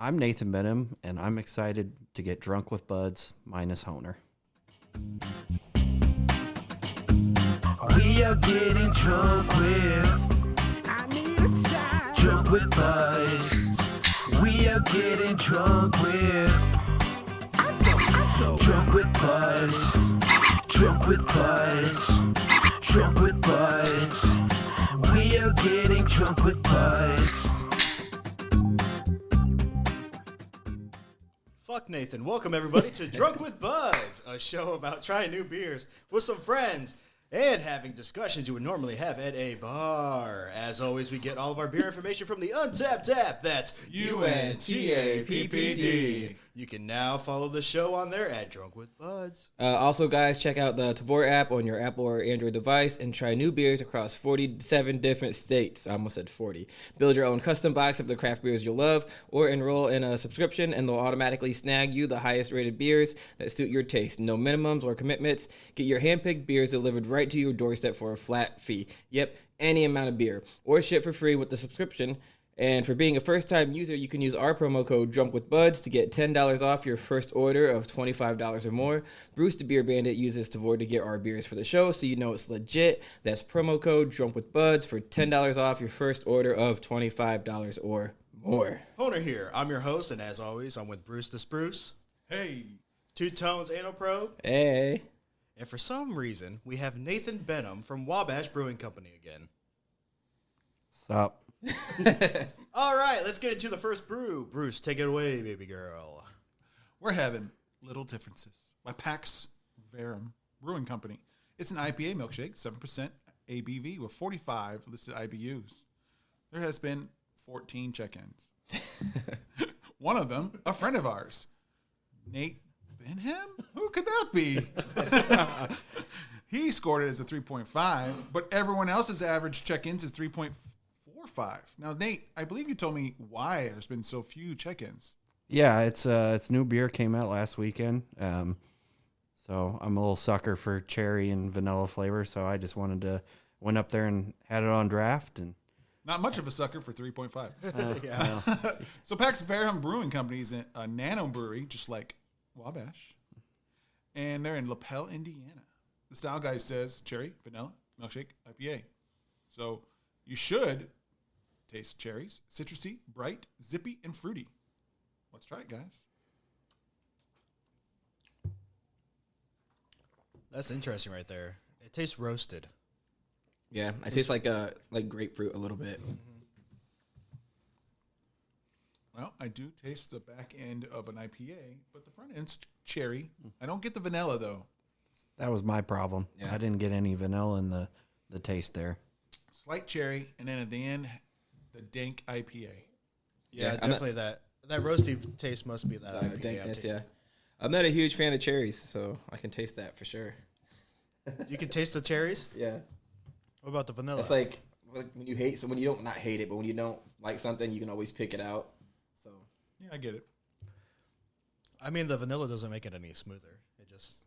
I'm Nathan BenHam, and I'm excited to get drunk with Buds minus Honer. We are getting drunk with. I need a shot. Drunk with Buds. We are getting drunk with. I'm so drunk with Buds. Drunk with Buds. Drunk with Buds. We are getting drunk with Buds. Fuck Nathan. Welcome everybody to Drunk with Buds, a show about trying new beers with some friends and having discussions you would normally have at a bar. As always, we get all of our beer information from the Untappd app. That's Untappd. You can now follow the show on there at Drunk with Buds. Also, guys, check out the Tavour app on your Apple or Android device and try new beers across 47 different states. I almost said 40. Build your own custom box of the craft beers you love or enroll in a subscription and they'll automatically snag you the highest rated beers that suit your taste. No minimums or commitments. Get your handpicked beers delivered right to your doorstep for a flat fee. Yep, any amount of beer. Or ship for free with the subscription. And for being a first-time user, you can use our promo code DrunkWithBuds to get $10 off your first order of $25 or more. Bruce the Beer Bandit uses Tavour to get our beers for the show, so you know it's legit. That's promo code DrunkWithBuds for $10 off your first order of $25 or more. Honer here. I'm your host, and as always, I'm with Bruce the Spruce. Hey. Two Tones Anal Probe. Hey. And for some reason, we have Nathan BenHam from Wabash Brewing Company again. Sup? All right, let's get into the first brew. Bruce, take it away, baby girl. We're having Little Differences by Pax Verum Brewing Company. It's an IPA milkshake, 7% ABV with 45 listed IBUs. There has been 14 check-ins. One of them, a friend of ours, Nate BenHam? Who could that be? He scored it as a 3.5, but everyone else's average check-ins is 3.45. Now, Nate, I believe you told me why there's been so few check-ins. Yeah, it's new beer came out last weekend. So I'm a little sucker for cherry and vanilla flavor, so I just went up there and had it on draft. And Not much of a sucker for 3.5. Yeah. So Pax Verum Brewing Company is a nano brewery, just like Wabash. And they're in LaPel, Indiana. The style guide says cherry, vanilla, milkshake, IPA. So you should taste cherries, citrusy, bright, zippy, and fruity. Let's try it, guys. That's interesting right there. It tastes roasted. Yeah, I taste like grapefruit a little bit. Well, I do taste the back end of an IPA, but the front end's cherry. I don't get the vanilla, though. that was my problem. Yeah. I didn't get any vanilla in the taste there. Slight cherry, and then at the end, the dank IPA. Yeah, Yeah, definitely that roasty taste must be that IPA. Dankness, yeah. I'm not a huge fan of cherries, so I can taste that for sure. You can taste the cherries? Yeah. What about the vanilla? It's like when you hate, so when you don't, not hate it, but when you don't like something, you can always pick it out. So Yeah, I get it. I mean, the vanilla doesn't make it any smoother.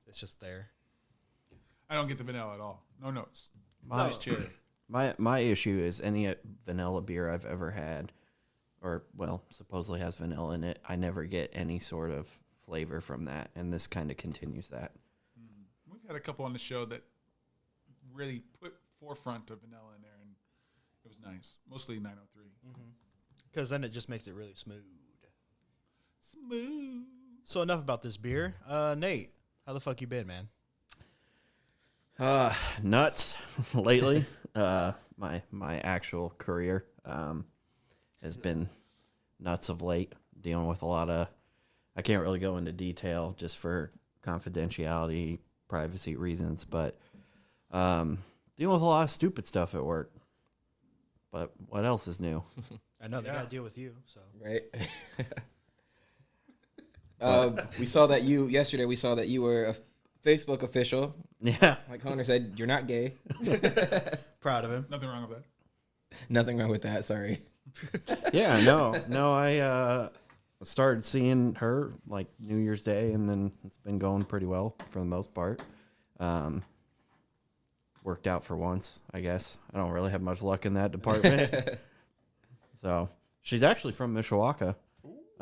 It's just there. I don't get the vanilla at all. No notes. My- Nice cherry. My issue is any vanilla beer I've ever had, or, well, supposedly has vanilla in it, I never get any sort of flavor from that, and this kind of continues that. We've had a couple on the show that really put forefront of vanilla in there, and it was nice. Mostly 903. Because then it just makes it really smooth. Smooth. So enough about this beer. Nate, how the fuck you been, man? Nuts lately. My actual career has been nuts of late, dealing with a lot of, I can't really go into detail just for confidentiality, privacy reasons, but dealing with a lot of stupid stuff at work. But what else is new? I know they got to deal with you, so. right. We saw that yesterday. We saw that you were a Facebook official. Yeah. Like Hunter said, you're not gay. Proud of him. Nothing wrong with that. Nothing wrong with that. Sorry. Yeah, no, I started seeing her like New Year's Day, and then it's been going pretty well for the most part. Worked out for once, I guess. I don't really have much luck in that department. So she's actually from Mishawaka.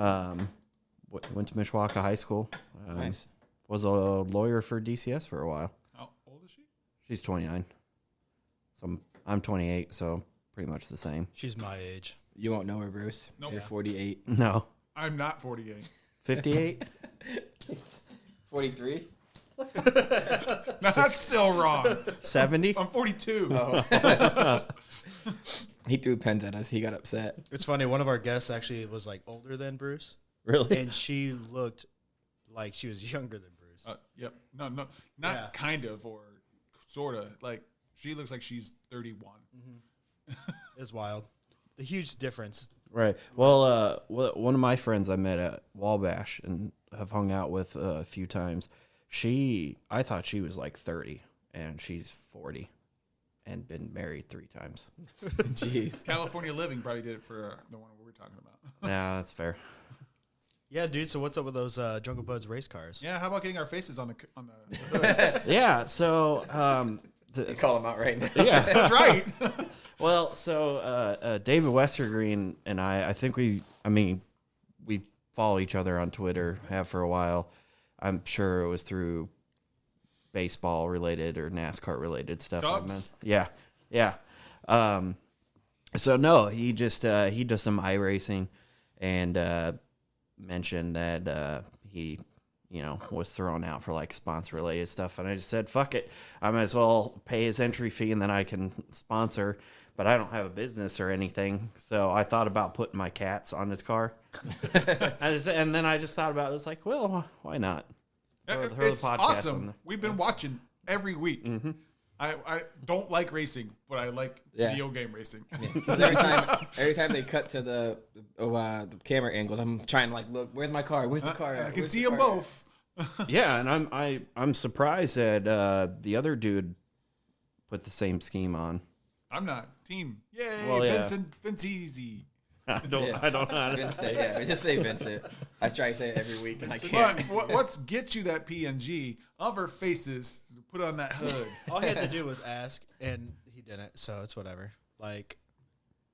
Went to Mishawaka High School. Nice. Was a lawyer for DCS for a while. How old is she? She's 29. So I'm 28, so pretty much the same. She's my age. You won't know her, Bruce. Nope. You're 48. No. I'm not 48. 58? 43? No, that's still wrong. 70? I'm 42. He threw pens at us. He got upset. It's funny. One of our guests actually was like older than Bruce, Really? and she looked like she was younger than Bruce. Yep. No, not Yeah. kind of or sort of. Like, she looks like she's 31. It's wild. The huge difference. Right. Well, one of my friends I met at Wabash and have hung out with a few times, I thought she was like 30, and she's 40 and been married 3 times. Jeez. California Living probably did it for the one we were talking about. Yeah, that's fair. Yeah, dude. So what's up with those DrunkWithBuds race cars? Yeah, how about getting our faces on the hood? Yeah, so You call him out right now. yeah. That's right. Well, so David Westergreen and I think we follow each other on Twitter, have for a while. I'm sure it was through baseball related or NASCAR related stuff. Cubs? Yeah. So no, he just he does some iRacing and mentioned that he was thrown out for like sponsor related stuff, and I just said fuck it, I might as well pay his entry fee and then I can sponsor. But I don't have a business or anything, so I thought about putting my cats on his car. And then I just thought about it. It's like, well, why not? Throw the It's podcast on awesome. there. We've been watching every week. Mm-hmm. I don't like racing, but I like video game racing. Every time they cut to the camera angles, I'm trying to like look. Where's my car? Where's the car? I at? can Where's see the them car at? both. Yeah, and I'm surprised that the other dude put the same scheme on. I'm not. Team. Yay, Well, yeah. Vince Easy. I don't know how to say. Yeah, just say Vincent. I try to say it every week and I But can't. what's get you that PNG of her faces to put on that hood? All he had to do was ask, and he didn't. So it's whatever. Like,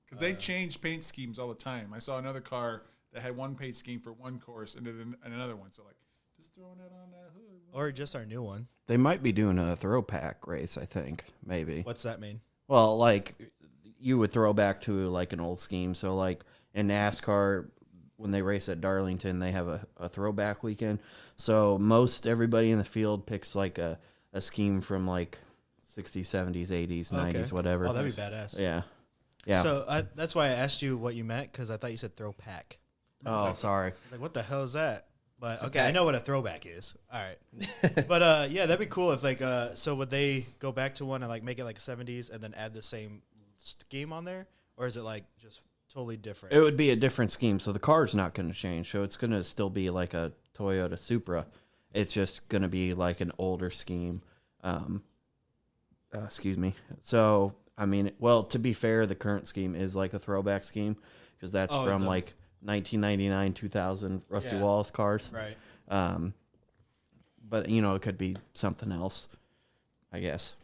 Because they change paint schemes all the time. I saw another car that had one paint scheme for one course and then another one. So, like, just throwing it on that hood. or just our new one. They might be doing a throwback race. I think maybe. What's that mean? Well, like you would throw back to like an old scheme. So like in NASCAR, when they race at Darlington, they have a throwback weekend. So most everybody in the field picks like a scheme from like 60s, 70s, 80s, 90s, whatever. Oh, that'd be badass. Yeah. Yeah. So that's why I asked you what you meant, because I thought you said throw pack. oh, sorry. I was like, what the hell is that? But okay, pack. I know what a throwback is. All right. But yeah, that'd be cool if like so would they go back to one and like make it like 70s and then add the same scheme on there, or is it like just totally different? It would be a different scheme. So the car's not going to change. So it's going to still be like a Toyota Supra. It's just going to be like an older scheme. Excuse me. So, I mean, well, to be fair, the current scheme is like a throwback scheme because that's from like 1999, 2000 Rusty Yeah. Wallace cars. Right. But, you know, it could be something else, I guess.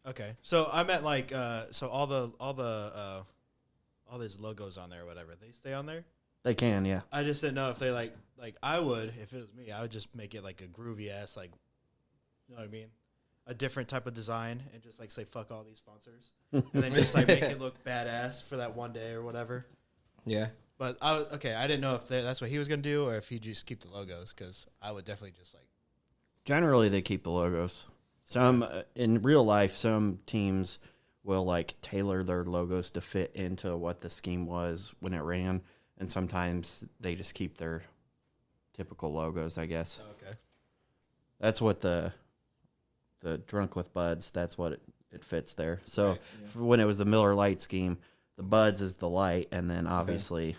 Okay. So I meant like so all these logos on there or whatever, they stay on there? They can, yeah. I just didn't know if they like I would, if it was me, I would just make it like a groovy ass, like, you know what I mean? A different type of design and just like say fuck all these sponsors. And then just like make it look badass for that one day or whatever. Yeah. But I didn't know if that's what he was gonna do or if he'd just keep the logos, because I would definitely just like. Generally, they keep the logos. Some in real life, some teams will like tailor their logos to fit into what the scheme was when it ran, and sometimes they just keep their typical logos, I guess. Okay. That's what the Drunk with Buds, that's what it fits there. So Right, when it was the Miller Lite scheme, the Buds is the light, and then obviously,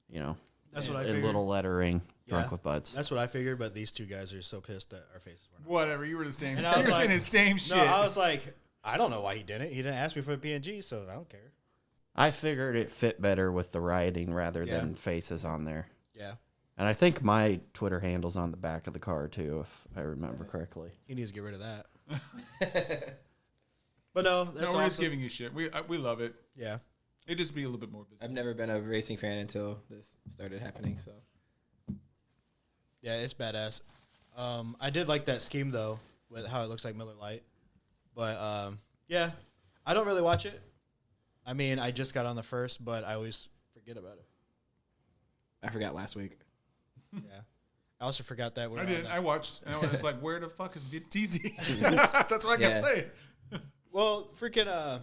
you know, That's what I in figured. little lettering, Drunk Yeah. with Buds. That's what I figured, but these two guys are so pissed that our faces were not. Whatever, you were the same. And You I were was saying like- the same shit. No, I was like, I don't know why he didn't. He didn't ask me for the PNG, so I don't care. I figured it fit better with the writing rather Yeah. than faces on there. Yeah. And I think my Twitter handle's on the back of the car too, if I remember correctly. He needs to get rid of that. But no, that's no, we're just awesome. giving you shit. We love it. Yeah. It'd just be a little bit more visible. I've never been a racing fan until this started happening. So Yeah, it's badass. I did like that scheme though, with how it looks like Miller Lite. But yeah, I don't really watch it. I mean, I just got on the first, but I always forget about it. I forgot last week. Yeah, I also forgot that. I did. I watched, and I was like, "Where the fuck is VTZ?" That's what I kept saying. Well, freaking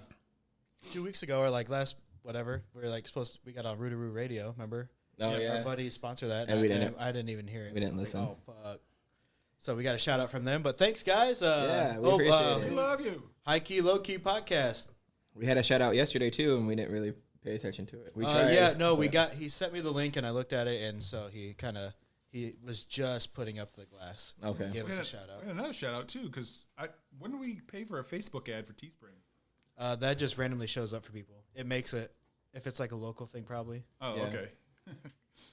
2 weeks ago or like last whatever, we were like we got on Rootaroo Radio. Remember? Oh yeah. Our buddy sponsored that. And I didn't even hear it. We didn't listen. Oh fuck. So we got a shout out from them. But thanks, guys. Yeah, we appreciate We it. love you. High key, low key podcast. We had a shout out yesterday too, and we didn't really pay attention to it. We tried. He sent me the link and I looked at it, and so he was just putting up the glass. Okay. Gave us a shout out. We had another shout out too, because when do we pay for a Facebook ad for Teespring? That just randomly shows up for people. It makes it, if it's like a local thing, probably. Oh, Yeah. okay.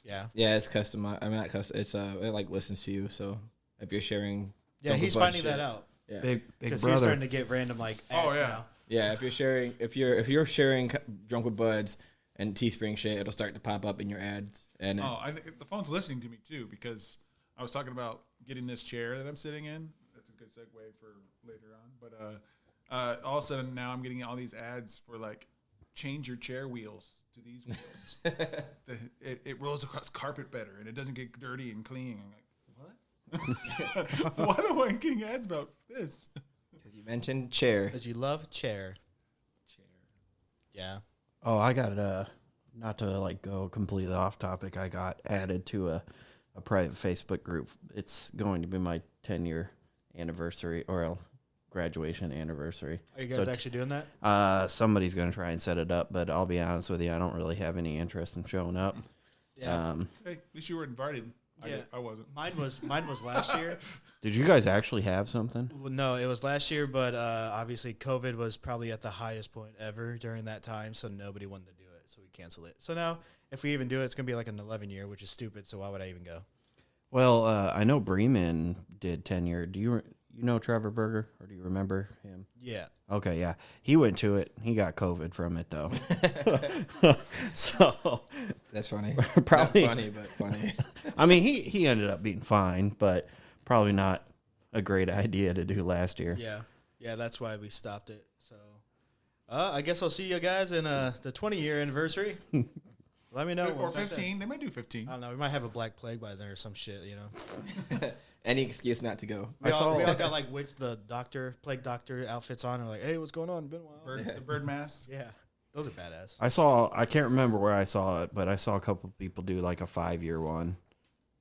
Yeah. Yeah, it's custom. I mean, not custom. It's it like listens to you. So if you're sharing, Yeah, he's DrunkWithBuds finding shit- that out. Yeah. Big Because he's brother. starting to get random like ads now. Yeah, if you're sharing, if you're sharing Drunk with Buds and Teespring shit, it'll start to pop up in your ads. And I think the phone's listening to me too, because I was talking about getting this chair that I'm sitting in. That's a good segue for later on. But all of a sudden now I'm getting all these ads for like change your chair wheels to these wheels. It rolls across carpet better and it doesn't get dirty and clean. I'm like, what? Why am I getting ads about this? because you mentioned chair. Because you love chair. Yeah. Oh, I got not to like go completely off topic. I got added to a private Facebook group. It's going to be my 10-year anniversary or graduation anniversary. Are you guys So actually doing that? Somebody's going to try and set it up, but I'll be honest with you, I don't really have any interest in showing up. Yeah. Hey, at least you were invited. Yeah. I wasn't. Mine was last year. Did you guys actually have something? Well, no, it was last year, but obviously COVID was probably at the highest point ever during that time, so nobody wanted to do it, so we canceled it. So now, if we even do it, it's going to be like an 11-year, which is stupid, so why would I even go? Well, I know Bremen did 10-year. Do you know Trevor Berger, or do you remember him? Yeah. Okay, yeah. He went to it. He got COVID from it, though. So That's funny. Probably- Not funny, but funny. I mean, he ended up being fine, but probably not a great idea to do last year. Yeah. Yeah, that's why we stopped it. So I guess I'll see you guys in the 20-year anniversary. Let me know. Or 15. They might do 15. I don't know. We might have a black plague by then or some shit, you know. Any excuse not to go. We all got like the plague doctor outfits on. And we're like, hey, what's going on? Been a while. The bird mask. Yeah. Those are badass. I can't remember where I saw it, but I saw a couple of people do like a 5-year one.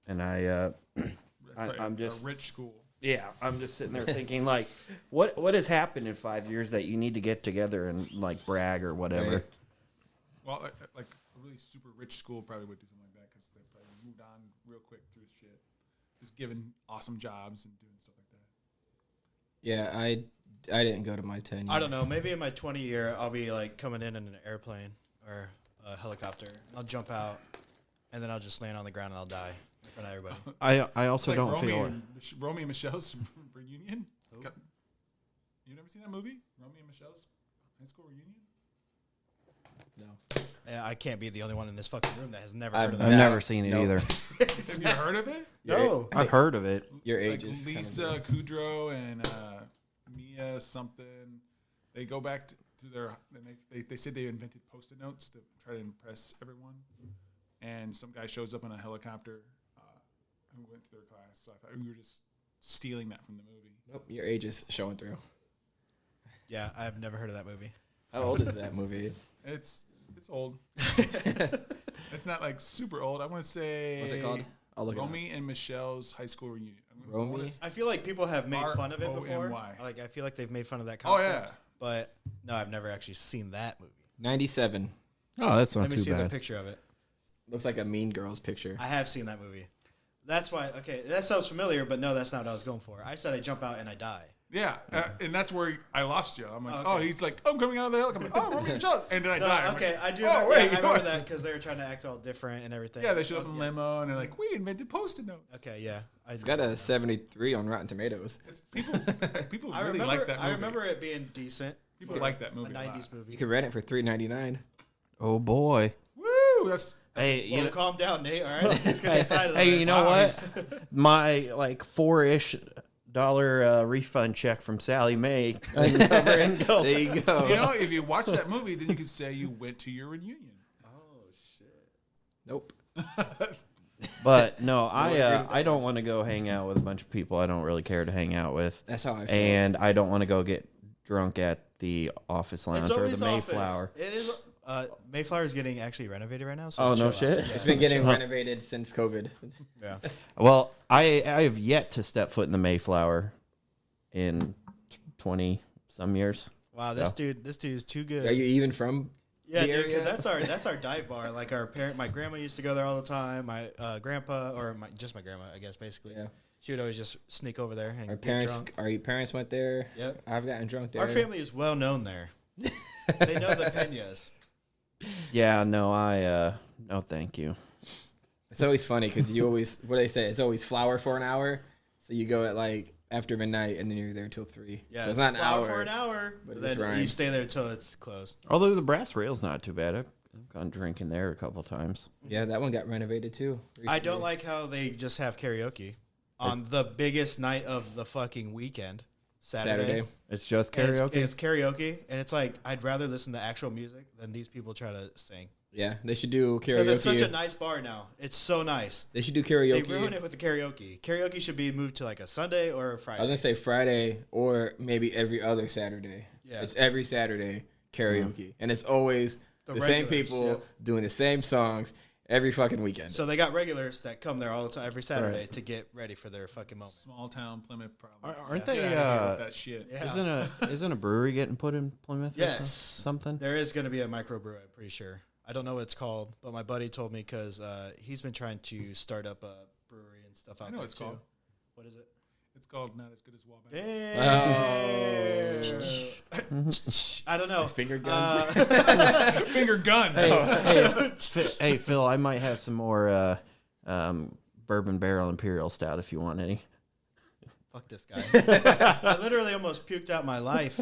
And I'm just a rich school. Yeah, I'm just sitting there thinking, like, what has happened in 5 years that you need to get together and like brag or whatever? Right. Well, like a really super rich school probably would do something like that because they probably moved on real quick through shit, just giving awesome jobs and doing stuff like that. Yeah, I didn't go to my 10. I don't know. Maybe in my 20-year, I'll be like coming in an airplane or a helicopter. I'll jump out, and then I'll just land on the ground and I'll die in front of everybody. I also Like don't Romy feel and Romy and Michelle's reunion. You never seen that movie, Romy and Michelle's high school reunion? No. Yeah, I can't be the only one in this fucking room that has never I've heard of I've that. never seen it either. Have you heard of it? No. I've heard of it. Your Like age is Lisa Kudrow and Mia something. They go back to their. And they said they invented Post-it notes to try to impress everyone. And some guy shows up in a helicopter who went to their class. So I thought we were just stealing that from the movie. Nope, your age is showing through. Yeah, I've never heard of that movie. How old is that movie? It's old. It's not like super old. I want to say. What's it called? I'll look Romy and Michelle's high school reunion. Romy? I feel like people have made fun of it before. R-O-M-Y. Like I feel like they've made fun of that Oh concept. yeah. But no, I've never actually seen that movie. 97. Oh, that's not Let me too see the bad. picture of it. Looks like a Mean Girls picture. I have seen that movie. That's why. Okay, that sounds familiar, but no, that's not what I was going for. I said I jump out and I die. Yeah, and that's where I lost you. I'm like, Okay. oh, he's like, I'm coming out of the helicopter. Oh, Romy and Michelle. And then I No, die. I'm okay, like, I do. Oh, remember, wait. yeah, I remember that because they were trying to act all different and everything. Yeah, they showed up in a yeah. limo and they're like, we invented Post-it notes. Okay, yeah. It's got a 73 on Rotten Tomatoes. People I really remember. like that movie. I remember it being decent. People for like that a movie a lot. '90s movie. You can rent it for $3.99. Oh boy. Woo! That's Hey, you Whoa, know, calm down, Nate. All right, he's getting excited. hey, you know Wow, what? My like $4-ish refund check from Sally Mae. Cover and go. There you go. you know, if you watch that movie, then you could say you went to your reunion. Oh shit. Nope. But no, agree with I don't want to go hang out with a bunch of people I don't really care to hang out with. That's how I feel. And I don't want to go get drunk at the office lounge It's or always the Mayflower. It is. Mayflower is getting actually renovated right now. So Oh, no chill shit? out. Yeah. It's been getting renovated since COVID. Yeah. Well, I have yet to step foot in the Mayflower in 20 some years. Wow, this dude's too good. Are you even from Yeah, the dude, area? because that's our dive bar. Like my grandma used to go there all the time. My grandpa, or just my grandma, I guess, basically. Yeah. She would always just sneak over there and Our get parents, drunk. our parents went there. Yep. I've gotten drunk there. Our family is well known there. They know the Peñas. Yeah, no, no, thank you. It's always funny because you always, what do they say? It's always flower for an hour. So you go at like after midnight and then you're there till 3. Yeah, so it's not an flower hour. for an hour, but but it then just you rhymes. stay there until it's closed. Although the Brass Rail's not too bad. I've gone drinking there a couple times. Yeah, that one got renovated too. I recently. don't like how they just have karaoke on the biggest night of the fucking weekend, Saturday. It's just And karaoke. It's karaoke, and it's like I'd rather listen to actual music than these people try to sing. Yeah, they should do Because karaoke. it's such a nice bar now. It's so nice. They should do They karaoke. ruin it with the karaoke. Karaoke should be moved to like a Sunday or a I was Friday. gonna say Friday or maybe every other Saturday. Yeah. It's every Saturday karaoke, and it's always the same regulars, people yep. doing the same songs every fucking weekend. So they got regulars that come there all the time every Saturday to get ready for their fucking moment. Small town Plymouth problems. Aren't Get they? outta here with that shit. Yeah. Isn't a brewery getting put in Plymouth? or Yes. something. There is going to be a microbrew, I'm pretty sure. I don't know what it's called, but my buddy told me because he's been trying to start up a brewery and stuff out I know there what it's too. called. What is it? It's called Not As Good As Wabash. Damn. I don't know. Finger guns. Finger gun. Hey, Phil, I might have some more bourbon barrel imperial stout if you want any. Fuck this guy. I literally almost puked out my life.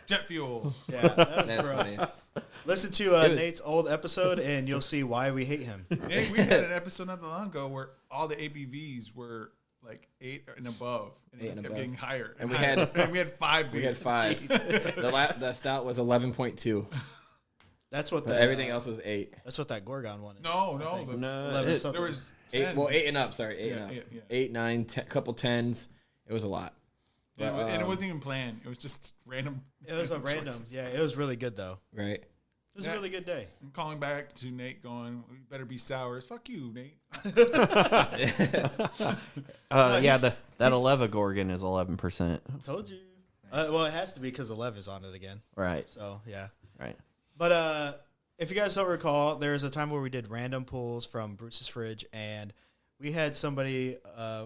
Jet fuel. Yeah, that was That's gross. funny. Listen to was- Nate's old episode, and you'll see why we hate him. Hey, we had an episode not that long ago where all the ABVs were like 8 and above, and it 8 just and kept above. getting higher. And higher. we and we had 5 beers. We had 5. The stout was 11.2. That's what But that. everything else was 8. That's what that Gorgon one is. No, I no. think. The, No, 11 it- something. there was 8. 10s. Well, 8 and up. Sorry, 8 Yeah, and up. yeah. 8, 9, 10, couple 10s. It was a lot. And, But, and it wasn't even planned. It was just random. It was a random. choices. Yeah, it was really good though. right. It was Yeah. a really good day. I'm calling back to Nate going, we better be sours. Fuck you, Nate. Yeah, that he's- 11 Gorgon is 11%. Told you. Well, it has to be because 11 is on it again. Right, So yeah. right. But if you guys don't recall, there was a time where we did random pulls from Bruce's fridge, and we had somebody,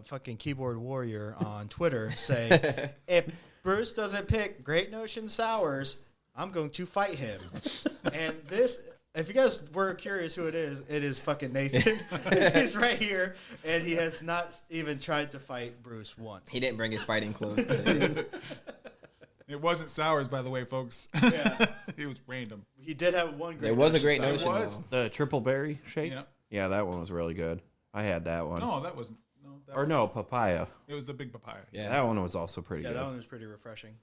fucking keyboard warrior on Twitter, say, "If Bruce doesn't pick Great Notion sours, I'm going to fight him." And this, if you guys were curious who it is fucking Nathan. He's right here, and he has not even tried to fight Bruce once. He didn't bring his fighting clothes today. It wasn't sours, by the way, folks. Yeah. It was random. He did have one great. There was a Notion Great sour. Notion, was? though. The triple berry shake? Yeah. Yeah, that one was really good. I had that one. No, that wasn't. No, that Or was, no, papaya. It was the big papaya. Yeah. That one was also pretty Yeah, good. that one was pretty refreshing.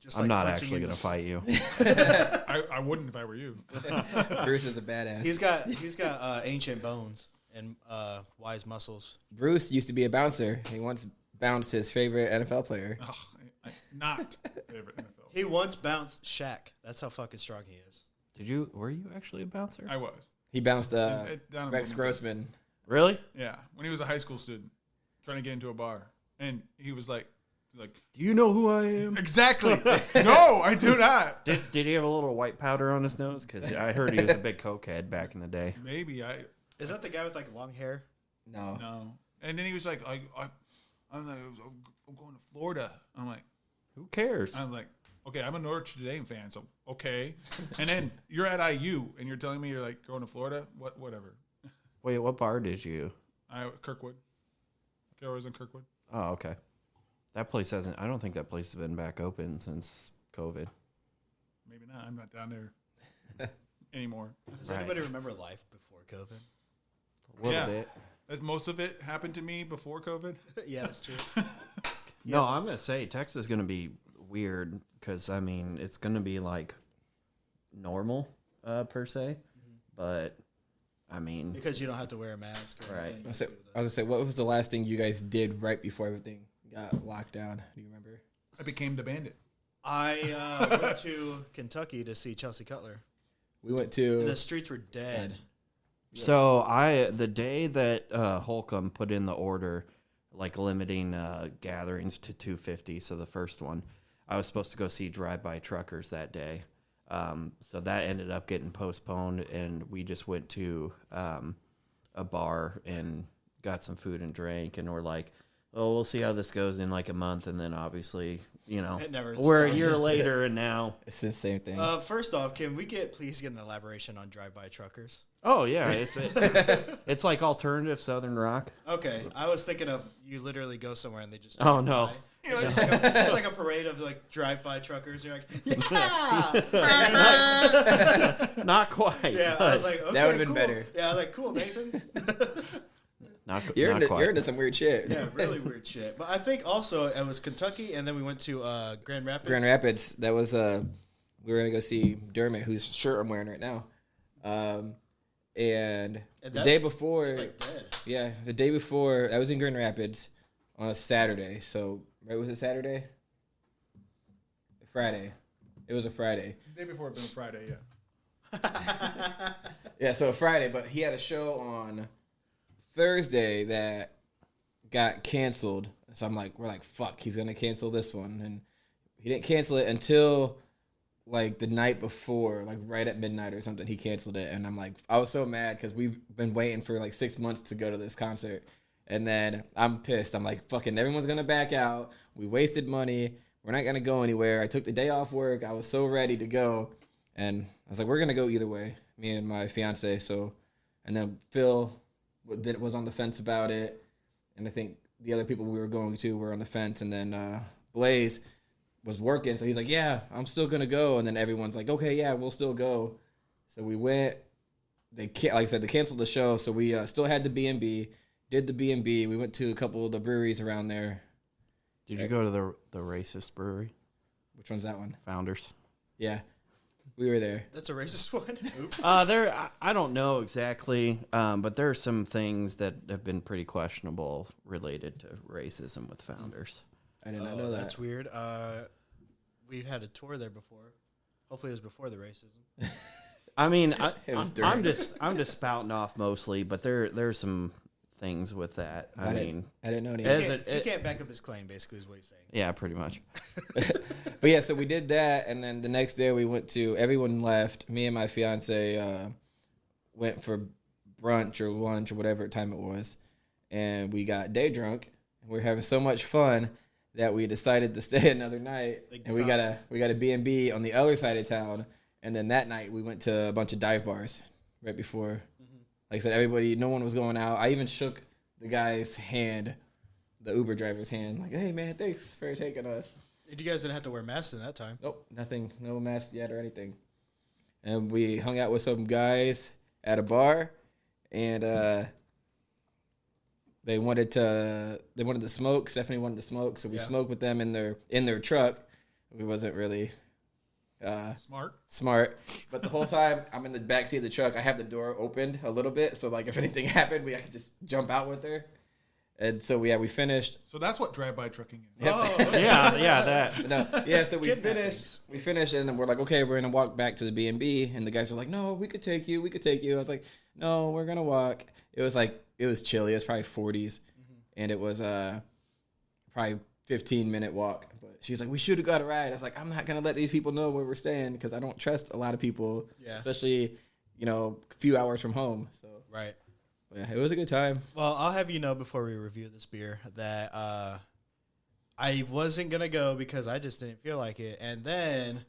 Just I'm like not punching actually in going to the- fight you. I wouldn't if I were you. Bruce is a badass. He's got ancient bones and wise muscles. Bruce used to be a bouncer. He once bounced his favorite NFL player. Ugh, not favorite NFL. He once bounced Shaq. That's how fucking strong he is. Were you actually a bouncer? I was. He bounced Down in Rex Bloomington. Grossman. Really? Yeah, when he was a high school student, trying to get into a bar, and he was like, Do you know who I am? exactly. No, I do not. Did he have a little white powder on his nose? Because I heard he was a big cokehead back in the day. Maybe I Is that the guy with like long hair? No. no. And then he was like, I'm going to Florida. I'm like, Who cares? I was like, okay, I'm a Notre Dame fan, so okay. And then you're at IU, and you're telling me you're like going to Florida. Whatever. Wait, what bar did you? Kirkwood. I was in Kirkwood. Oh, okay. That place hasn't. I don't think that place has been back open since COVID. Maybe not. I'm not down there anymore. Does anybody remember life before COVID? A little bit. As most of it happened to me before COVID. Yeah, that's true. No, I'm gonna say Texas is gonna be weird because I mean it's gonna be like normal per se, but I mean Because you don't have to wear a mask. Or Right. anything. I was gonna say, what was the last thing you guys did right before everything got locked down? Do you remember? I became the bandit. I went to Kentucky to see Chelsea Cutler. We went to The streets were dead. So the day that Holcomb put in the order, like limiting gatherings to 250, so the first one, I was supposed to go see Drive-By Truckers that day. So that ended up getting postponed, and we just went to a bar and got some food and drink, and we're like, oh, we'll see how this goes in like a month, and then obviously, you know, It never we're a stopped. year later, and now... it's the same thing. First off, can we please get an elaboration on Drive-By Truckers? Oh, yeah, it's like alternative Southern rock. Okay, I was thinking of you literally go somewhere and they just. Oh, drive no. by. It's just like a parade of like drive-by truckers. You're like, yeah, Not quite. yeah. I was like, okay, That would've been cool. better. Yeah, I was like, cool, Nathan. You're not quite. into some weird shit. Yeah, really weird shit. But I think also it was Kentucky, and then we went to Grand Rapids. Grand Rapids. That was we were gonna go see Dermot, whose shirt I'm wearing right now. And the day before, It's like dead. yeah, the day before, I was in Grand Rapids on a Saturday. So, right, was it Saturday? Friday. It was a Friday. The day before it been Friday, yeah. Yeah, so Friday, but he had a show on Thursday that got canceled. So we're like, fuck, he's gonna cancel this one, and he didn't cancel it until like the night before, like right at midnight or something. He canceled it, and I'm like, I was so mad because we've been waiting for like 6 months to go to this concert, and then I'm pissed. I'm like, fucking, everyone's gonna back out. We wasted money. We're not gonna go anywhere. I took the day off work. I was so ready to go, and I was like, we're gonna go either way, me and my fiance. So, and then Phil was on the fence about it, and I think the other people we were going to were on the fence, and then Blaze was working, so he's like, yeah, I'm still gonna go, and then everyone's like, okay, yeah, we'll still go. So we went. Like I said, they canceled the show, so we still had the B&B, did the B&B. We went to a couple of the breweries around there. Did you go to the racist brewery? Which one's that one? Founders. Yeah, we were there. That's a racist one. Oops. I don't know exactly, but there are some things that have been pretty questionable related to racism with Founders. I did not know that. That's weird. We've had a tour there before. Hopefully, it was before the racism. I mean, It was I'm during. just spouting off mostly, but there's some things with that. I mean, I didn't know any. As He can't back up his claim. Basically, is what he's saying. yeah, pretty much. But yeah, so we did that, and then the next day we went to. Everyone left. Me and my fiance went for brunch or lunch or whatever time it was, and we got day drunk. And we were having so much fun that we decided to stay another night, and we got a B&B on the other side of town. And then that night we went to a bunch of dive bars right before. Like I said, no one was going out. I even shook the guy's hand, the Uber driver's hand, like, hey man, thanks for taking us. You guys didn't have to wear masks in that time. Nope, nothing, no mask yet or anything. And we hung out with some guys at a bar, and they wanted to smoke. Stephanie wanted to smoke, so we smoked with them in their truck. We wasn't really smart, but the whole time I'm in the back seat of the truck. I have the door opened a little bit, so like if anything happened, I could just jump out with her. And so we finished. So that's what drive-by trucking is. Yep. Oh, yeah, that. No, yeah. So we Kidnappings. finished, and then we're like, okay, we're gonna walk back to the B&B, and the guys were like, no, we could take you. I was like, no, we're gonna walk. It was chilly. It was probably 40s, and it was probably 15-minute walk. But she's like, we should have got a ride. I was like, I'm not gonna let these people know where we're staying because I don't trust a lot of people, especially a few hours from home. So Right. yeah, it was a good time. Well, I'll have you know before we review this beer that I wasn't going to go because I just didn't feel like it. And then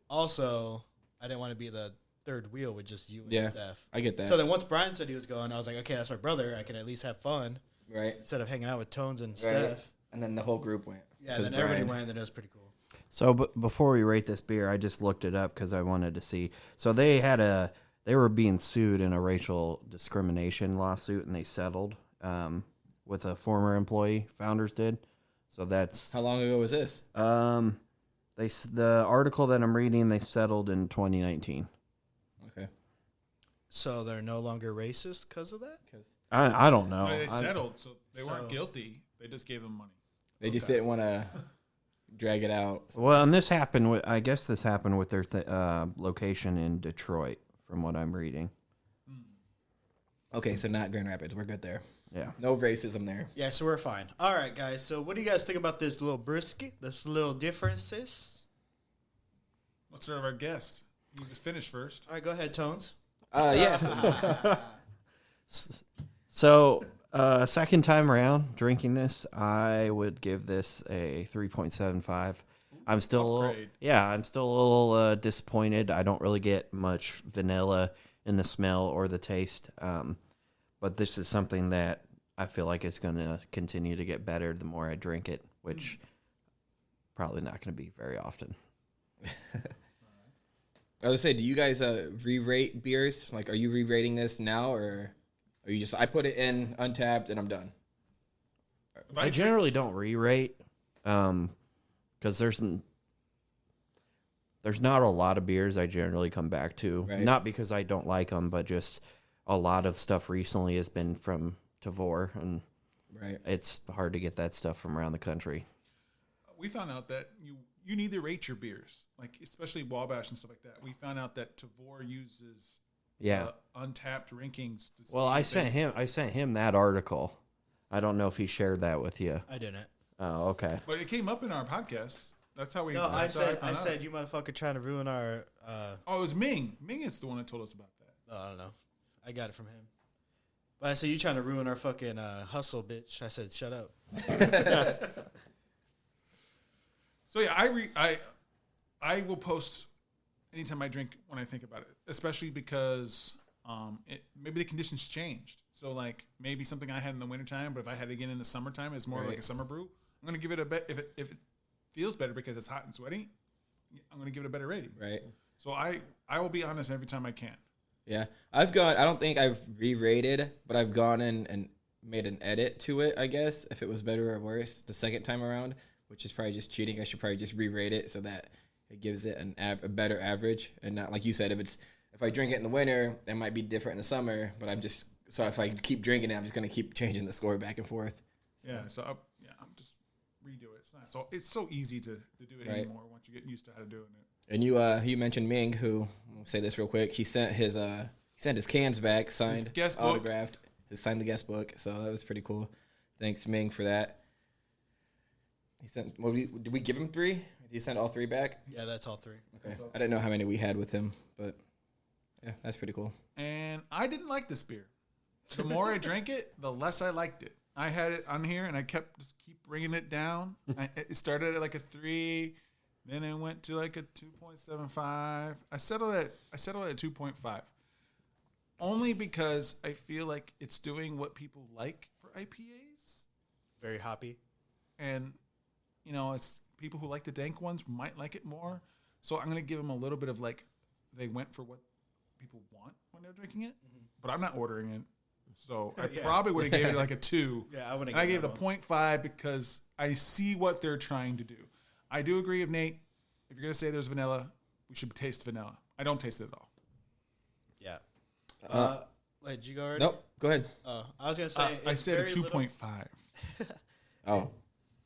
also, I didn't want to be the third wheel with just you and Steph. I get that. So then once Brian said he was going, I was like, okay, that's my brother. I can at least have fun. Right. Instead of hanging out with Tones and Right. Steph. And then the whole group went. Yeah, and then everybody went, and then it was pretty cool. So before we rate this beer, I just looked it up because I wanted to see. So they were being sued in a racial discrimination lawsuit, and they settled with a former employee. Founders did. So that's How long ago was this? the article that I'm reading. They settled in 2019. Okay. So they're no longer racist because of that? I don't know. They settled, so they weren't guilty. They just gave them money. They just didn't want to drag it out. Well, and this happened with, I guess this happened with their location in Detroit, from what I'm reading. Okay, so not Grand Rapids. We're good there. Yeah. No racism there. Yeah, so we're fine. All right, guys. So what do you guys think about this little brisket? This little differences? Let's start with our guest. You just finish first. All right, go ahead, Tones. Yeah. So, second time around drinking this, I would give this a 3.75. I'm still Upgrade. I'm still a little disappointed. I don't really get much vanilla in the smell or the taste. But this is something that I feel like it's going to continue to get better the more I drink it, which probably not going to be very often. I would say, do you guys re-rate beers? Like, are you re-rating this now, or are you just? I put it in Untappd and I'm done. I generally don't re-rate because there's not a lot of beers I generally come back to. Right. Not because I don't like them, but just a lot of stuff recently has been from Tavour, and Right. it's hard to get that stuff from around the country. We found out that you need to rate your beers, like especially Wabash and stuff like that. We found out that Tavour uses Untappd rankings. To Well, I sent him that article. I don't know if he shared that with you. I didn't. Oh, okay. But it came up in our podcast. That's how we. No, that's how I found out. said you motherfucker trying to ruin our. Oh, it was Ming. Ming is the one that told us about that. I don't know. I got it from him. But I said you trying to ruin our fucking hustle, bitch. I said shut up. So yeah, I will post anytime I drink when I think about it, especially because maybe the conditions changed. So like maybe something I had in the wintertime, but if I had it again in the summertime, it's more like a summer brew. I'm gonna give it a bet if it feels better because it's hot and sweaty. I'm gonna give it a better rating. Right. So I will be honest every time I can. Yeah. I don't think I've re-rated, but I've gone in and made an edit to it, I guess, if it was better or worse the second time around, which is probably just cheating. I should probably just re-rate it so that it gives it a better average, and not like you said, if I drink it in the winter, it might be different in the summer, but so if I keep drinking it, I'm just going to keep changing the score back and forth. Yeah, I'm just redo it. It's so easy to do it anymore once you get used to how to doing it. And you mentioned Ming, who, I'll say this real quick, he sent his cans back, signed, His guest book. autographed, signed the guest book, so that was pretty cool. Thanks, Ming, for that. He sent. Did we give him 3? Did he send all 3 back? Yeah, that's all 3. Okay. I didn't know how many we had with him, but yeah, that's pretty cool. And I didn't like this beer. The more I drank it, the less I liked it. I had it on here, and I keep bringing it down. It started at like a 3, then it went to like a 2.75. I settled at 2.5, only because I feel like it's doing what people like for IPAs, Very hoppy. and it's people who like the dank ones might like it more. So I'm gonna give them a little bit of like they went for what people want when they're drinking it, but I'm not ordering it. So I probably would have gave it like a 2. Yeah, I would have. And I gave it a 0.5 because I see what they're trying to do. I do agree with Nate. If you're gonna say there's vanilla, we should taste vanilla. I don't taste it at all. Yeah. Wait, did you go already? Nope. Go ahead. I was gonna say I said a very little- 2.5. Oh,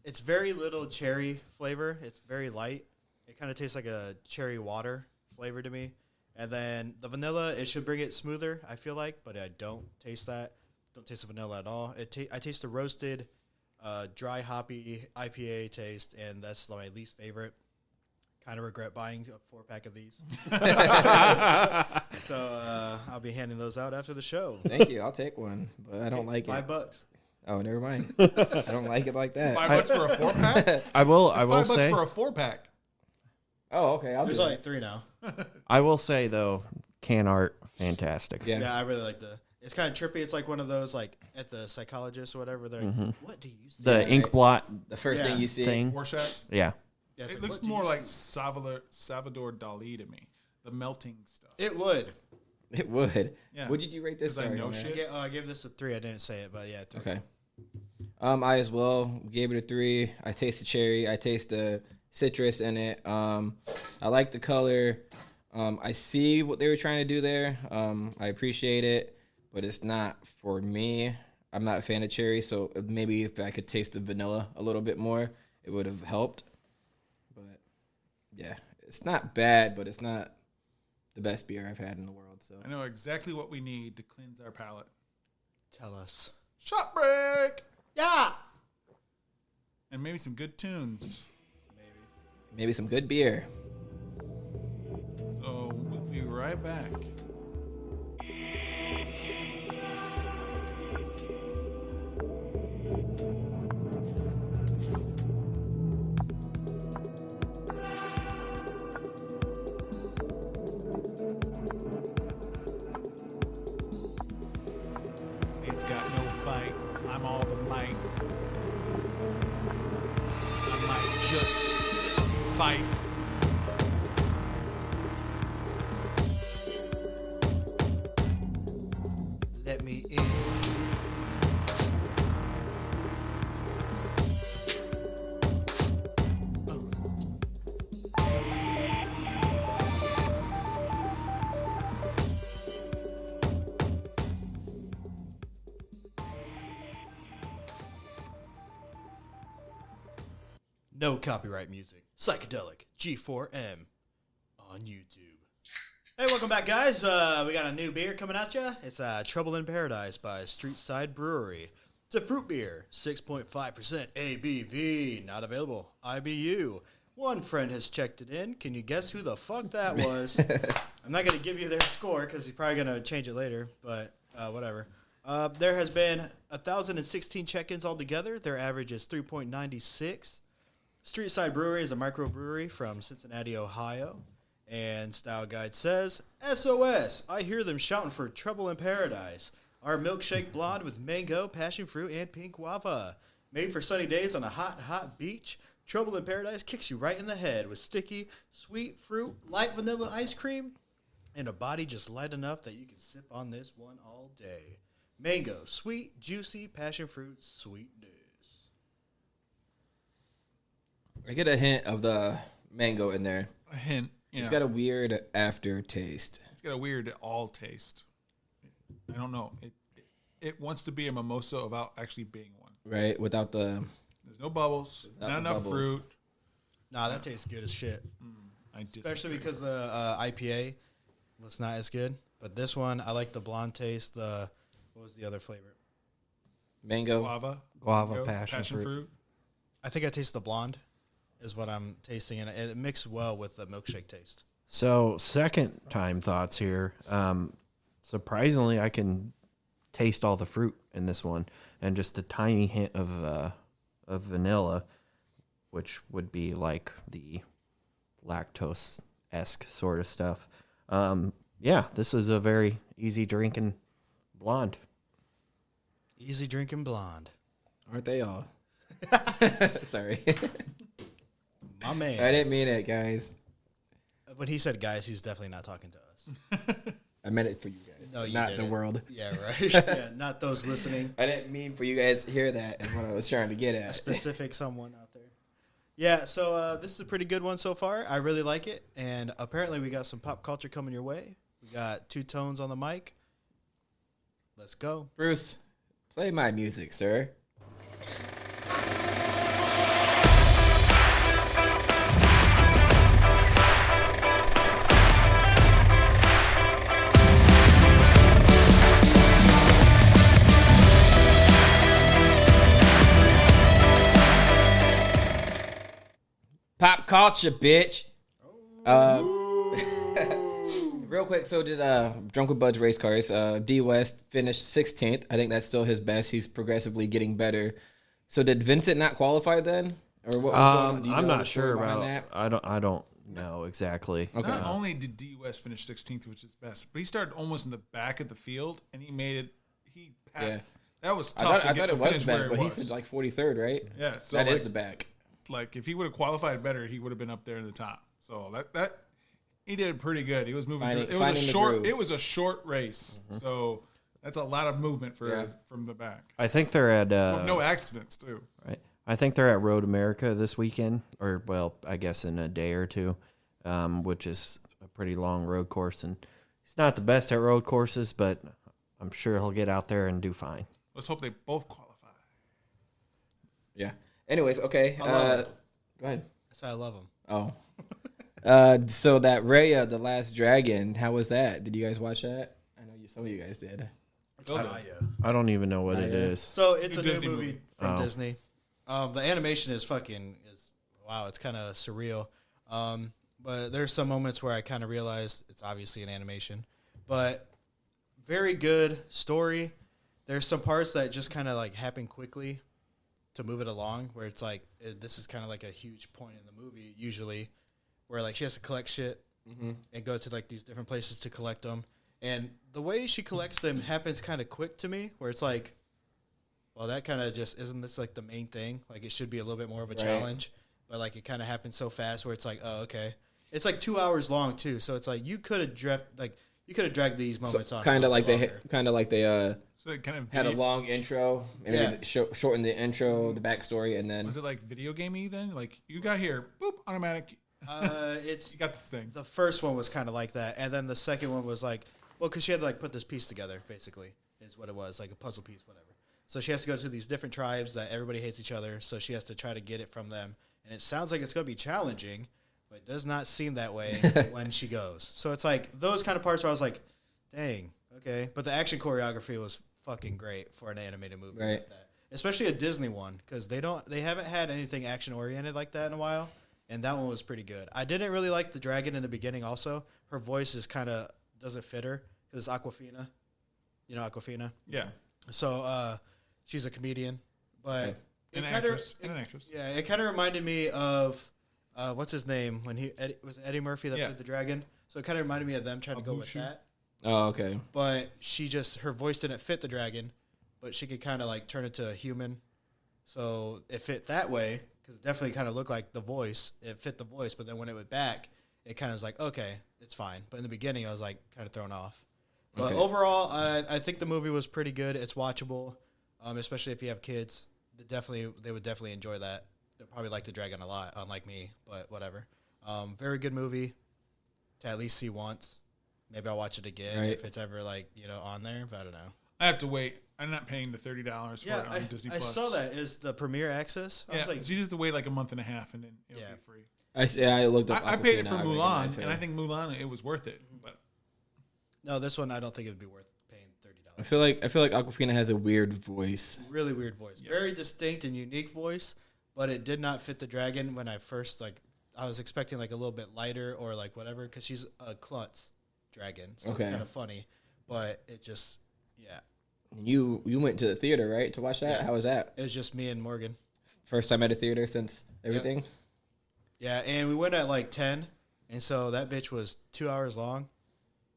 It's very little cherry flavor. It's very light. It kind of tastes like a cherry water flavor to me. And then the vanilla, it should bring it smoother, I feel like, but I don't taste that. Don't taste the vanilla at all. I taste the roasted, dry hoppy IPA taste, and that's my least favorite. Kind of regret buying a 4-pack of these. So I'll be handing those out after the show. thank you. I'll take one, but I don't like it. $5. Oh, never mind. I don't like it like that. $5 for a 4-pack? I will $5 say for a 4-pack. Oh, okay. I'll do There's that. only 3 now. I will say though, can art fantastic. Yeah. Yeah, I really like it's kind of trippy. It's like one of those, like, at the psychologist or whatever. They're like, what do you see? The ink blot The first Yeah. thing you see. thing. Rorschach. Yeah. Yeah, it's It like, looks what do more you like see? Salvador Dali to me. The melting stuff. It would. It would. Yeah. What did you rate this? 'Cause I Sorry, know man. shit. I gave this a 3. I didn't say it, but yeah, 3. Okay. I as well gave it a 3. I taste the cherry. I taste the citrus in it. I like the color. I see what they were trying to do there. I appreciate it, but it's not for me. I'm not a fan of cherry, so maybe if I could taste the vanilla a little bit more, it would have helped. But yeah, it's not bad, but it's not the best beer I've had in the world. So I know exactly what we need to cleanse our palate. Tell us. Shot break! Yeah. And maybe some good tunes. maybe some good beer. So we'll be right back. It's got no fight. I'm all the might. I might just fight. Let me in. No copyright music. Psychedelic G4M on YouTube. Hey, welcome back, guys. We got a new beer coming at you. It's Trouble in Paradise by Streetside Brewery. It's a fruit beer, 6.5% ABV, not available. IBU. One friend has checked it in. Can you guess who the fuck that was? I'm not going to give you their score because he's probably going to change it later, but whatever. There has been 1,016 check-ins altogether. Their average is 3.96. Streetside Brewery is a microbrewery from Cincinnati, Ohio. And Style Guide says, SOS, I hear them shouting for Trouble in Paradise. Our milkshake blonde with mango, passion fruit, and pink guava. Made for sunny days on a hot, hot beach, Trouble in Paradise kicks you right in the head with sticky, sweet fruit, light vanilla ice cream, and a body just light enough that you can sip on this one all day. Mango, sweet, juicy, passion fruit, sweetness. I get a hint of the mango in there. A hint. It's got a weird aftertaste. It's got a weird all taste. I don't know. It wants to be a mimosa without actually being one. Right? Without the... There's no bubbles. Without Not the enough bubbles. fruit. Nah, that tastes good as shit. I disagree. Especially because the IPA was not as good. But this one, I like the blonde taste. What was the other flavor? Mango. Guava, mango, passion fruit. I think I taste the blonde is what I'm tasting. And it mixed well with the milkshake taste. So, second time thoughts here. Surprisingly, I can taste all the fruit in this one, and just a tiny hint of vanilla, which would be like the lactose-esque sort of stuff. Yeah, this is a very easy drinking blonde. Easy drinking blonde. Aren't they all? Sorry. My man. I didn't mean it, guys. When he said guys, he's definitely not talking to us. I meant it for you guys. No, you not didn't. the world. Yeah, right. Yeah, not those listening. I didn't mean for you guys to hear that, is what I was trying to get A at. specific someone out there. Yeah, so this is a pretty good one so far. I really like it. And apparently we got some pop culture coming your way. We got two Tones on the mic. Let's go. Bruce, play my music, sir. Pop culture, bitch. Real quick, so did Drunk with Buds race cars. D West finished 16th. I think that's still his best. He's progressively getting better. So did Vincent not qualify then, or what was going on? Do you I'm know not the story sure behind about. that? I don't know exactly. Okay. Not only did D West finish 16th, which is best, but he started almost in the back of the field, and he made it. He packed. Yeah. That was I tough. thought to it was finish back, where but he was. said like 43rd, right? Yeah, so that like, is the back. like if he would have qualified better, he would have been up there in the top. So that he did pretty good. He was moving. It was a short race. So that's a lot of movement from the back. I think they're at with no accidents too. Right. I think they're at Road America this weekend, or well, I guess in a day or two, which is a pretty long road course, and he's not the best at road courses, but I'm sure he'll get out there and do fine. Let's hope they both qualify. Yeah. Anyways, okay. Go ahead. That's why I love him. Oh. So that Raya, the Last Dragon, how was that? Did you guys watch that? I know some of you guys did. I don't even know what it is. So it's a Disney new movie from Disney. The animation is wow, it's kind of surreal. But there's some moments where I kind of realized it's obviously an animation, but very good story. There's some parts that just kind of like happen quickly to move it along, where it's like this is kind of like a huge point in the movie usually, where like she has to collect shit and go to like these different places to collect them, and the way she collects them happens kind of quick to me, where it's like, well, that kind of just isn't this like the main thing? Like it should be a little bit more of a challenge, but like it kind of happens so fast where it's like, oh, okay. It's like 2 hours long too, so it's like you could have dragged these moments on. Kind of like they So it kind of had a long intro, maybe shorten the intro, the backstory, and then was it like video gamey then? Like you got here, boop, automatic. It's you got this thing. The first one was kind of like that, and then the second one was like, well, because she had to like put this piece together, basically, is what it was, like a puzzle piece, whatever. So she has to go to these different tribes that everybody hates each other, so she has to try to get it from them, and it sounds like it's going to be challenging, but it does not seem that way when she goes. So it's like those kind of parts where I was like, dang, okay, but the action choreography was fucking great for an animated movie like that, especially a Disney one, because they haven't had anything action oriented like that in a while, and that one was pretty good. I didn't really like the dragon in the beginning. Also, her voice is kind of doesn't fit her because it's Aquafina, you know Aquafina. Yeah. So she's a comedian, but an actress. Yeah, it kind of reminded me of what's his name when was it Eddie Murphy that played the dragon. So it kind of reminded me of them trying to go with that. Oh, okay. But her voice didn't fit the dragon, but she could kind of like turn it to a human. So it fit that way because it definitely kind of looked like the voice. It fit the voice, but then when it went back, it kind of was like, okay, it's fine. But in the beginning, I was like kind of thrown off. But overall, I think the movie was pretty good. It's watchable, especially if you have kids. They would definitely enjoy that. They'll probably like the dragon a lot, unlike me, but whatever. Very good movie to at least see once. Maybe I'll watch it again if it's ever on there. But I don't know. I have to wait. I'm not paying the $30 for it on Disney Plus. I saw that is the premiere access. I was like, you just have to wait like a month and a half and then it'll be free. I looked up. I paid it for Mulan, and I think Mulan it was worth it. But no, this one I don't think it would be worth paying $30. I feel like Awkwafina has a weird voice. Really weird voice. Yeah. Very distinct and unique voice, but it did not fit the dragon when I first I was expecting like a little bit lighter or like whatever because she's a klutz dragon, so it's kind of funny, but it just You went to the theater, right, to watch that? Yeah. How was that? It was just me and Morgan. First time at a theater since everything? Yep. Yeah, and we went at like 10, and so that bitch was 2 hours long.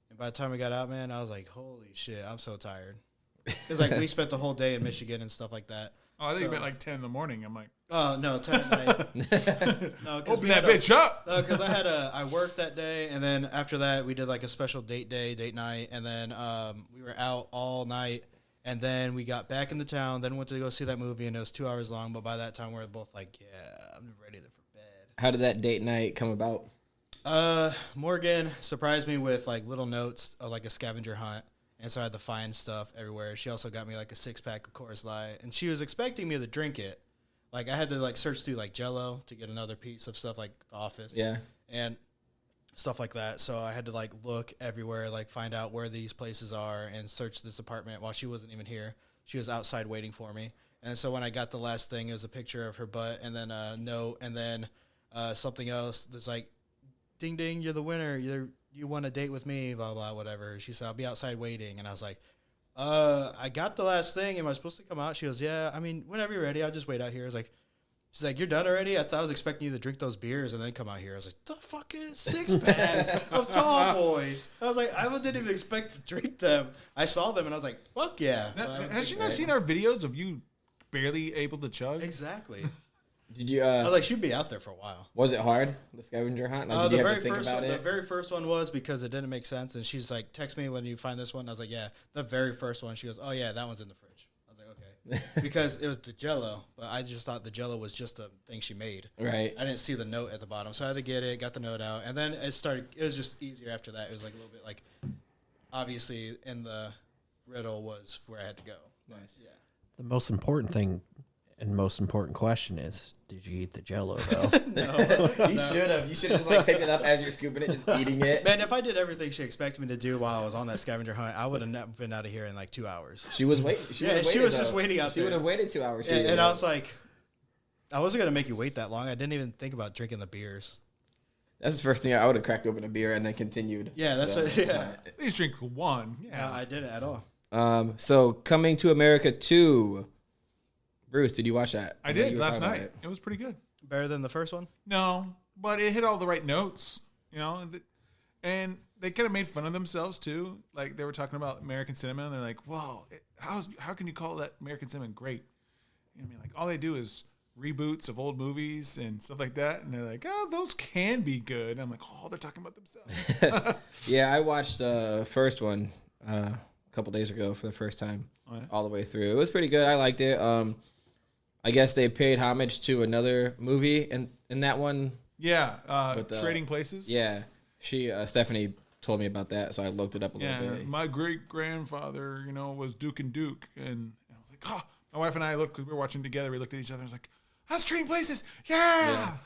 And by the time we got out, man, I was like, holy shit, I'm so tired. Because we spent the whole day in Michigan and stuff like that. Oh, I think you meant like 10 in the morning. I'm like, oh, no, 10 at night. No, open that bitch up. No, because I worked that day, and then after that, we did like a special date night, and then we were out all night. And then we got back into town, then went to go see that movie, and it was 2 hours long. But by that time, we were both like, yeah, I'm ready for bed. How did that date night come about? Morgan surprised me with like little notes of like a scavenger hunt. And so I had to find stuff everywhere. She also got me like a 6-pack of Coors Light. And she was expecting me to drink it. Like I had to like search through like Jell-O to get another piece of stuff like The Office. Yeah. And stuff like that. So I had to like look everywhere, like find out where these places are and search this apartment while she wasn't even here. She was outside waiting for me. And so when I got the last thing, it was a picture of her butt and then a note and then something else that's like, ding, ding, you're the winner. You want a date with me, blah, blah, whatever. She said, I'll be outside waiting. And I was like, I got the last thing. Am I supposed to come out? She goes, yeah, I mean, whenever you're ready, I'll just wait out here. I was like, she's like, you're done already? I thought I was expecting you to drink those beers and then come out here. I was like, the fucking 6-pack of Tall Boys. I was like, I didn't even expect to drink them. I saw them and I was like, fuck yeah. Has she not seen our videos of you barely able to chug? Exactly. Did you? I was like, she'd be out there for a while. Was it hard, the scavenger hunt? Like, did you have to think about it? The very first one was because it didn't make sense, and she's like, "Text me when you find this one." I was like, "Yeah." The very first one, she goes, "Oh yeah, that one's in the fridge." I was like, "Okay," because it was the Jello, but I just thought the Jello was just the thing she made. Right. I didn't see the note at the bottom, so I had to get it. Got the note out, and then it started. It was just easier after that. It was like a little bit like, obviously, in the riddle was where I had to go. Nice. Yeah. The most important thing and most important question is, did you eat the Jello though? You should have. You should have just like picked it up as you're scooping it, just eating it. Man, if I did everything she expected me to do while I was on that scavenger hunt, I would have been out of here in like 2 hours. She was waiting. She was just waiting out She there. would have waited 2 hours. And I was like, I wasn't going to make you wait that long. I didn't even think about drinking the beers. That's the first thing I would have cracked open a beer and then continued. Yeah, that's what, yeah. At least drink one. Yeah. No, I didn't at all. So Coming to America 2. Bruce, did you watch that? I did last night. It was pretty good. Better than the first one? No, but it hit all the right notes, you know, and they kind of made fun of themselves too. Like they were talking about American cinema, and they're like, "Whoa, how can you call that American cinema great?" I mean, like all they do is reboots of old movies and stuff like that, and they're like, "Oh, those can be good." And I'm like, "Oh, they're talking about themselves." Yeah, I watched the first one a couple days ago for the first time, all the way through. It was pretty good. I liked it. I guess they paid homage to another movie in that one. Yeah, With, Trading Places. Yeah, Stephanie told me about that, so I looked it up a little bit. My great grandfather, you know, was Duke and Duke, and I was like, "Oh." My wife and I looked because we were watching together. We looked at each other and was like, "That's Trading Places, yeah."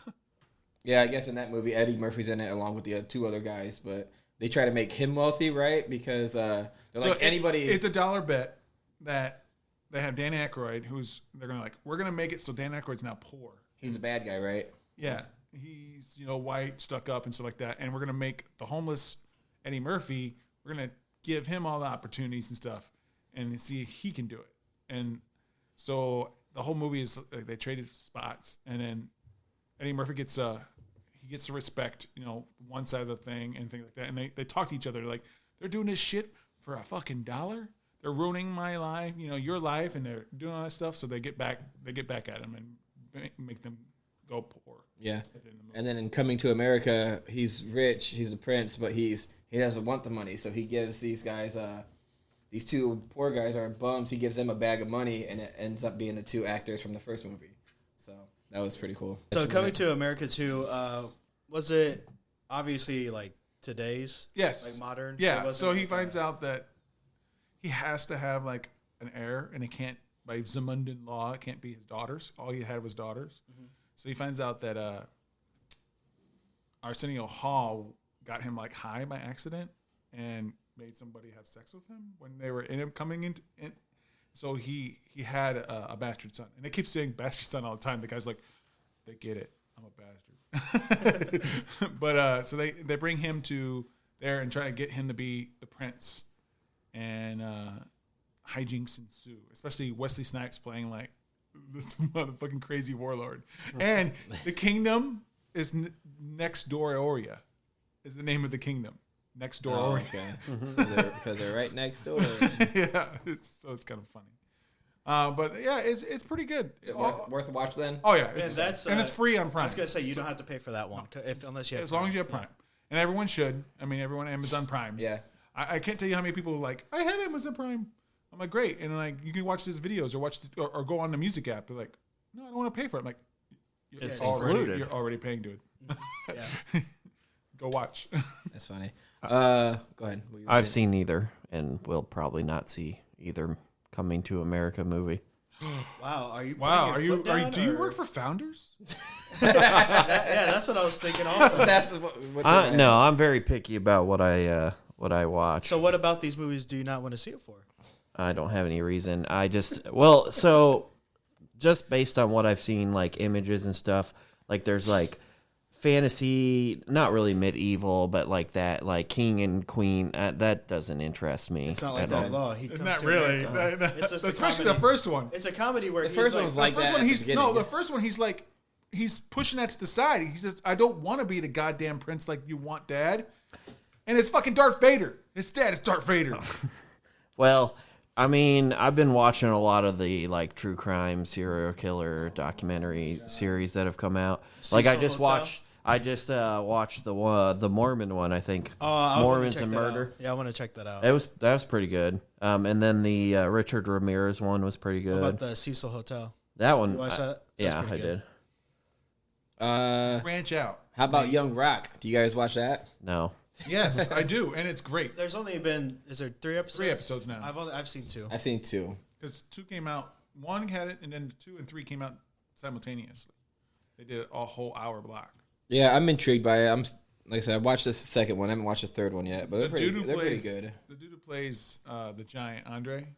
Yeah, I guess in that movie Eddie Murphy's in it along with the two other guys, but they try to make him wealthy, right? Because they're So like anybody. It's a dollar bet that they have Dan Aykroyd, they're gonna like, we're gonna make it so Dan Aykroyd's now poor. He's a bad guy, right? Yeah, he's white, stuck up, and stuff like that. And we're gonna make the homeless Eddie Murphy. We're gonna give him all the opportunities and stuff, and see if he can do it. And so the whole movie is like, they traded spots, and then Eddie Murphy gets to respect, you know, one side of the thing and things like that. And they talk to each other like they're doing this shit for a fucking dollar. They're ruining my life, you know, your life, and they're doing all that stuff. So they get back at him and make them go poor. Yeah. And then in Coming to America, he's rich, he's the prince, but he doesn't want the money, so he gives these guys these two poor guys are bums. He gives them a bag of money, and it ends up being the two actors from the first movie. So that was pretty cool. So Coming to America 2, was it obviously like today's? Yes. Like modern? Yeah. So he finds out that he has to have like an heir, and it can't, by Zamundan law, it can't be his daughters. All he had was daughters. Mm-hmm. So he finds out that Arsenio Hall got him like high by accident and made somebody have sex with him when they were coming in. So he had a bastard son, and they keep saying bastard son all the time. The guy's like, they get it. I'm a bastard. But so they bring him to there and try to get him to be the prince, and hijinks ensue. Especially Wesley Snipes playing like this motherfucking crazy warlord, and the kingdom is Next Door Oria, is the name of the kingdom. Next Door Oria. Okay. Because they're right next door. Yeah, it's kind of funny. But yeah, it's pretty good. Worth a watch then? Oh yeah, and it's free on Prime. I was gonna say you don't have to pay for that one unless you have as long as you have Prime, and everyone should. I mean, everyone Amazon Primes. Yeah. I can't tell you how many people are like, I have Amazon Prime. I'm like, great, and like you can watch these videos or go on the music app. They're like, no, I don't want to pay for it. I'm like, It's already included. you're already paying to it. Yeah. Go watch. That's funny. Go ahead. What you were I've saying? seen either, and will probably not see either Coming to America movie. Wow, are you? Do you work for Founders? That's what I was thinking. Also, That's what No, I'm very picky about what I watch. so what about these movies do you not want to see it for? I don't have any reason. just based on what I've seen, like images and stuff, like there's like fantasy, not really medieval, but like that, like king and queen. That doesn't interest me. It's not like that at all. He comes Not to really. America. It's just a Especially comedy. the first one. It's a comedy where The first one was like The first that. one, at the beginning. the first one, he's pushing that to the side. He says, I don't want to be the goddamn prince like you want, Dad. And it's fucking Darth Vader. His dad is Darth Vader. Well, I mean, I've been watching a lot of the like true crime serial killer documentary series that have come out. Like I just watched the Mormon one. I think Mormons and Murder. Yeah, I want to check that out. That was pretty good. And then the Richard Ramirez one was pretty good. What about the Cecil Hotel? That one, You watched that? yeah, I did. Branch out. How about Young Rock? Do you guys watch that? No, Yes, I do, and it's great. There's only been, is there 3 episodes? 3 episodes now. I've seen 2. I've seen 2. Because 2 came out, 1 had it, and then 2 and 3 came out simultaneously. They did a whole hour block. Yeah, I'm intrigued by it. Like I said, I watched this second one. I haven't watched the third one yet, but they're pretty good. The dude who plays the giant Andre,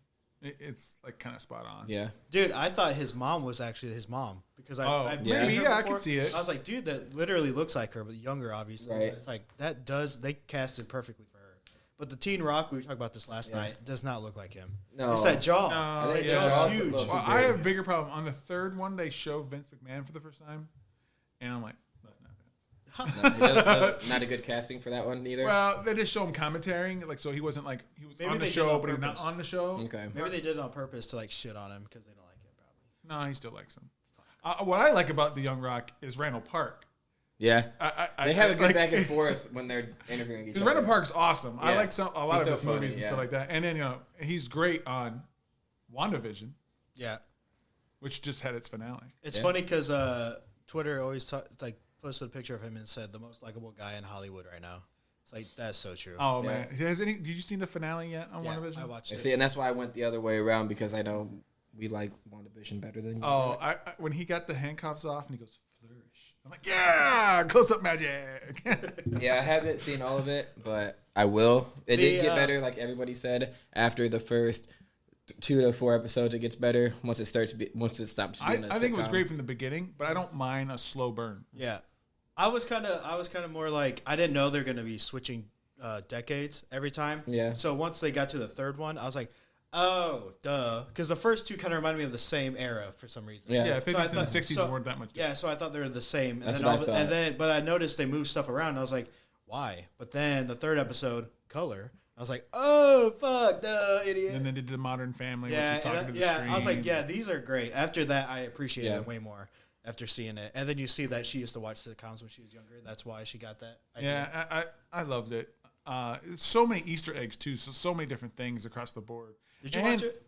it's like kind of spot on. Yeah. Dude, I thought his mom was actually his mom because I've maybe, seen her yeah, I before. can see it. I was like, dude, that literally looks like her, but younger, obviously. Right. It's like they casted perfectly for her. But the Teen Rock, we talked about this last night, does not look like him. No. It's that jaw. No, That yeah. jaw's huge. Looks Well, I have a bigger problem. On the third one, they show Vince McMahon for the first time, and I'm like, that's not Vince. Not a good casting for that one either. Well, they just show him commentating, like so he wasn't like he was Maybe on the they did show, on but he's not purpose. on the show. Okay. Maybe they did it on purpose to like shit on him because they don't like him, probably. No, he still likes him. What I like about the Young Rock is Randall Park. Yeah. They have a good like- back and forth when they're interviewing each Because other. Randall Park's awesome. I Yeah. like a lot He's of so his funny, movies and yeah. stuff like that. And then he's great on WandaVision, Yeah. which just had its finale. It's Yeah. funny because Twitter always posted a picture of him and said the most likable guy in Hollywood right now. It's like that's so true. Oh Yeah. man, did you see the finale yet on yeah, WandaVision? I watched And it. see, and that's why I went the other way around because I know we like WandaVision better than you. Oh, I when he got the handcuffs off and he goes flourish, I'm like, yeah, close up magic. Yeah, I haven't seen all of it, but I will. It did get better, like everybody said. After the first 2 to 4 episodes, it gets better. Once it stops being I think it was great from the beginning, but I don't mind a slow burn. Yeah, I was kind of more like I didn't know they're going to be switching decades every time. Yeah. So once they got to the third one, I was like, oh, duh, because the first 2 kind of reminded me of the same era for some reason. Yeah. Yeah, So 50s I and thought- 60s weren't that much different. Yeah, so I thought they were the same, and That's then what I thought. but I noticed they moved stuff around. And I was like, why? But then the third episode, color. I was like, oh fuck, duh, idiot. And then they did the Modern Family, Yeah, which is talking to the screen. I was like, yeah, these are great. After that, I appreciated Yeah. it way more after seeing it. And then you see that she used to watch sitcoms when she was younger. That's why she got that idea. Yeah, I loved it. So many Easter eggs too. So many different things across the board. Did you watch it?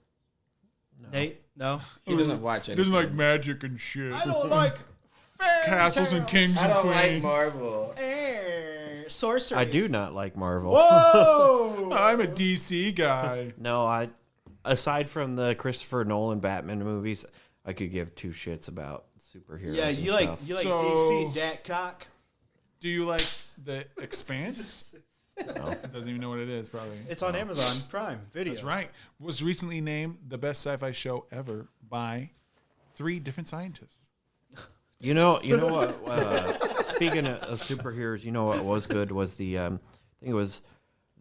No. Nate? No? He doesn't watch it. He doesn't like magic and shit. I don't like fairy Castles and tales. kings I and don't like queens. Marvel. Sorcery. I do not like Marvel. Whoa! I'm a DC guy. No, aside from the Christopher Nolan Batman movies, I could give 2 shits about superheroes. Yeah, and you like stuff. So- DC dat cock. Do you like The Expanse? Doesn't even know what it is, probably. It's on Amazon Prime Video. That's right. Was recently named the best sci-fi show ever by 3 different scientists. You know what? Speaking of superheroes, you know what was good was the I think it was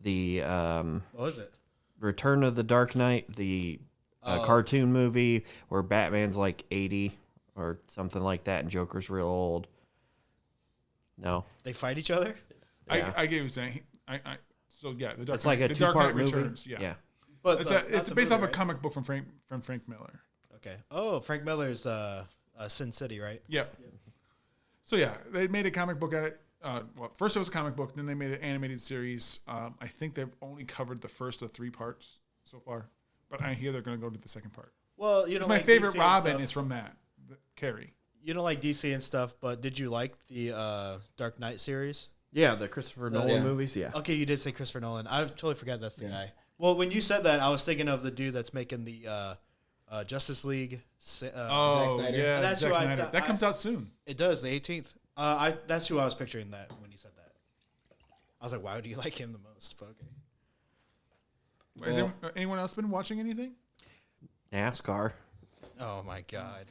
the What was it? Return of the Dark Knight, the cartoon movie where Batman's like 80 or something like that, and Joker's real old. No, They fight each other? Yeah. I get what you're saying. So yeah, the Dark it's like a Knight, the Dark 2-part Knight movie. Returns. Yeah. But It's the based movie, off a right? comic book from Frank Miller. Okay. Oh, Frank Miller's Sin City, right? Yep. So yeah, they made a comic book at it. Well, first it was a comic book, then they made an animated series. I think they've only covered the first of 3 parts so far, but I hear they're going to go to the second part. Well, you know, It's my favorite Robin is from that, Carrie. You don't like DC and stuff, but did you like the Dark Knight series? yeah, the Christopher Nolan yeah. movies. Yeah, Okay, you did say Christopher Nolan. I totally forgot that's the guy. Well, when you said that, I was thinking of the dude that's making the Justice League. Oh Snyder. yeah, That's Zack who I Snyder. thought- That comes out soon. It does, the 18th. That's who I was picturing that when you said that. I was like, why do you like him the most? But okay. Has anyone else been watching anything? NASCAR. Oh my god.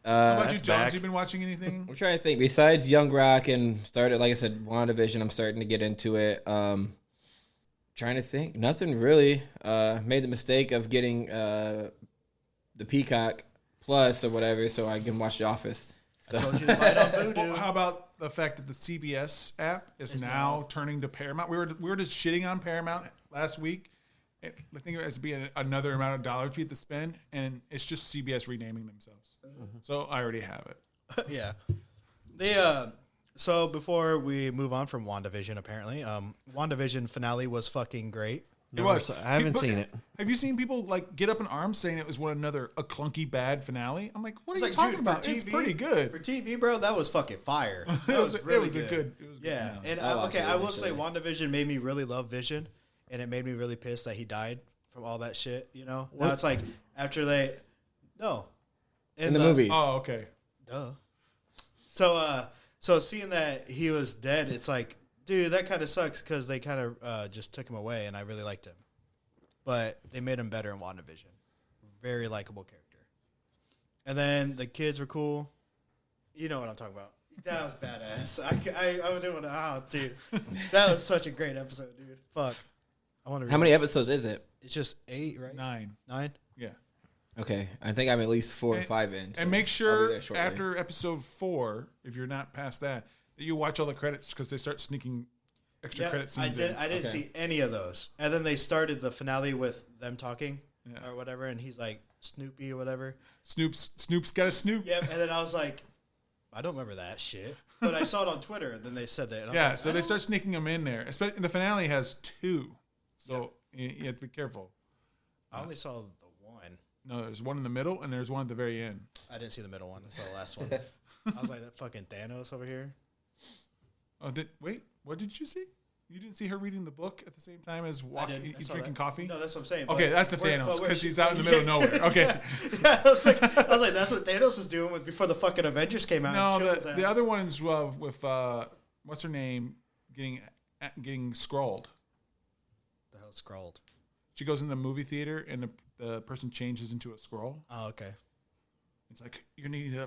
How about you, That's Jones? back. You been watching anything? I'm trying to think. Besides Young Rock and started, like I said, WandaVision, I'm starting to get into it. Trying to think. Nothing really. Made the mistake of getting the Peacock Plus or whatever so I can watch The Office. So. Told you to light on Voodoo. Well, how about the fact that the CBS app is now turning to Paramount? We were just shitting on Paramount last week, I think it as being another amount of dollars we have to spend, and it's just CBS renaming themselves. So I already have it. Yeah. So before we move on from WandaVision, apparently, WandaVision finale was fucking great. It was. I haven't seen it. Have you seen people like get up in arms saying it was a clunky bad finale? I'm like, what are you It's talking dude, about? for It's TV pretty good. For TV, bro, that was fucking fire. That It was really a good. It was Yeah, good. and I'll watch okay, it I will say eventually. WandaVision made me really love Vision, and it made me really pissed that he died from all that shit. You know, now it's like after they, no, In the movies. Oh, okay. duh. So seeing that he was dead, it's like, dude, that kind of sucks because they kind of just took him away, and I really liked him, but they made him better in WandaVision. Very likable character, and then the kids were cool. You know what I'm talking about. That was badass. I was doing dude. That was such a great episode, dude. Fuck. I want to. How many episodes is it? It's just 8, right? 9. 9. Yeah. Okay, I think I'm at least 4 or 5 in. so And make I'll be sure there shortly. after episode 4, if you're not past that you watch all the credits because they start sneaking extra Yeah, credit scenes in. I didn't Okay. see any of those. And then they started the finale with them talking Yeah. or whatever, and he's like Snoopy or whatever. Snoop's got a Snoop. Yep. And then I was like, I don't remember that shit, but I saw it on Twitter, and then they said that. And I was Yeah, like, so I they don't- start sneaking them in there. Especially the finale has 2, so you have to be careful. I only saw the one. No, there's one in the middle and there's one at the very end. I didn't see the middle one. I saw the last one. I was like, that fucking Thanos over here. Oh, wait, what did you see? You didn't see her reading the book at the same time as I didn't. I saw drinking that. coffee? No, that's what I'm saying. Okay, but that's the where- Thanos but where because she- he's out in the middle of nowhere. Okay. Yeah, I was like, that's what Thanos was doing before the fucking Avengers came out. No, and killed his the ass. other one is with what's her name getting scrawled. The hell scrolled. She goes in the movie theater and the person changes into a scroll. Oh, okay. It's like you're needed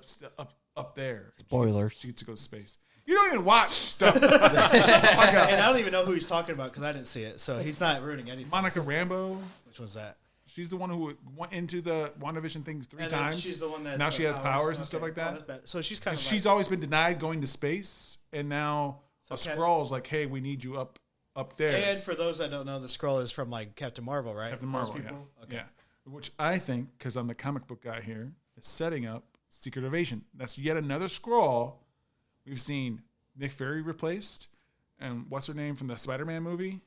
up there. Spoilers. She gets to go to space. You don't even watch stuff. And I don't even know who he's talking about because I didn't see it. So he's not ruining anything. Monica Rambeau. Which one's that? She's the one who went into the WandaVision thing 3 And then times. she's the one that now she has powers and stuff Okay. like that. Oh, that's bad. So she's kind And of. she's always been denied going to space, and now a So Skrull's like, "Hey, we need you up there." And for those that don't know, the scroll is from like Captain Marvel, right? Captain Those Marvel, yeah. people? Okay. Yeah. Which I think, because I'm the comic book guy here, is setting up Secret Invasion. That's yet another Skrull. We've seen Nick Fury replaced, and what's her name from the Spider-Man movie?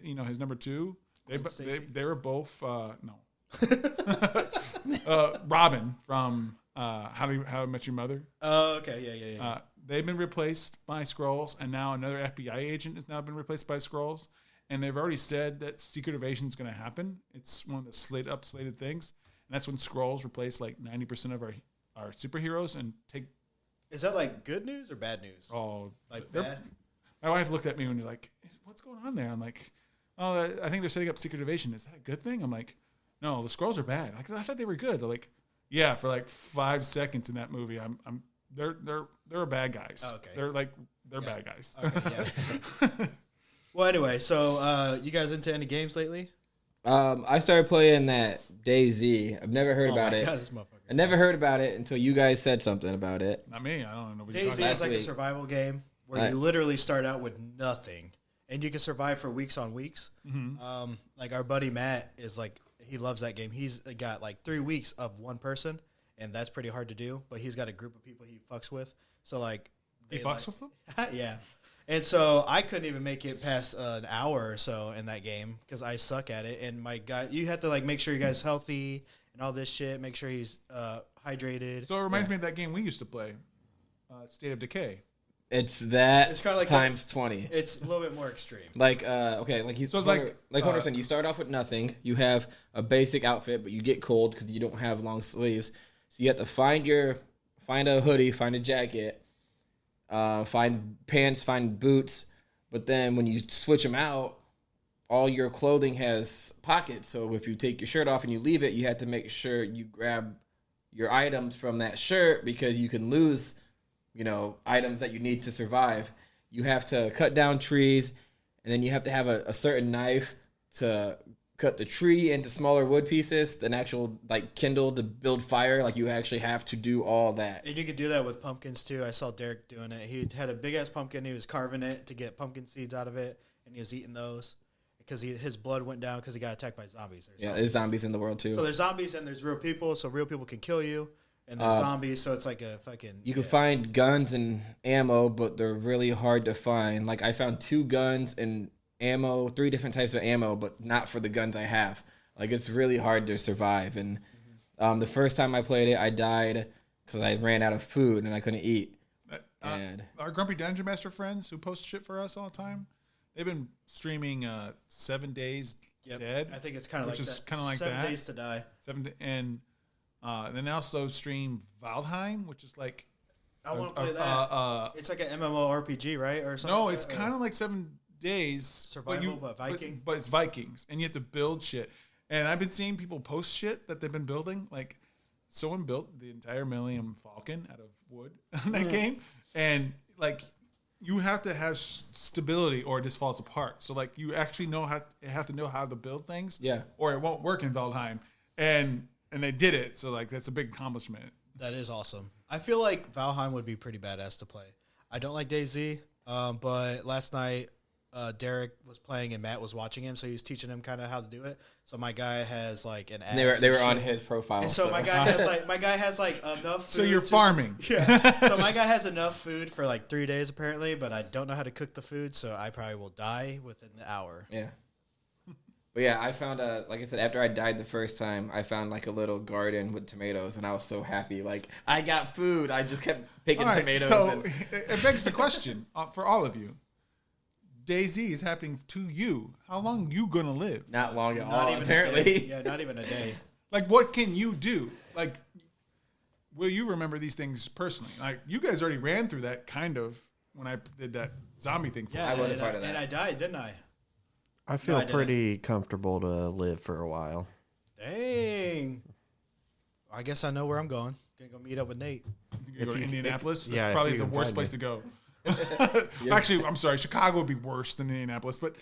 You know, his number 2. They were both no. Robin from How I Met Your Mother. Oh, okay, yeah. They've been replaced by Skrulls, and now another FBI agent has now been replaced by Skrulls. And they've already said that Secret Invasion is going to happen. It's one of the slated things, and that's when Skrulls replace like 90% of our superheroes and take. Is that like good news or bad news? Like bad? My wife looked at me and you're like, "What's going on there?" I'm like, "Oh, I think they're setting up Secret Invasion. Is that a good thing?" I'm like, "No, the Skrulls are bad." I thought they were good. They're like, "Yeah, for like 5 seconds in that movie, they're bad guys. Oh, okay. They're bad guys." Okay, yeah. Well, anyway, so you guys into any games lately? I started playing that DayZ. I've never heard about my it. God, this motherfucker. I never heard about it until you guys said something about it. Not me. I don't know what you're DayZ talking is about. like a week. survival game where Right. you literally start out with nothing, and you can survive for weeks on weeks. Mm-hmm. Like our buddy Matt is like, he loves that game. He's got like 3 weeks of one person, and that's pretty hard to do. But he's got a group of people he fucks with. So like, He fucks with them? yeah. And so I couldn't even make it past an hour or so in that game because I suck at it. And my guy, you have to like make sure your guy's healthy and all this shit. Make sure he's hydrated. So it reminds me of that game we used to play, State of Decay. It's that It's kinda like times 20. It's a little bit more extreme. Like okay, like you. So it's Hunter like, said, you start off with nothing. You have a basic outfit, but you get cold because you don't have long sleeves. So you have to find a hoodie, find a jacket, find pants, find boots. But then when you switch them out, all your clothing has pockets. So if you take your shirt off and you leave it, you have to make sure you grab your items from that shirt because you can lose, items that you need to survive. You have to cut down trees, and then you have to have a certain knife to cut the tree into smaller wood pieces, an actual like kindle to build fire. Like you actually have to do all that. And you could do that with pumpkins too. I saw Derek doing it. He had a big ass pumpkin. He was carving it to get pumpkin seeds out of it, and he was eating those because his blood went down because he got attacked by zombies. There's zombies in the world too. So there's zombies and there's real people. So real people can kill you, and there's zombies. So it's like a fucking. You can find guns and ammo, but they're really hard to find. Like I found 2 guns and ammo, 3 different types of ammo, but not for the guns I have. Like it's really hard to survive. And the first time I played it, I died because I ran out of food and I couldn't eat. And our Grumpy Dungeon Master friends who post shit for us all the time, they've been streaming 7 Days Dead. I think it's kind of like is that. kind of like 7 that. Days to Die. And then they also stream Valheim, which is like I want to play that. It's like an MMORPG, right, or something. No, like it's that, kind of like 7 Days survival, but Viking. But it's Vikings, and you have to build shit. And I've been seeing people post shit that they've been building. Like someone built the entire Millennium Falcon out of wood in that game, and like you have to have stability or it just falls apart. So like you actually have to know how to build things, or it won't work in Valheim. And they did it, so like that's a big accomplishment. That is awesome. I feel like Valheim would be pretty badass to play. I don't like DayZ, but last night Derek was playing and Matt was watching him, so he was teaching him kind of how to do it. So my guy has like an axe. They were on his profile. And so my guy has like enough food. So you're farming. Yeah. So my guy has enough food for like 3 days apparently, but I don't know how to cook the food, so I probably will die within an hour. Yeah. But yeah, I found like I said, after I died the first time, I found like a little garden with tomatoes, and I was so happy. Like I got food. I just kept picking tomatoes. So it begs the question for all of you. DayZ is happening to you. How long you gonna live? Not long at Not all, even apparently. Yeah, not even a day. Like, what can you do? Like, will you remember these things personally? Like, you guys already ran through that kind of when I did that zombie thing for Yeah, I wasn't part of that. And I died, didn't I? I feel pretty comfortable to live for a while. Dang. I guess I know where I'm going. Gonna go meet up with Nate. You go to Indianapolis. yeah, That's if probably you the can worst find place me. to go. Actually, I'm sorry. Chicago would be worse than Indianapolis, but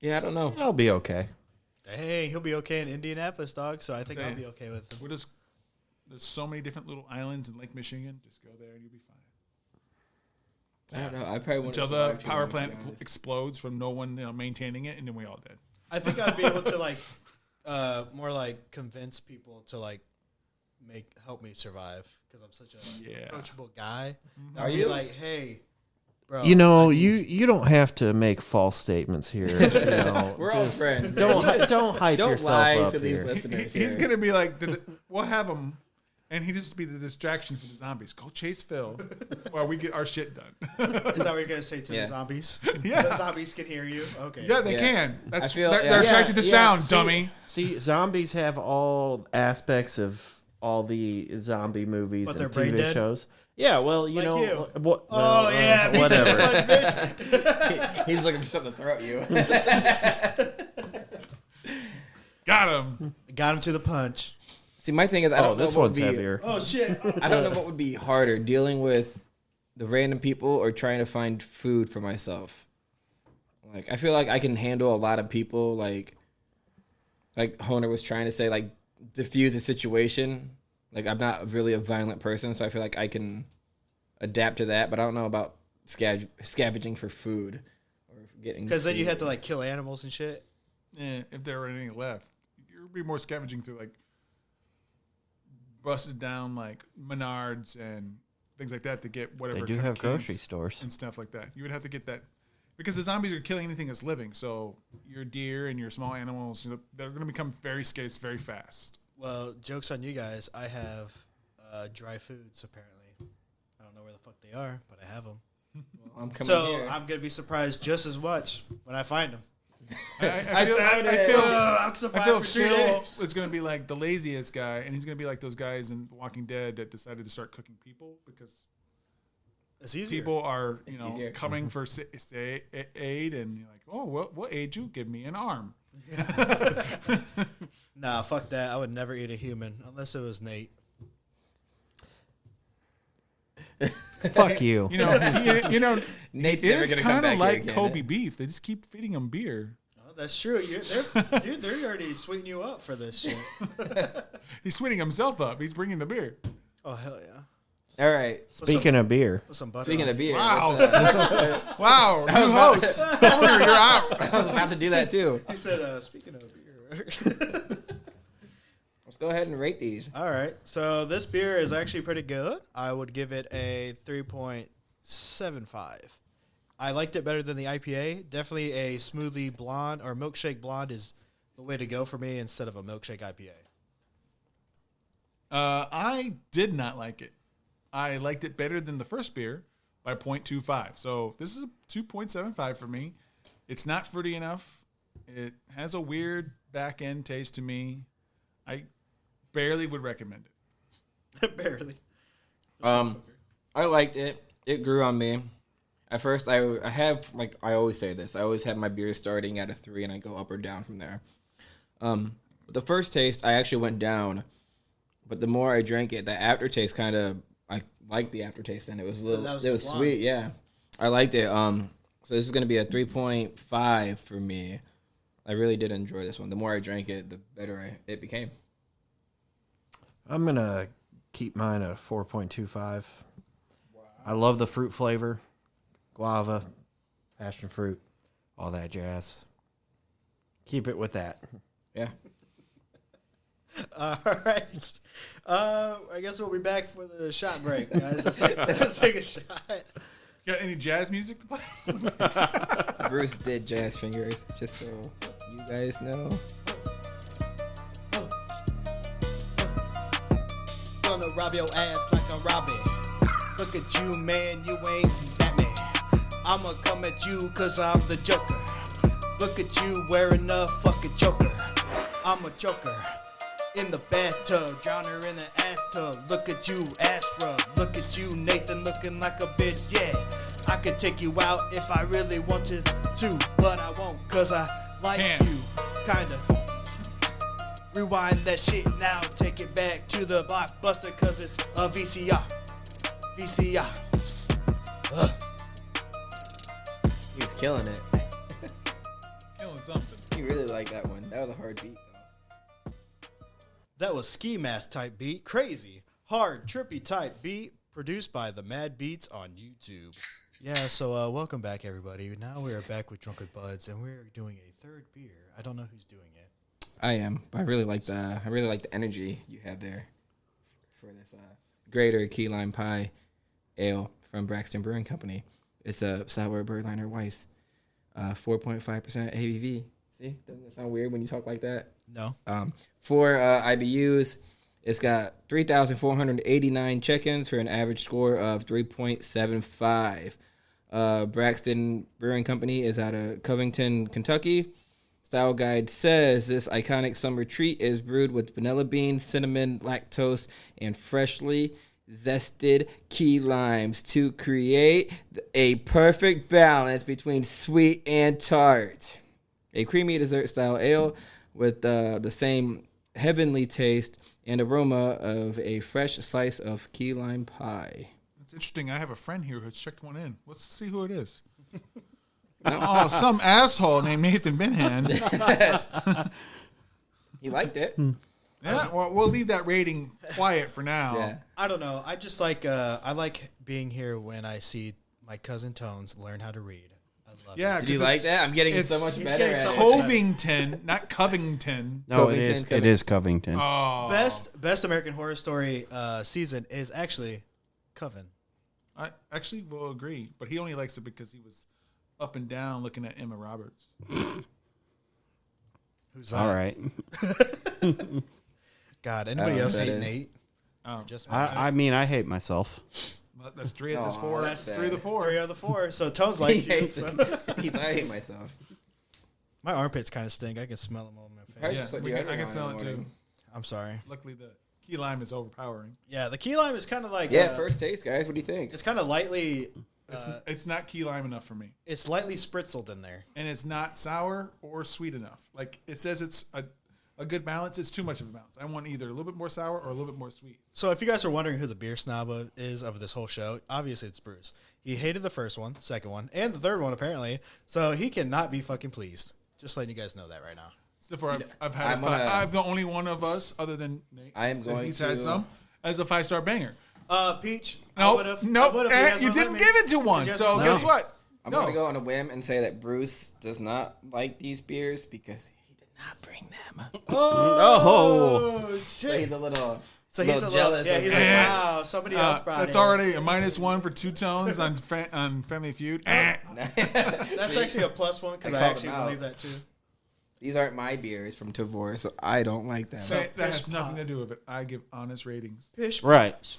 Yeah, I don't know. I'll be okay. Dang, he'll be okay in Indianapolis, dog. So I think I'll be okay with him. there's so many different little islands in Lake Michigan. Just go there and you'll be fine. I don't know. I probably wouldn't Until the survive too power long, to plant be honest. explodes from no one maintaining it, and then we all dead. I think I'd be able to like more like convince people to like help me survive because I'm such a approachable guy. Are I'd be you? like, hey, bro. You know, I need you don't have to make false statements here. You know, We're all friends. Don't hype Don't yourself lie up to these here. listeners. He's here. gonna be like, we'll have him, and he just be the distraction for the zombies. Go chase Phil while we get our shit done. Is that what you're gonna say to Yeah. the zombies? Yeah. The zombies can hear you. Okay. Yeah, they Yeah. can. That's I feel- they're yeah. attracted to Yeah, sound, see- dummy. See, zombies have all aspects of all the zombie movies But and they're brain TV dead? shows. Yeah, well, you Like know, you. what? Oh yeah. me too, whatever. bitch. He's looking for something to throw at you. Got him. Got him to the punch. See, my thing is, I Oh, don't know this what would one's be. heavier. Oh shit. I don't know what would be harder, dealing with the random people or trying to find food for myself. Like, I feel like I can handle a lot of people. Like Honer was trying to say, like, diffuse a situation. Like, I'm not really a violent person, so I feel like I can adapt to that. But I don't know about scavenging for food or getting. Because then you food. have to like kill animals and shit. If there were any left, you'd be more scavenging through like busted down like Menards and things like that to get whatever. They do kind of have keys grocery stores. and stuff like that. You would have to get that because the zombies are killing anything that's living. So your deer and your small animals, they're going to become very scarce very fast. Well, joke's on you guys. I have dry foods apparently. I don't know where the fuck they are, but I have them. I'm coming So here. I'm gonna be surprised just as much when I find them. I feel Phil is going to be like the laziest guy, and he's going to be like those guys in Walking Dead that decided to start cooking people because It's easier. people are, easier. coming for aid, and you're like, oh, what aid you? Give me an arm. Nah, fuck that. I would never eat a human unless it was Nate. Fuck you. Nate's it never is gonna come kind back of here like again. Kobe beef. They just keep feeding him beer. Oh, that's true. They're already sweeting you up for this shit. He's sweeting himself up. He's bringing the beer. Oh hell yeah. All right. Speaking of beer, Put some butter Speaking on of beer, Wow. let's, Wow, new host. Owner, you're out. I was about to do that too. He said, speaking of beer. Let's go ahead and rate these. All right. So this beer is actually pretty good. I would give it a 3.75. I liked it better than the IPA. Definitely a smoothie blonde or milkshake blonde is the way to go for me instead of a milkshake IPA. I did not like it. I liked it better than the first beer by 0.25. So this is a 2.75 for me. It's not fruity enough. It has a weird back end taste to me. I barely would recommend it. Barely. I liked it. It grew on me. At first, I have, like I always say this, I always have my beer starting at a 3 and I go up or down from there. The first taste, I actually went down. But the more I drank it, the aftertaste kind of, I liked the aftertaste and it was a little, it was sweet, yeah. I liked it. So this is going to be a 3.5 for me. I really did enjoy this one. The more I drank it, the better it became. I'm going to keep mine at 4.25. Wow. I love the fruit flavor. Guava, passion fruit, all that jazz. Keep it with that. Yeah. All right. I guess we'll be back for the shot break, guys. Let's take a shot. Got any jazz music to play? Bruce did jazz fingers, just so you guys know. Gonna rob your ass like I'm Robbie. Look at you, man, you ain't Batman. I'ma come at you cause I'm the Joker. Look at you wearing a fucking choker. I'm a choker. In the bathtub, drown her in the ass tub. Look at you, ass rub. Look at you, Nathan, looking like a bitch. Yeah, I could take you out if I really wanted to, but I won't, cause I like you, kinda. Rewind that shit now, take it back to the blockbuster, cause it's a VCR. VCR. Ugh. He was killing it. Killing something. He really liked that one. That was a hard beat, though. That was Ski Mask type beat. Crazy, hard, trippy type beat produced by the Mad Beats on YouTube. Yeah, so welcome back, everybody. Now we are back with Drunk with Buds, and we're doing a third beer. I don't know who's doing it. I am. But I really like the energy you had there for this Greater Key Lime Pie Ale from Braxton Brewing Company. It's a sour Birdliner Weiss, 4.5% ABV. See, doesn't it sound weird when you talk like that? No. 4 IBUs. It's got 3,489 check-ins for an average score of 3.75. Braxton Brewing Company is out of Covington, Kentucky. Style Guide says this iconic summer treat is brewed with vanilla beans, cinnamon, lactose, and freshly zested key limes to create a perfect balance between sweet and tart. A creamy dessert-style ale with the same heavenly taste and aroma of a fresh slice of key lime pie. That's interesting. I have a friend here who's checked one in. Let's see who it is. Oh, some asshole named Nathan BenHam. He liked it. Yeah, well, we'll leave that rating quiet for now. Yeah. I don't know. I just like I like being here when I see my cousin Tones learn how to read. I love Yeah, it. Did you like that? I'm getting so much better getting at so it. Covington, not Covington. No, Covington, it is Covington. Oh, Best American Horror Story season is actually Coven. I actually will agree, but he only likes it because he was up and down looking at Emma Roberts. Who's that? All right. God, anybody else hate Nate? Oh, Just I mean, I hate myself. that's 3 of this 4. that's That's 3 of the 4. 3 out of the 4. So Tones He likes you. hates So. it. I hate myself. My armpits kind of stink. I can smell them on my Probably face. just put I deodorant can on smell in it the too. morning. I'm sorry. Luckily, the key lime is overpowering. Yeah, the key lime is kind of like Yeah, first taste, guys. What do you think? It's kind of lightly. It's not key lime enough for me, It's lightly spritzeled in there. and it's not sour or sweet enough. Like it says, it's a good balance. It's too much of a balance. I want either a little bit more sour or a little bit more sweet. So if you guys are wondering who the beer snob is of this whole show, obviously it's Bruce. He hated the first one, second one, and the third one apparently. So he cannot be fucking pleased. Just letting you guys know that right now. So far, I've had I'm I'm the only one of us, other than Nate. I am so going he's to- had some as a 5-star banger. Peach. Nope. You didn't give it to one. So guess what? I'm going to go on a whim and say that Bruce does not like these beers because he did not bring them. Oh, shit. So he's a little... So he's a jealous. Yeah, he's like, wow, somebody else brought it. That's already a -1 for two tones on Family Feud. That's actually a +1 because I actually believe that too. These aren't my beers from Tavour, so I don't like them. That has nothing to do with it. I give honest ratings. Right.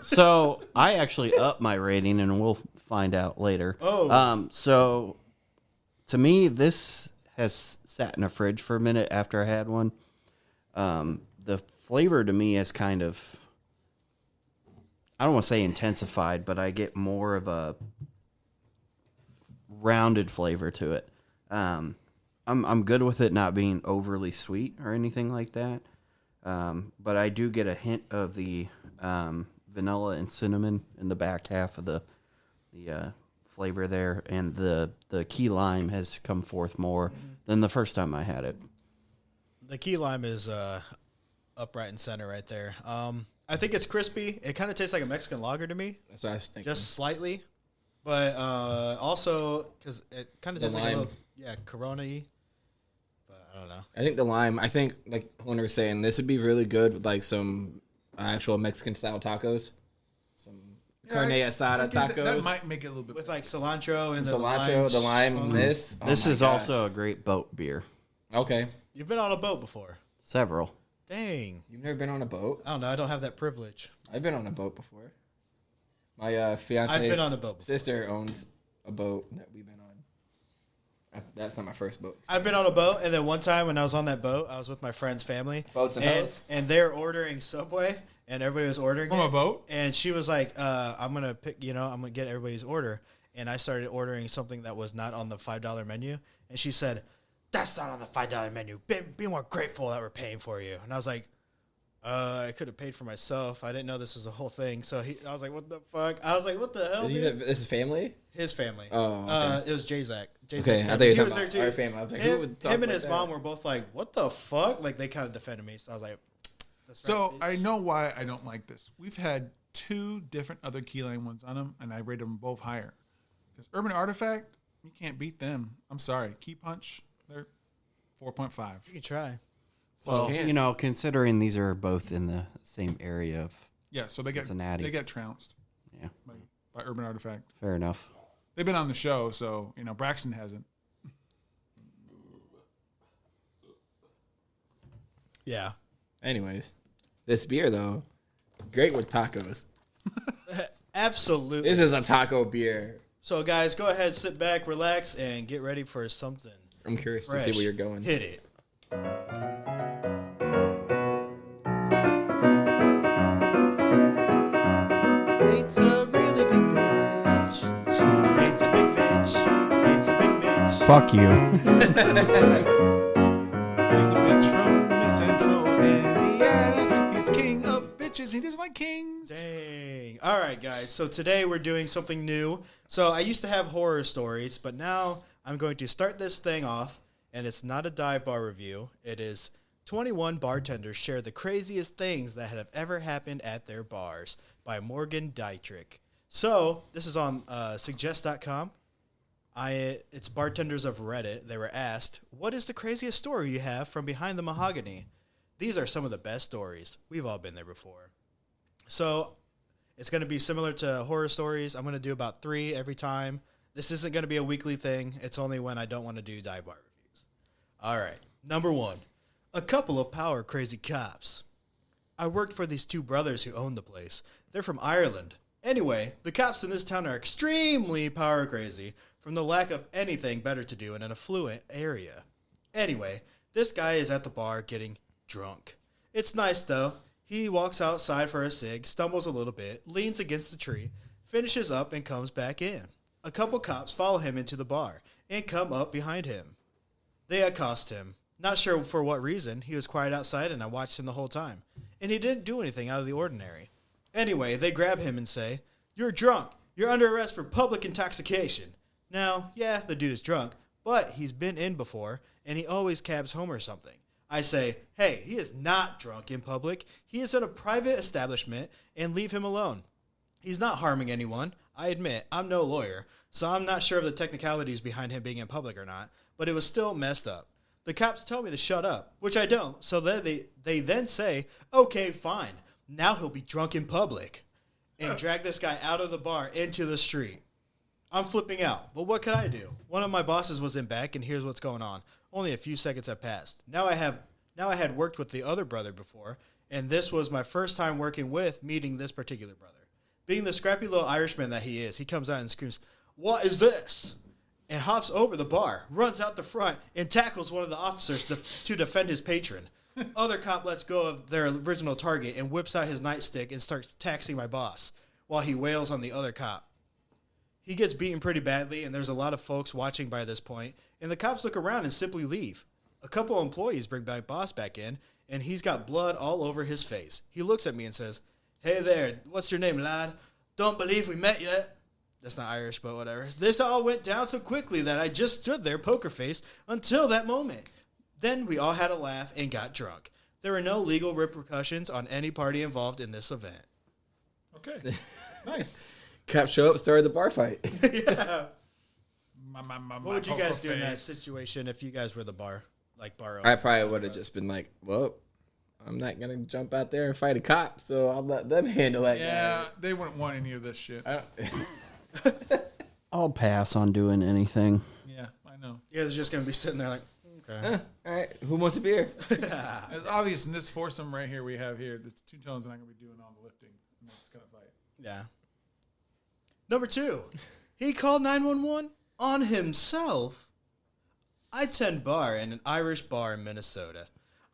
So I actually upped my rating, and we'll find out later. So to me, this has sat in a fridge for a minute after I had one. The flavor to me is kind of, I don't want to say intensified, but I get more of a rounded flavor to it. I'm good with it not being overly sweet or anything like that. But I do get a hint of the vanilla and cinnamon in the back half of the flavor there, and the key lime has come forth more than the first time I had it. The key lime is upright and center right there. I think it's crispy. It kind of tastes like a Mexican lager to me. That's what I was thinking. Just slightly. But also, because it kind of tastes like a little, Corona-y. But I don't know. I think the lime, like Hunter was saying, this would be really good with like some actual Mexican-style tacos. Some carne asada tacos. That might make it a little bit with like cilantro and the lime, and this. This is also a great boat beer. Okay. You've been on a boat before. Several. Dang. You've never been on a boat? I don't know. I don't have that privilege. I've been on a boat before. My fiance's sister owns a boat that we've been on. That's not my first boat. I've been on a boat, and then one time when I was on that boat, I was with my friend's family. Boats and hoes? And they're ordering Subway, and everybody was ordering from a boat. And she was like, I'm going to pick, I'm going to get everybody's order. And I started ordering something that was not on the $5 menu. And she said, that's not on the $5 menu. Be more grateful that we're paying for you. And I was like, I could have paid for myself. I didn't know this was a whole thing. So I was like, what the fuck? I was like, what the hell? This is family? His family. Oh, okay. It was J-Zac. Okay, I thought you were talking about our family. I was like, who would talk him and like his that? mom were both like, what the fuck? Like, they kind of defended me. So I was like, that's right, So bitch. I know why I don't like this. We've had 2 different other key lime ones on them, and I rated them both higher. Because Urban Artifact, you can't beat them. I'm sorry. Key Punch, they're 4.5. You can try. Well, considering these are both in the same area of so they Cincinnati. they get trounced. Yeah. By Urban Artifact. Fair enough. They've been on the show, so Braxton hasn't. Yeah. Anyways, this beer though, great with tacos. Absolutely. This is a taco beer. So guys, go ahead, sit back, relax, and get ready for something. I'm curious fresh. to see where you're going. Hit it. It's a really big bitch. It's a big bitch. It's a big bitch. Fuck you. He's a bitch from Central Indiana. He's the king of bitches. He doesn't like kings. Dang. All right, guys. So today we're doing something new. So I used to have horror stories, but now I'm going to start this thing off, and it's not a dive bar review. It is 21 bartenders share the craziest things that have ever happened at their bars by Morgan Dietrich. So this is on suggest.com. It's bartenders of Reddit. They were asked, what is the craziest story you have from behind the mahogany? These are some of the best stories. We've all been there before. So it's going to be similar to horror stories. I'm going to do about 3 every time. This isn't going to be a weekly thing. It's only when I don't want to do dive bar reviews. All right. Number 1, a couple of power crazy cops. I worked for these 2 brothers who owned the place. They're from Ireland. Anyway, the cops in this town are extremely power crazy from the lack of anything better to do in an affluent area. Anyway, this guy is at the bar getting drunk. It's nice though. He walks outside for a cig, stumbles a little bit, leans against the tree, finishes up and comes back in. A couple cops follow him into the bar and come up behind him. They accost him. Not sure for what reason. He was quiet outside and I watched him the whole time. And he didn't do anything out of the ordinary. Anyway, they grab him and say, "You're drunk. You're under arrest for public intoxication." Now, yeah, the dude is drunk, but he's been in before and he always cabs home or something. I say, hey, he is not drunk in public. He is at a private establishment and leave him alone. He's not harming anyone. I admit, I'm no lawyer, so I'm not sure of the technicalities behind him being in public or not, but it was still messed up. The cops tell me to shut up, which I don't, so they then say, okay, fine, now he'll be drunk in public, and drag this guy out of the bar into the street. I'm flipping out, but what could I do? One of my bosses was in back, and here's what's going on. Only a few seconds have passed. Now I had worked with the other brother before, and this was my first time meeting this particular brother. Being the scrappy little Irishman that he is, he comes out and screams, "What is this?" and hops over the bar, runs out the front, and tackles one of the officers to defend his patron. Other cop lets go of their original target and whips out his nightstick and starts taxing my boss while he wails on the other cop. He gets beaten pretty badly, and there's a lot of folks watching by this point, and the cops look around and simply leave. A couple employees bring my boss back in, and he's got blood all over his face. He looks at me and says, "Hey there, what's your name, lad? Don't believe we met yet." That's not Irish, but whatever. This all went down so quickly that I just stood there poker-faced until that moment. Then we all had a laugh and got drunk. There were no legal repercussions on any party involved in this event. Okay. Nice. Cops show up, started the bar fight. Yeah. My What would you poker guys do in that face. situation if you guys were the bar owner? I probably would have just been like, well, I'm not going to jump out there and fight a cop, so I'll let them handle that Yeah, they wouldn't want any of this shit. I'll pass on doing anything. Yeah, I know. You guys are just going to be sitting there like, okay. All right, who wants a beer? It's obvious in this foursome right here we have here, the two tones are not going to be doing all the lifting in this kind of fight. Yeah. Number 2, he called 911 on himself. I tend bar in an Irish bar in Minnesota.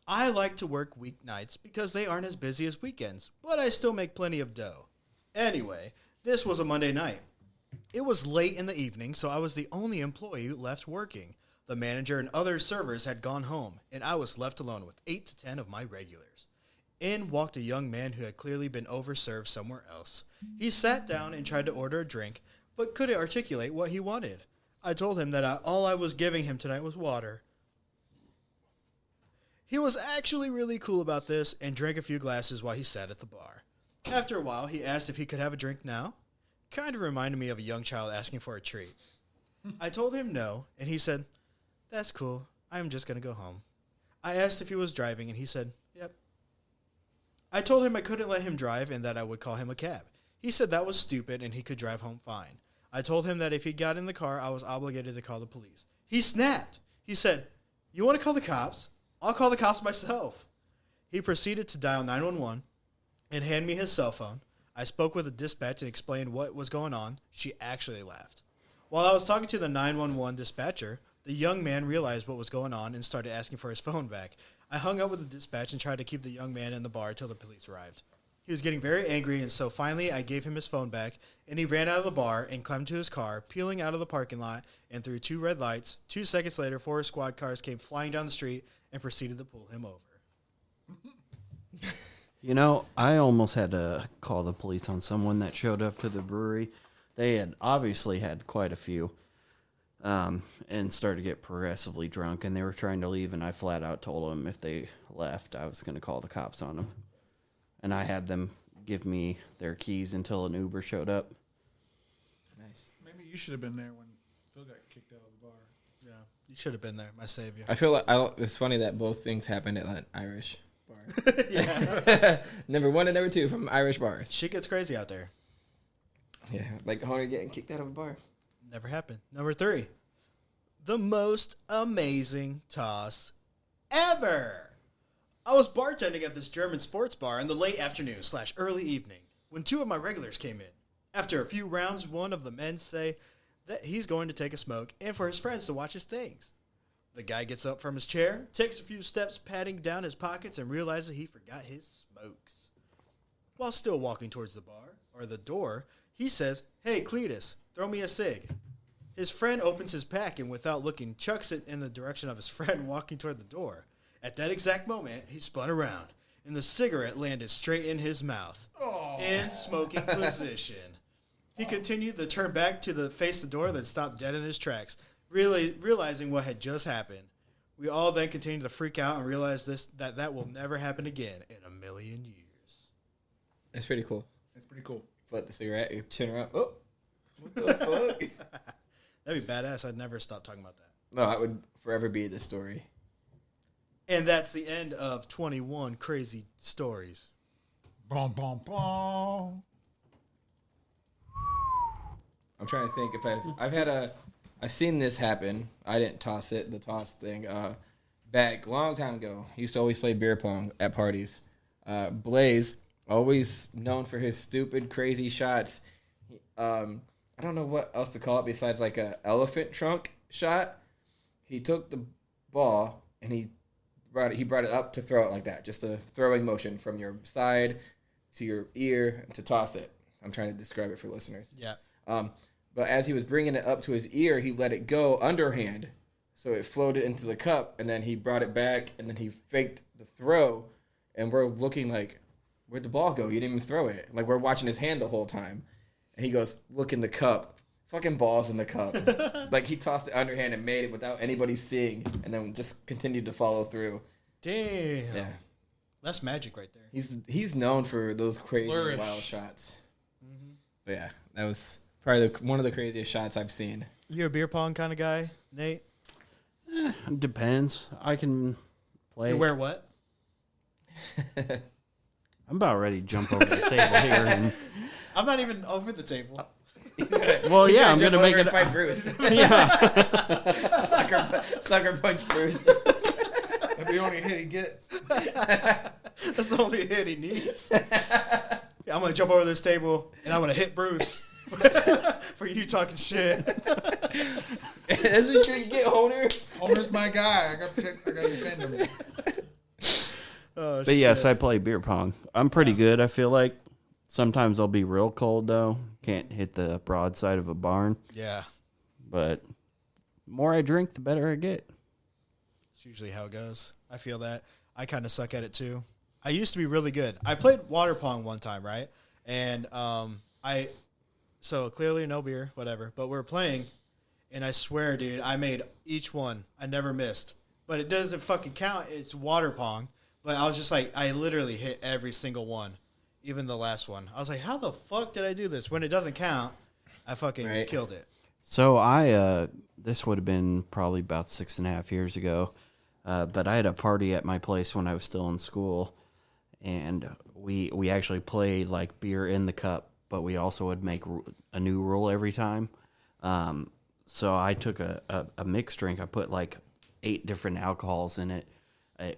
I like to work weeknights because they aren't as busy as weekends, but I still make plenty of dough. Anyway, this was a Monday night. It was late in the evening, so I was the only employee left working. The manager and other servers had gone home, and I was left alone with 8 to 10 of my regulars. In walked a young man who had clearly been overserved somewhere else. He sat down and tried to order a drink, but couldn't articulate what he wanted. I told him that all I was giving him tonight was water. He was actually really cool about this and drank a few glasses while he sat at the bar. After a while, he asked if he could have a drink now. Kind of reminded me of a young child asking for a treat. I told him no, and he said, "That's cool. I'm just going to go home." I asked if he was driving, and he said, "Yep." I told him I couldn't let him drive and that I would call him a cab. He said that was stupid and he could drive home fine. I told him that if he got in the car, I was obligated to call the police. He snapped. He said, "You want to call the cops? I'll call the cops myself." He proceeded to dial 911 and hand me his cell phone. I spoke with the dispatch and explained what was going on. She actually laughed. While I was talking to the 911 dispatcher, the young man realized what was going on and started asking for his phone back. I hung up with the dispatch and tried to keep the young man in the bar until the police arrived. He was getting very angry, and so finally I gave him his phone back, and he ran out of the bar and climbed to his car, peeling out of the parking lot and through 2 red lights. 2 seconds later, 4 squad cars came flying down the street and proceeded to pull him over. You know, I almost had to call the police on someone that showed up to the brewery. They had obviously had quite a few and started to get progressively drunk, and they were trying to leave, and I flat out told them if they left, I was going to call the cops on them. And I had them give me their keys until an Uber showed up. Nice. Maybe you should have been there when Phil got kicked out of the bar. Yeah, you should have been there, my savior. I feel like it's funny that both things happened at an Irish bar. Yeah. Number 1 and number 2 from Irish bars. Shit gets crazy out there. Yeah, like Hunter getting kicked out of a bar. Never happened. Number 3, the most amazing toss ever. I was bartending at this German sports bar in the late afternoon/early evening when 2 of my regulars came in. After a few rounds, one of the men say that he's going to take a smoke and for his friends to watch his things. The guy gets up from his chair, takes a few steps, patting down his pockets, and realizes he forgot his smokes. While still walking towards the bar, or the door, he says, "Hey, Cletus, throw me a cig." His friend opens his pack and without looking, chucks it in the direction of his friend walking toward the door. At that exact moment, he spun around, and the cigarette landed straight in his mouth, in smoking position. He continued to turn back to face the door, then stopped dead in his tracks, really realizing what had just happened. We all then continued to freak out and realize that will never happen again in a million years. That's pretty cool. It's pretty cool. Flood the cigarette, you chin around. Oh, what the fuck? That'd be badass. I'd never stop talking about that. No, that would forever be the story. And that's the end of 21 crazy stories. Boom, boom, boom. I'm trying to think if I've seen this happen. I didn't toss it, the toss thing. Back a long time ago, I used to always play beer pong at parties. Blaze, always known for his stupid, crazy shots. I don't know what else to call it besides like a elephant trunk shot. He took the ball and he brought it up to throw it like that, just a throwing motion from your side to your ear to toss it. I'm trying to describe it for listeners. Yeah. But as he was bringing it up to his ear, he let it go underhand. So it floated into the cup, and then he brought it back, and then he faked the throw. And we're looking like, where'd the ball go? You didn't even throw it. Like, we're watching his hand the whole time. And he goes, look in the cup. Fucking balls in the cup. Like, he tossed it underhand and made it without anybody seeing, and then just continued to follow through. Damn. Yeah. That's magic right there. He's known for those crazy, wild shots. Mm-hmm. But yeah, that was probably one of the craziest shots I've seen. You're a beer pong kind of guy, Nate? Depends. I can play. You wear what? I'm about ready to jump over the table here. And, I'm not even over the table. well, yeah, I'm going to make it. Fight Bruce. Yeah. sucker punch Bruce. That's the only hit he gets. That's the only hit he needs. Yeah, I'm going to jump over this table, and I'm going to hit Bruce for you talking shit. That's what you get, Honer. Homer's my guy. I got to defend him. Oh, But yes, I play beer pong. I'm pretty good, I feel like. Sometimes I'll be real cold, though. Can't hit the broadside of a barn. Yeah. But the more I drink, the better I get. It's usually how it goes. I feel that. I kind of suck at it, too. I used to be really good. I played water pong one time, right? And so clearly no beer, whatever. But we were playing, and I swear, dude, I made each one. I never missed. But it doesn't fucking count. It's water pong. But I was just like, I literally hit every single one, even the last one. I was like, how the fuck did I do this? When it doesn't count, I fucking killed it. So this would have been probably about 6.5 years ago. But I had a party at my place when I was still in school. And we actually played like beer in the cup, but we also would make a new rule every time. So I took a mixed drink. I put like 8 different alcohols in it.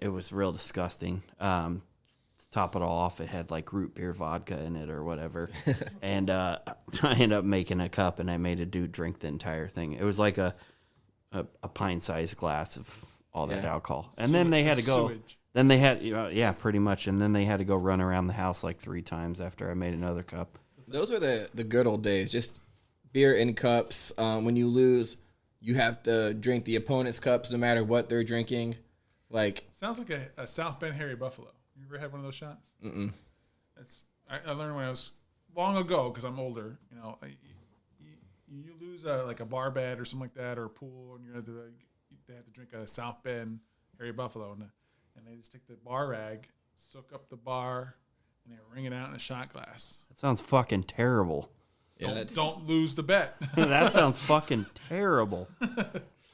It was real disgusting. To top it all off, it had like root beer vodka in it or whatever. And I ended up making a cup, and I made a dude drink the entire thing. It was like a pint-sized glass of all that alcohol. And then they had to go. Sewage. Then they had, yeah, pretty much. And then they had to go run around the house like 3 times after I made another cup. Those were the good old days. Just beer in cups. When you lose, you have to drink the opponent's cups no matter what they're drinking. Like Sounds like a South Bend Hairy Buffalo. You ever had one of those shots? Mm-mm. I learned when I was long ago, because I'm older. You know, you lose like a bar bet or something like that, or a pool, and they have to drink a South Bend Hairy Buffalo, and they just take the bar rag, soak up the bar, and they wring it out in a shot glass. That sounds fucking terrible. Yeah, Don't lose the bet. That sounds fucking terrible.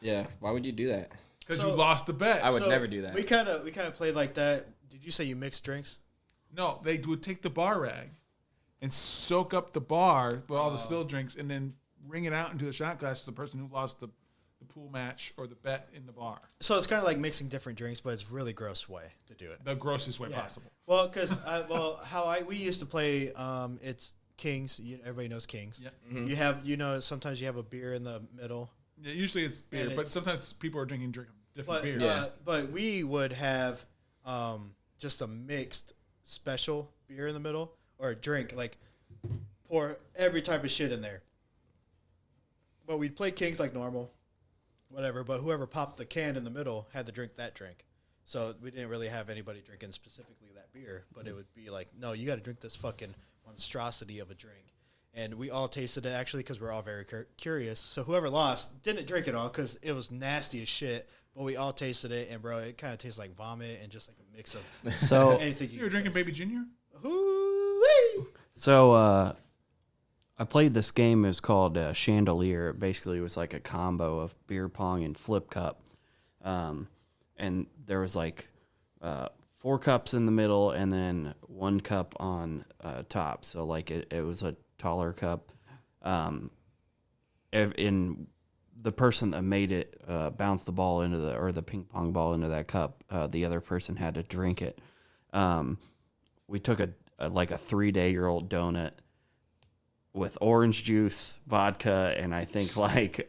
yeah. Why would you do that? Because you lost the bet. I would never do that. We kind of played like that. Did you say you mixed drinks? No, they would take the bar rag and soak up the bar with all the spilled drinks, and then wring it out into the shot glass to the person who lost the pool match or the bet in the bar. So it's kind of like mixing different drinks, but it's a really gross way to do it. The grossest way possible. Well, because we used to play, it's Kings. Everybody knows Kings. Yeah. Mm-hmm. You have, sometimes you have a beer in the middle. Yeah, usually it's beer, but sometimes people are drinking different beers. But we would have just a mixed special beer in the middle, or a drink, like pour every type of shit in there. But we'd play Kings like normal, whatever, but whoever popped the can in the middle had to drink that drink. So we didn't really have anybody drinking specifically that beer, but it would be like, no, you got to drink this fucking monstrosity of a drink. And we all tasted it, actually, because we're all very curious. So whoever lost didn't drink it all because it was nasty as shit. Well, we all tasted it, and bro, it kind of tastes like vomit and just like a mix of So anything. So you were drinking Baby Junior? Hoo-wee. So I played this game. It was called Chandelier. It basically was like a combo of beer pong and flip cup. And there was like 4 cups in the middle and then 1 cup on top. So like it was a taller cup. In the person that made it bounced the ball into the ping pong ball into that cup. The other person had to drink it. We took a 3-day-old donut with orange juice, vodka, and I think like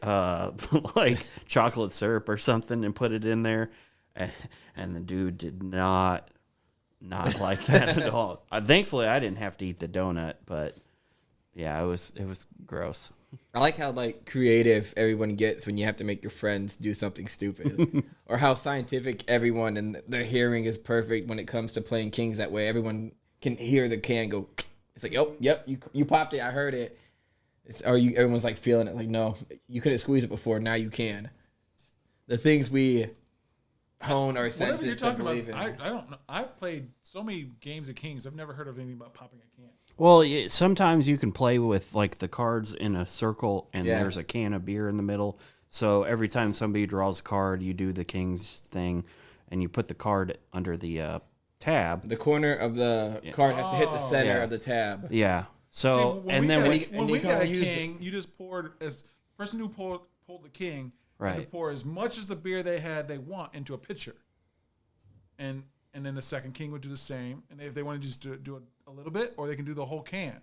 chocolate syrup or something, and put it in there. And the dude did not like that at all. Thankfully, I didn't have to eat the donut, but yeah, it was gross. I like how like creative everyone gets when you have to make your friends do something stupid, or how scientific everyone and their hearing is perfect when it comes to playing Kings that way. Everyone can hear the can go. It's like, yep, you popped it. I heard it. Everyone's like feeling it. Like, no, you couldn't squeeze it before. Now you can. The things we hone our senses you're to talking believe about, in. I don't know. I've played so many games of Kings. I've never heard of anything about popping a can. Well, sometimes you can play with like the cards in a circle, and Yeah. there's a can of beer in the middle. So every time somebody draws a card, you do the King's thing, and you put the card under the tab. The corner of the card has to hit the center Yeah. of the tab. Yeah. So See, when and we then got, when and we you got a can't use king, you just poured as person who pulled the king had to Right. pour as much as the beer they want into a pitcher, and then the second king would do the same. And if they want to just do a little bit, or they can do the whole can,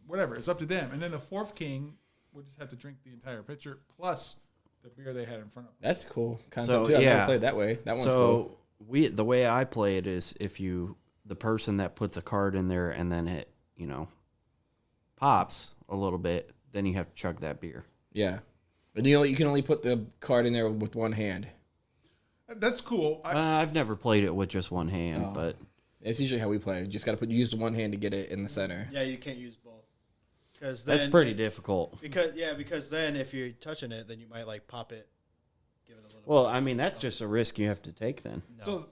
whatever, it's up to them. And then the fourth king would just have to drink the entire pitcher plus the beer they had in front of them. That's cool concept So, too. I've yeah. never played that way. That one's so cool. the way I play it is if the person that puts a card in there and then it pops a little bit, then you have to chug that beer. Yeah, and you can only put the card in there with one hand. That's cool. I've never played it with just one hand, but It's usually how we play. You just got to use the one hand to get it in the center. Yeah, you can't use both. that's pretty difficult. Because then if you're touching it, then you might like pop it, give it a little. Well, I mean, that's just a risk you have to take then. So,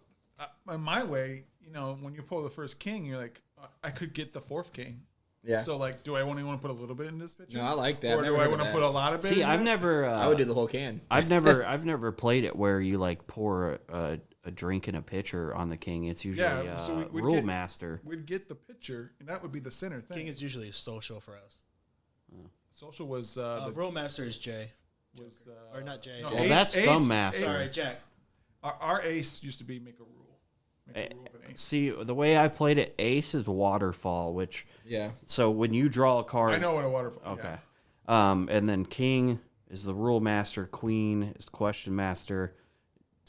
in my way, when you pull the first king, you're like, I could get the fourth king. Yeah. So, like, do I only want to put a little bit in this pitcher? No, I like that. Or I've do never I heard want of to that. put a lot of it? See, in I've it? never. I would do the whole can. I've never played it where you like pour a drink in a pitcher on the king. It's usually we'd Rule get- Master. We'd get the pitcher, and that would be the center thing. King is usually a social for us. Social was Rule Master is Jay. was Or not Jay. no, Jay. Well, that's Thumb Master. Sorry, Jack. Our ace used to be make a rule. Make a rule of an ace. See, the way I played it, Ace is Waterfall, which Yeah. so when you draw a card, I know what a waterfall. Okay. Yeah. And then King is the Rule Master, Queen is Question Master,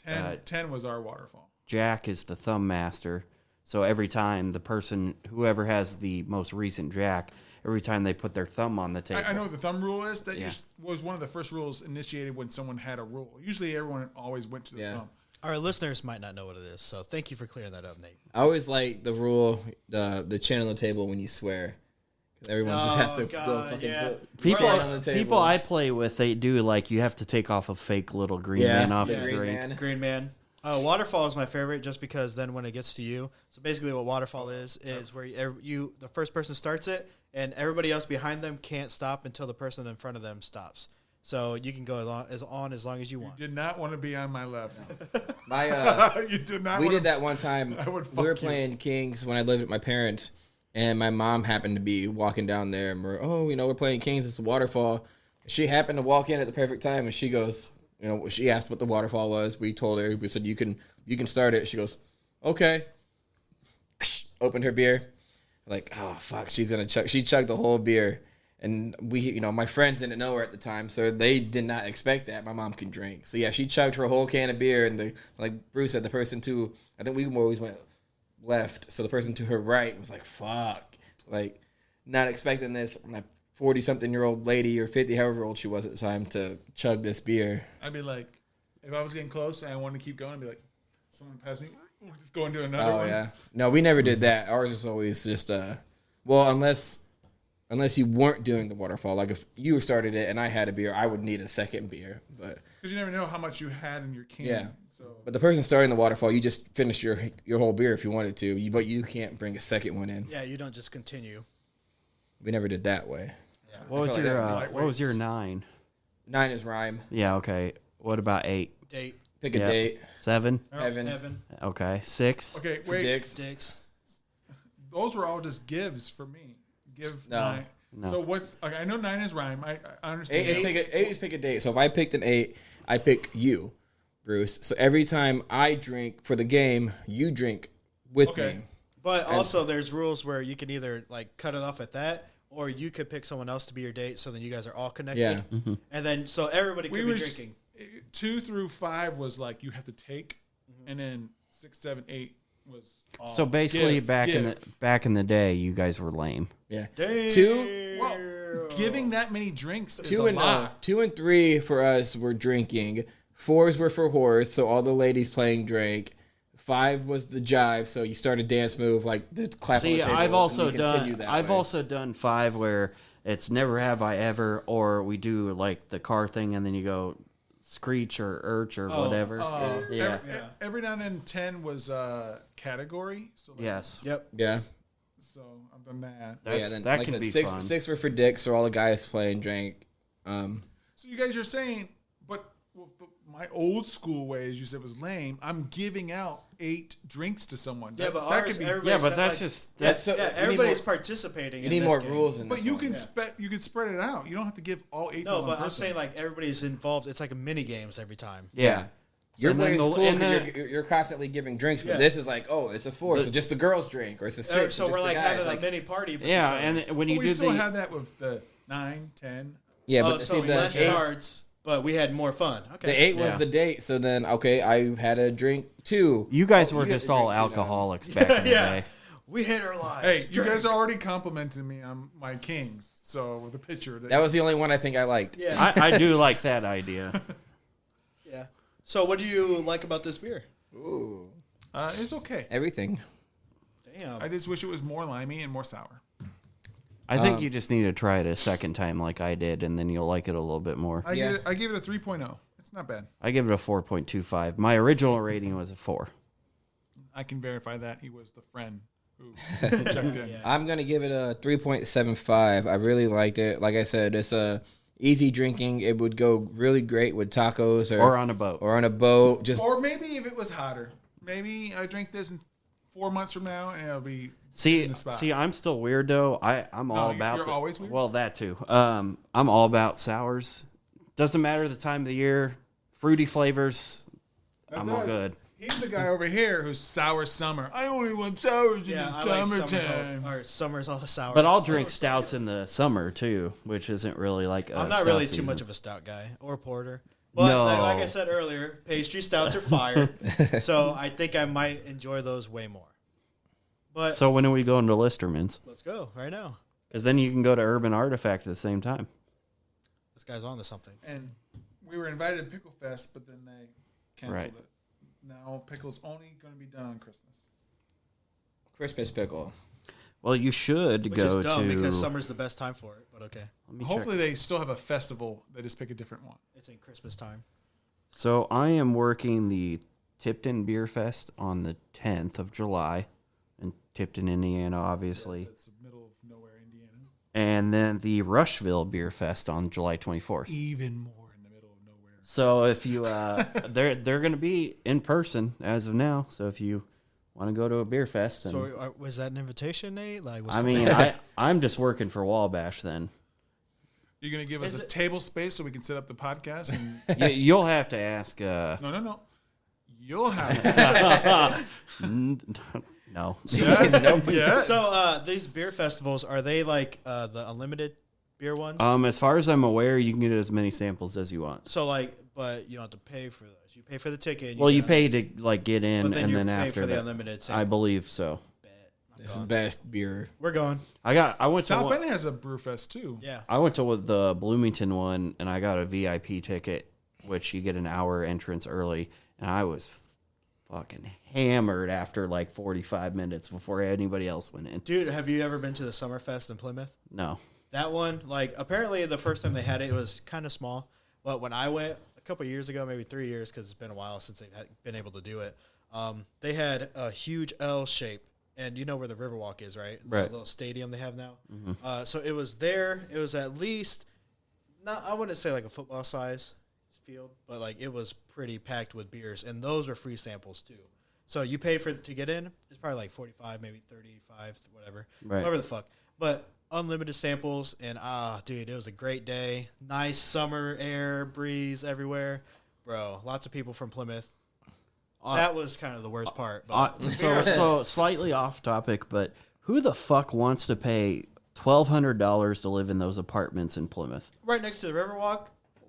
10 was our waterfall. Jack is the Thumb Master. So every time whoever has the most recent Jack, every time they put their thumb on the table. I know what the thumb rule is. That Yeah. was one of the first rules initiated when someone had a rule. Usually everyone always went to the Yeah. thumb. Our listeners might not know what it is, so thank you for clearing that up, Nate. I always like the rule, the chin on the table when you swear. 'Cause everyone just has to go God, fucking yeah. put People, chin on the table. people I play with, they do like you have to take off a fake little green man off the your green drink. man. Green Man. Waterfall is my favorite just because then when it gets to you, so basically what Waterfall is where the first person starts it and everybody else behind them can't stop until the person in front of them stops. So you can go as long as you You want. did not want to be on my left. My You did not. we wanna- did that one time. I would We fuck were you. playing Kings when I lived with my parents, and my mom happened to be walking down there, and we're playing Kings. It's a waterfall. She happened to walk in at the perfect time, and she goes, she asked what the waterfall was. We told her. We said you can start it. She goes, okay. Opened her beer. Like, oh fuck, she's gonna chug. She chugged the whole beer. And my friends didn't know her at the time, so they did not expect that. My mom can drink. So, yeah, she chugged her whole can of beer. And like Bruce said, the person I think we always went left. So the person to her right was like, fuck. Like, not expecting this 40-something-year-old lady or 50, however old she was at the time, to chug this beer. I'd be like, if I was getting close and I wanted to keep going, I'd be like, someone pass me. We'll just go into another Oh, one. yeah. No, we never did that. Ours was always just, unless Unless you weren't doing the waterfall. Like if you started it and I had a beer, I would need a second beer. But Because you never know how much you had in your can. yeah. So But the person starting the waterfall, you just finish your whole beer if you wanted to, but you can't bring a second one in. Yeah, you don't just continue. We never did that way. What was feel like your that would be what was your 9? 9 is rhyme. Yeah, okay. What about 8? Date. Pick a Yep. date. 7? Evan. Okay. 6? okay, For wait. dicks. Those were all just gives for me. Give No. 9. No. So what's like? I know 9 is rhyme. I understand. 8 is pick a date. So if I picked an 8, I pick you, Bruce. So every time I drink for the game, you drink with Okay. me. But also, there's rules where you can either like cut it off at that, or you could pick someone else to be your date. So then you guys are all connected. Yeah. And then so everybody could be were drinking. 2 through 5 was like you have to take, and then 6, 7, 8 was all So basically give. back in the day, you guys were lame. Yeah. Damn. 2, Well, giving that many drinks is 2 a and lot. 2 and 3 for us were drinking. 4s were for whores, so all the ladies playing drank. 5 was the jive, so you start a dance move like the clap See, on the table. I've also and you continue done that I've way. also done 5 where it's never have I ever, or we do like the car thing and then you go screech or urch or whatever. Yeah. Every now and then 10 was category. So like, Yes. Yep. Yeah. So I've done that. That like I can said, be 6, fun. 6 were for dicks, so all the guys playing drank. So you guys are saying, but my old school way, as you said, was lame. I'm giving out 8 drinks to someone. Yeah, but that ours, could be. everybody Yeah, but said, that's like, just That's that's so, yeah, you need everybody's more- participating. You in need this more game. rules in this But you one. can you can spread it out. You don't have to give all 8 to No, one but person. I'm saying like everybody's involved. It's like a mini games every time. yeah. Your And then way is the- cool and 'cause the- you're constantly giving drinks, but Yeah. this is like, oh, it's a 4, so just the girls drink, or it's a 6. So just we're the like guys. having like, a mini party. with Yeah, each other. and when But you we do still the have that with the 9, 10. yeah, Oh, but so see, the less 8, cards, but we had more fun. Okay. the 8 was Yeah. the date, so then, okay, I had a drink too. you guys Oh, were you get just to all drink too now. alcoholics back in the Yeah. day. We hit our lives. Hey, you Drink. guys are already complimenting me on my kings. So with a picture, That was the only one I think I liked. Yeah. I do like that idea. Yeah. So what do you like about this beer? Ooh. it's okay. Everything. Damn. I just wish it was more limey and more sour. I think you just need to try it a second time like I did, and then you'll like it a little bit more. I Yeah. give it a 3.0. It's not bad. I give it a 4.25. My original rating was a 4. I can verify that he was the friend who checked in. I'm gonna give it a 3.75. I really liked it. Like I said, it's easy drinking. It would go really great with tacos Or on a boat. or on a boat. Just Or maybe if it was hotter, maybe I drink this in 4 months from now and it'll be See, in the spot. I'm still weird though. I'm all about. you're always weird? Well, that too. I'm all about sours. Doesn't matter the time of the year. Fruity flavors. That's I'm all us. good. He's the guy over here who's sour summer. I only want sours in yeah, the I like summertime. or summer's all the sour. But I'll drink stouts in the summer too, which isn't really like. I'm not really too much of a stout guy or porter. But No. like I said earlier, pastry stouts are fire. So I think I might enjoy those way more. But So when are we going to Listerman's? let's go right now. Because then you can go to Urban Artifact at the same time. This guy's on to something. And we were invited to Pickle Fest, but then they canceled Right. it. Now pickle's only going to be done on Christmas. Christmas pickle. Well, you should Which go is dumb to. because summer's the best time for it. But okay, Let me check. Hopefully they still have a festival. They just pick a different one. it's in Christmas time. So I am working the Tipton Beer Fest on the 10th of July in Tipton, Indiana, obviously. It's the middle of nowhere, Indiana. And then the Rushville Beer Fest on July 24th. Even more in the middle of nowhere. So if you, they're going to be in person as of now. So if you want to go to a beer fest, then So was that an invitation, Nate? Like, what's I going mean, on? I'm just working for Wabash then. You're going to give us Is a it- table space so we can set up the podcast? And You'll have to ask. No. You'll have to. No. Yes. So these beer festivals, are they like the unlimited beer ones? As far as I'm aware, you can get as many samples as you want. So like, but you don't have to pay for those. You pay for the ticket. Well, you got- pay to like get in, but then and you then pay after for the that, unlimited. I Sample. believe so. It's the best beer. We're going. I went to South one, Bend has a brew fest too. Yeah. I went to the Bloomington one, and I got a VIP ticket, which you get an hour entrance early, and I was fucking hammered after like 45 minutes before anybody else went in. Dude, have you ever been to the Summerfest in Plymouth? No. That one, like, apparently the first time they had it, it was kind of small. But when I went a couple years ago, maybe 3 years, because it's been a while since they've been able to do it, they had a huge L shape. And you know where the Riverwalk is, right? Right. The little stadium they have now. So it was there. It was at least, I wouldn't say like a football size field, but like it was pretty packed with beers. And those were free samples too. So you paid for it to get in. It's probably like 45, maybe 35, whatever. Right. Whatever the fuck. But unlimited samples. And dude, it was a great day. Nice summer air, breeze everywhere. Bro, lots of people from Plymouth. That was kind of the worst part. But So slightly off topic, but who the fuck wants to pay $1,200 to live in those apartments in Plymouth? right next to the Riverwalk,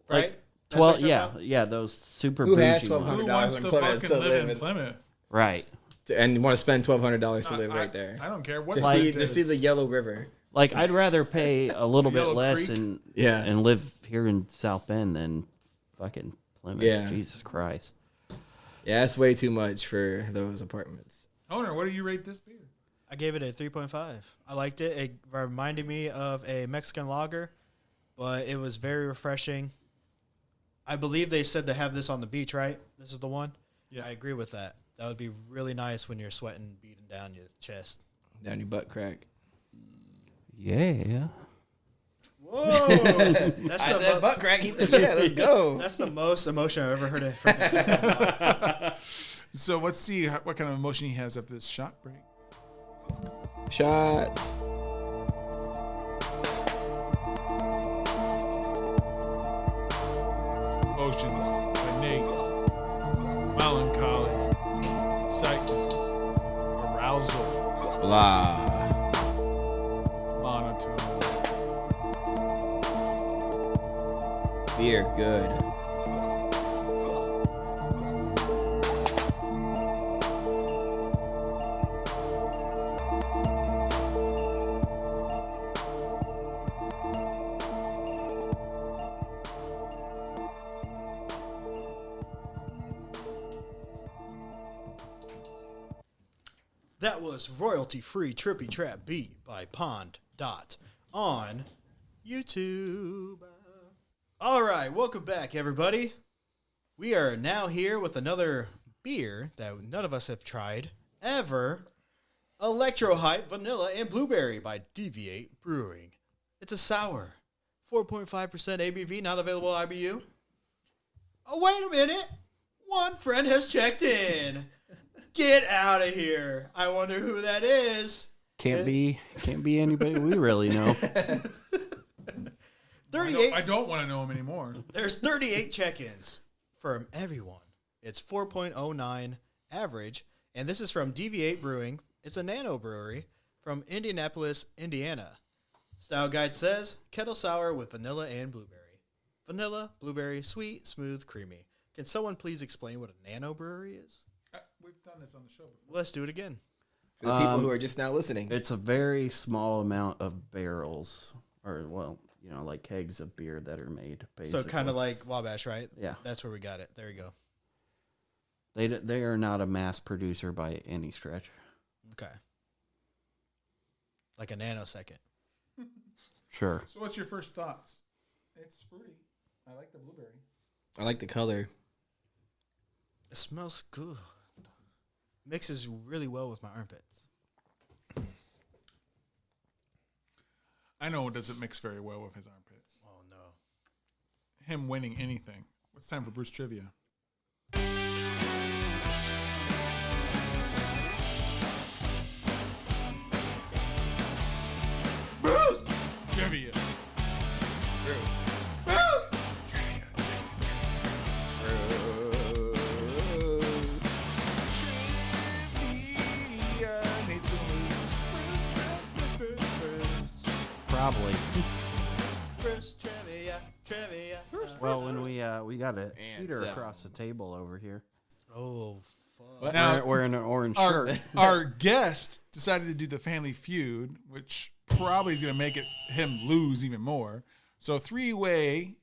right? Like, That's what you're yeah, talking about? yeah, those super Who has bougie ones. Who $1,200 wants in to Plymouth fucking to live in live Plymouth? Right. and want to spend $1,200 to live right there I don't care what to see the Yellow River. Like, I'd rather pay a little bit Yellow less Creek? and live here in South Bend than fucking Plymouth. Yeah. Jesus Christ. Yeah, that's way too much for those apartments. Owner, what do you rate this beer? I gave it a 3.5. I liked it. It reminded me of a Mexican lager, but it was very refreshing. I believe they said to have this on the beach, right? This is the one? Yeah. I agree with that. That would be really nice when you're sweating, beating down your chest. Down your butt crack. Yeah. Whoa! That's the butt crack. He said, yeah, let's go. That's the most emotion I've ever heard it from him. So let's see what kind of emotion he has after this shot break. Shots. Emotions, innate, melancholy, excitement, arousal, Blah. monotone. Beer, good. That was royalty-free Trippy Trap Beat by Pond Dot on YouTube. All right, welcome back, everybody. We are now here with another beer that none of us have tried ever. Electro Hype Vanilla and Blueberry by Deviate Brewing. It's a sour, 4.5% ABV, not available IBU. Oh, wait a minute. One friend has checked in. Get out of here. I wonder who that is. Can't be anybody we really know. 38. I don't want to know him anymore. There's 38 check-ins from everyone. It's 4.09 average, and this is from Deviate Brewing. It's a nano brewery from Indianapolis, Indiana. Style guide says, kettle sour with vanilla and blueberry. Vanilla, blueberry, sweet, smooth, creamy. Can someone please explain what a nano brewery is? We've done this on the show before. Let's do it again. For the people who are just now listening. It's a very small amount of barrels, or, well, you know, like kegs of beer that are made, basically. So kind of like Wabash, right? Yeah. That's where we got it. There you go. They are not a mass producer by any stretch. Okay. Like a nanosecond. Sure. So what's your first thoughts? It's fruity. I like the blueberry. I like the color. It smells good. Mixes really well with my armpits. I know it doesn't mix very well with his armpits. Oh, no. Him winning anything. It's time for Bruce Trivia. Bruce! Trivia. Bruce! Trivia. Nate's gonna lose. Bruce. Probably. Bruce trivia. Well, when we got a And heater sound. across the table over here. Oh, fuck. What? Now, We're in an orange our, shirt. our guest decided to do the Family Feud, which probably is going to make him lose even more. So 3-way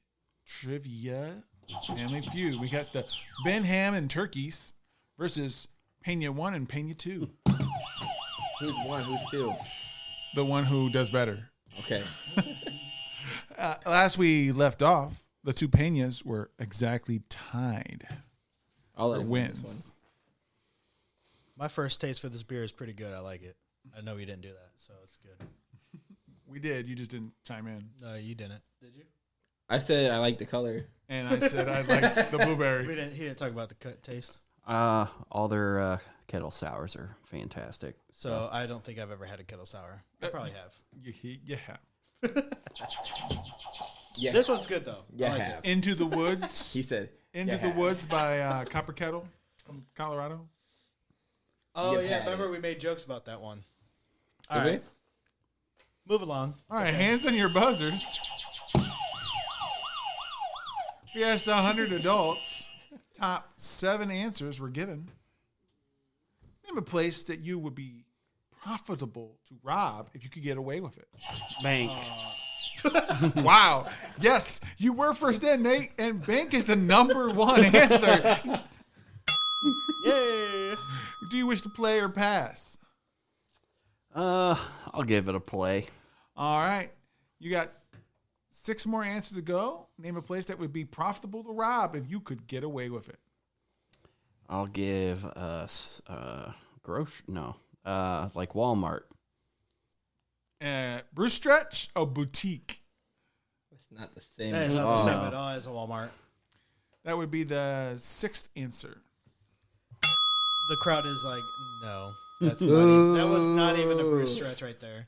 trivia Family Feud. We got the BenHam and turkeys versus Pena 1 and Pena 2. Who's one? Who's two? The one who does better. Okay. Last we left off, the two peñas were exactly tied. I'll let For him win this wins. My first taste for this beer is pretty good. I like it. I know we didn't do that, so it's good. We did. You just didn't chime in. No, you didn't. Did you? I said I like the color. And I said I like the blueberry. He didn't talk about the taste. All their kettle sours are fantastic. So I don't think I've ever had a kettle sour. I probably have. Yeah. Yeah, This one's good though. Yeah, I like have. it. Into the Woods. He said Into the Woods by Copper Kettle from Colorado. Oh You've yeah, had remember it. we made jokes about that one. Did All we? right, move along. All right, hands on your buzzers. We asked 100 adults. Top 7 answers were given. Name a place that you would be profitable to rob if you could get away with it. Bank. Wow. Yes, you were first in, Nate, and bank is the number 1 answer. Yay! Do you wish to play or pass? I'll give it a play. All right. You got 6 more answers to go. Name a place that would be profitable to rob if you could get away with it. I'll give like Walmart. Bruce Stretch or Boutique? it's not the same. That is not the same at all as a Walmart. That would be the 6th answer. The crowd is like, no, that's not even, that was not even a Bruce Stretch right there.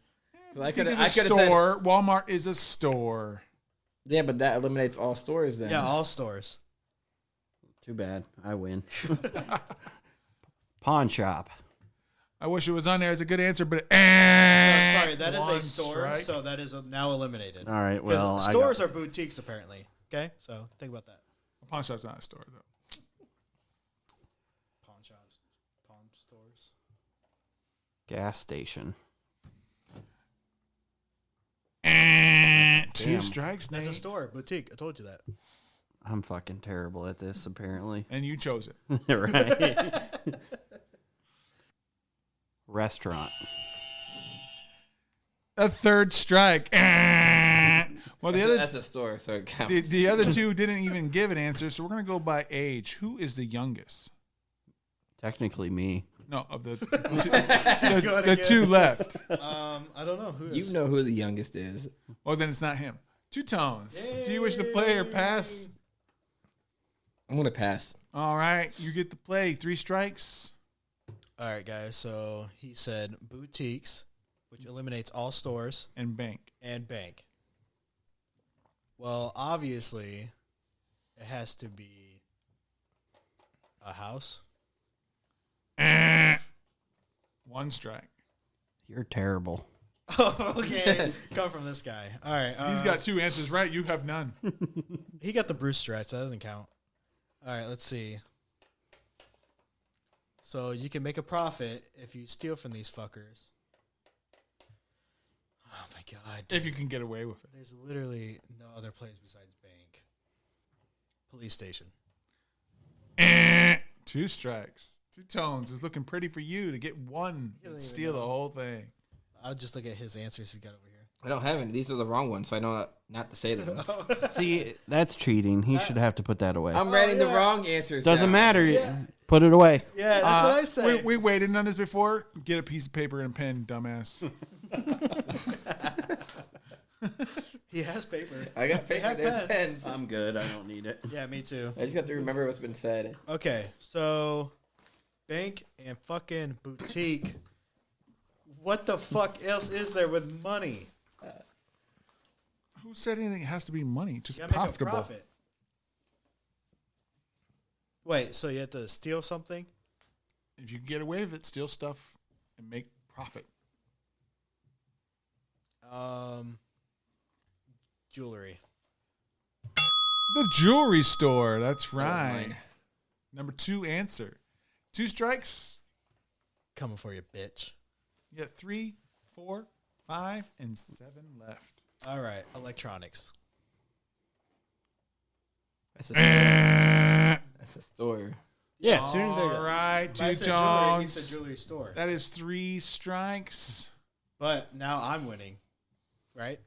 I Boutique could is have a said. store. Walmart is a store. Yeah, but that eliminates all stores then. Yeah, all stores. Too bad. I win. Pawn shop. I wish it was on there. It's a good answer, but No, sorry, that is one a store, strike. so that is now eliminated. All right. Because Well, stores are boutiques apparently. Okay, so think about that. A pawn shop's not a store though. Pawn shops, pawn stores. gas station. 2 Damn. strikes, That's a Nate. store, boutique. I told you that. I'm fucking terrible at this, apparently. And you chose it. Right. Restaurant. A 3rd strike. Well, That's a store, so it counts. the other 2 didn't even give an answer, so we're gonna go by age. Who is the youngest? Technically me. No, of the going the again. 2 left. I don't know who is. You know who the youngest is. Well, then it's not him. 2 tones. Do you wish to play or pass? I'm gonna pass. All right, you get to play. 3 strikes. All right, guys. So he said boutiques, which eliminates all stores And bank. and bank. Well, obviously, it has to be a house. 1 strike. You're terrible. Oh, okay. Come from this guy. All right. He's got 2 answers right. You have none. He got the Bruce Stretch. That doesn't count. All right. Let's see. So you can make a profit if you steal from these fuckers. Oh my god. If you can get away with it. There's literally no other place besides bank. Police station. 2 strikes. 2 tones is looking pretty for you to get 1 don't and even steal the know. whole thing. I'll just look at his answers he's got over here. I don't have any. These are the wrong ones, so I know not to say them. See, that's cheating. He should have to put that away. I'm writing the yeah. wrong answers. Doesn't down. matter. Put it away. Yeah, that's what I said. We waited on this before. Get a piece of paper and pen, dumbass. He has paper. I got They paper. have There's pens. pens. I'm good. I don't need it. Yeah, me too. I just have to remember what's been said. Okay, so bank and fucking boutique. What the fuck else is there with money? Who said anything has to be money? Just You gotta make a profitable. profit. Wait, so you have to steal something? If you can get away with it, steal stuff and make profit. Jewelry. The jewelry store. That's was right. mine. Number 2 answer. 2 strikes. Coming for you, bitch. You got 3, 4, 5, and 7 left. All right, electronics. That's a store. That's a store. Yeah, soon All right, If I 2 said jewelry, he tones. said jewelry store. That is 3 strikes. But now I'm winning, right?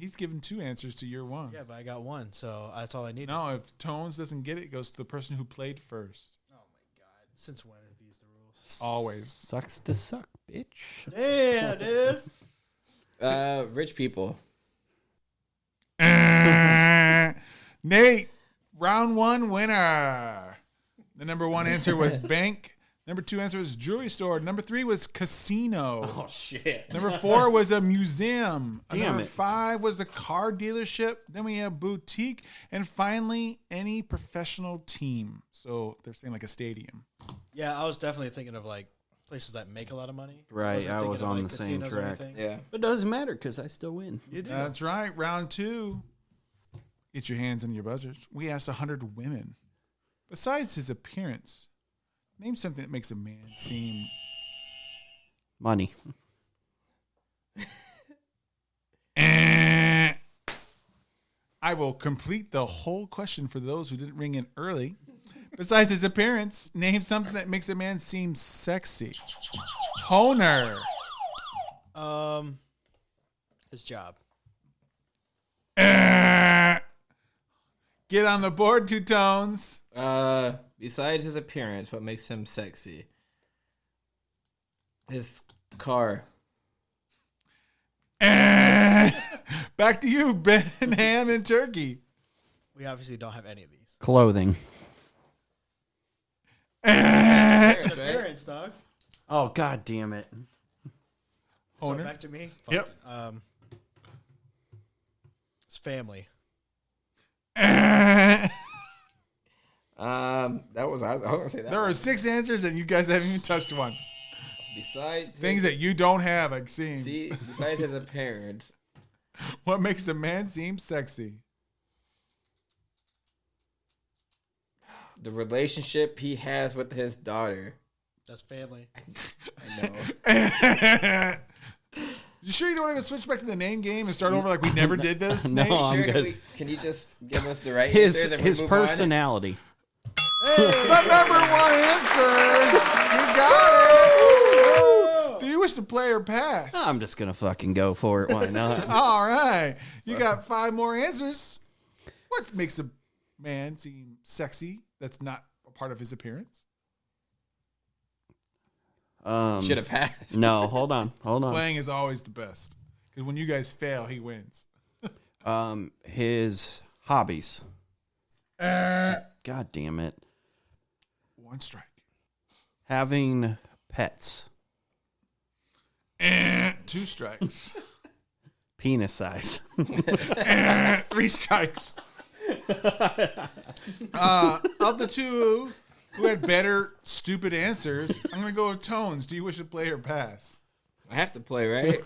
He's given 2 answers to your 1. Yeah, but I got 1, so that's all I need. No, if Tones doesn't get it, it goes to the person who played first. Oh my god! Since when are these the rules? Always. Sucks to suck, bitch. Damn, dude. Rich people. Nate, round 1 winner. The number 1 answer was bank. Number 2 answer was jewelry store. Number 3 was casino. Oh shit. Number 4 was a museum. Damn Number it. 5 was the car dealership. Then we have boutique. And finally, any professional team. So they're saying like a stadium. Yeah, I was definitely thinking of like places that make a lot of money. Right, Wasn't I thinking was of, on like, the same casinos or track. anything. Yeah. But it doesn't matter because I still win. You do. That's right. Round 2. Get your hands on your buzzers. We asked 100 women. Besides his appearance, name something that makes a man seem... Money. I will complete the whole question for those who didn't ring in early. Besides his appearance, name something that makes a man seem sexy. Honer. His job. Get on the board, 2 Tones. Besides his appearance, what makes him sexy? His car. Back to you, BenHam and Turkey. We obviously don't have any of these. Clothing. Appearance, right? Parents, dog. Oh god damn it. So Owner? back to me. Yep. Fuck it. It's family. That was I was gonna say that. There are 6 answers, and you guys haven't even touched one. Besides Things that you don't have, it seems. besides his appearance, What makes a man seem sexy? the relationship he has with his daughter. That's family. I know. You sure you don't want to switch back to the name game and start over like we never did this? No, Nate? I'm Sure, good. can you just give us the right His answers and we his move on? personality. The number 1 answer. You got it. Do you wish to play or pass? I'm just gonna fucking go for it. Why not? All right. You got 5 more answers. What makes a man seem sexy that's not a part of his appearance? Should have passed. No, hold on. Playing is always the best. Because when you guys fail, he wins. His hobbies. God damn it. 1 strike. Having pets. 2 strikes. Penis size. 3 strikes. Of the 2 who had better stupid answers, I'm going to go with Tones. Do you wish to play or pass? I have to play, right?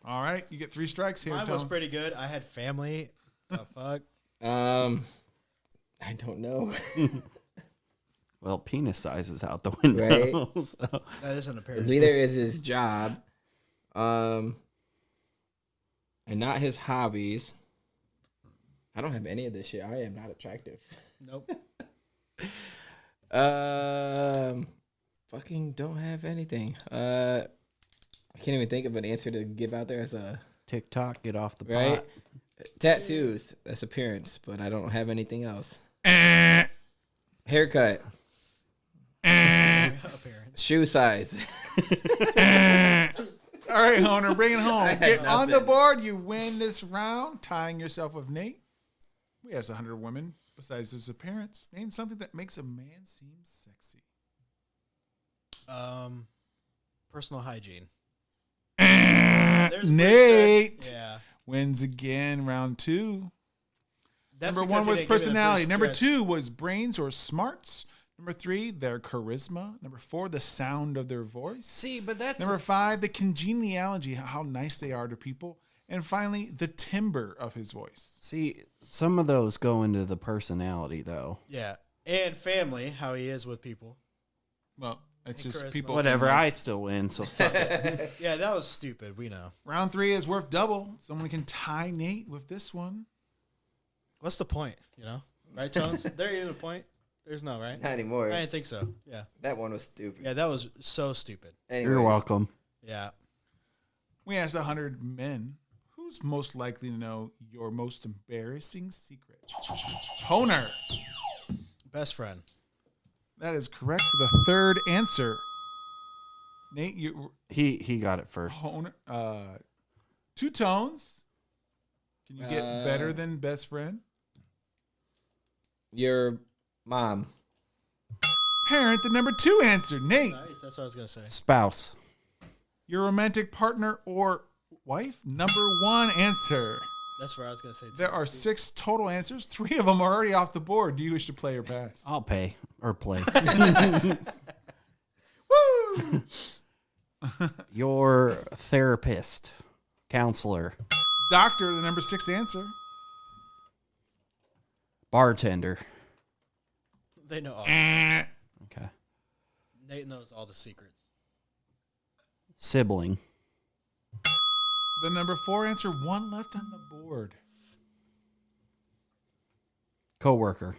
All right. You get 3 strikes here, Mine Tones. was pretty good. I had family. The fuck? I don't know. Well, penis size is out the window. So. That is an appearance. Neither is his job. And not his hobbies. I don't have any of this shit. I am not attractive. Nope. Fucking don't have anything. I can't even think of an answer to give out there as a TikTok, get off the right. pot. Tattoos, that's appearance, but I don't have anything else. Haircut, Appearance. shoe size. All right, Honer, bring it home. had Get on the nothing. board. You win this round, tying yourself with Nate. We asked 100 women, besides his appearance, name something that makes a man seem sexy. Personal hygiene. There's a Nate stretch. Yeah. wins again, round 2. That's Number because 1 he was didn't give me the personality. first Number stretch. 2 was brains or smarts. Number 3, their charisma. Number 4, the sound of their voice. See, but that's Number 5, the congeniality, how nice they are to people. And finally, the timbre of his voice. see, some of those go into the personality though. Yeah. And family, how he is with people. Well, it's And just charisma. people. Whatever, I still win, so suck it. Yeah, that was stupid. We know. Round 3 is worth double. Someone can tie Nate with this one. What's the point? You know? Right, Tones? There is a point. There's no, right? Not anymore. I didn't think so. Yeah. That one was stupid. Yeah, that was so stupid. You're Anyways, welcome. Yeah. We asked 100 men, who Who's most likely to know your most embarrassing secret? Honer. Best friend. That is correct for the third answer. Nate, He got it first. Honer. 2 tones. Can you get better than best friend? Your mom. Parent, the number 2 answer. Nate. Nice. That's what I was gonna say. Spouse. Your romantic partner or wife? Number 1 answer. That's what I was gonna say. Too. There are 6 total answers. 3 of them are already off the board. Do you wish to play or pass? I'll pay or play. Woo! Your therapist, counselor, Doctor, the number 6 answer. bartender. They know all. Okay. Nate knows all the secrets. Sibling. The number 4 answer. 1 left on the board. Coworker.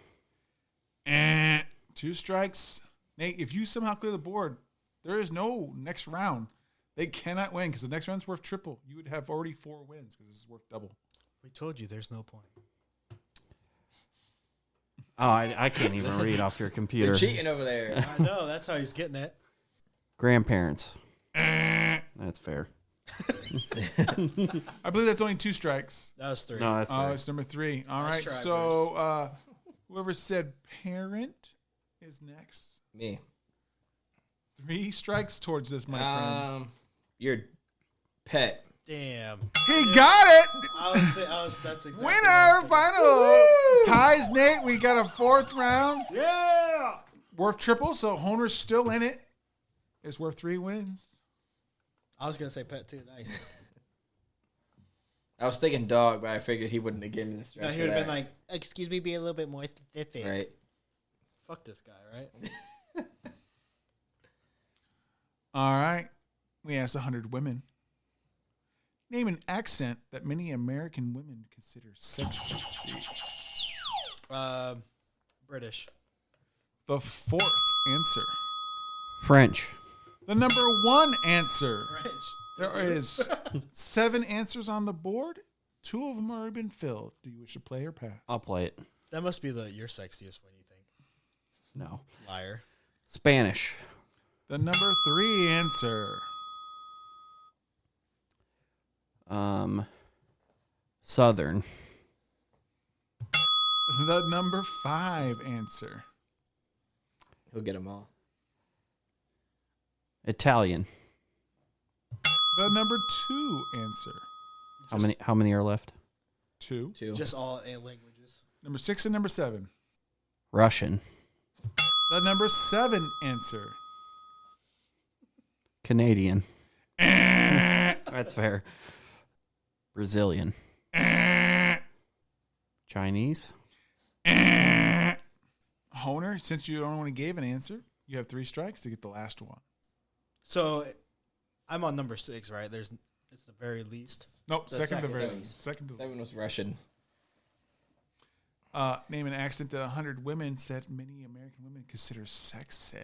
2 strikes. Nate, if you somehow clear the board, there is no next round. They cannot win because the next round's worth triple. You would have already 4 wins because this is worth double. We told you there's no point. Oh, I can't even read off your computer. You're cheating over there. I know. That's how he's getting it. Grandparents. That's fair. I believe that's only 2 strikes. That was 3. No, that's Oh, fair. it's number 3. All Nice right. try, So whoever said parent is next. Me. 3 strikes towards this, my friend. Your pet. Damn. He got it. That's exactly Winner, final. Ties, Nate. We got a 4th round. Yeah. Worth triple, so Honer's still in it. It's worth 3 wins. I was gonna say pet too. Nice. I was thinking dog, but I figured he wouldn't have given me the stretch. No, he would have been like, "Excuse me, be a little bit more specific." right. Fuck this guy, right? All right. We asked 100 women. Name an accent that many American women consider sexy. British. The 4th answer. French. The number 1 answer. French. There is 7 answers on the board. 2 of them have already been filled. Do you wish to play or pass? I'll play it. That must be your sexiest one, you think? No. Liar. Spanish. The number 3 answer. Southern. The number 5 answer. He'll get them all. Italian. The number 2 answer. How many are left? 2. 2. Just all languages. Number 6 and number 7. Russian. The number 7 answer. Canadian. That's fair. Brazilian. Chinese. Honer, since you only gave an answer, you have 3 strikes to get the last one. So, I'm on number 6, right? It's the very least. Nope, second to very 7. second to 7 was Russian. Name an accent that 100 women said many American women consider sexy.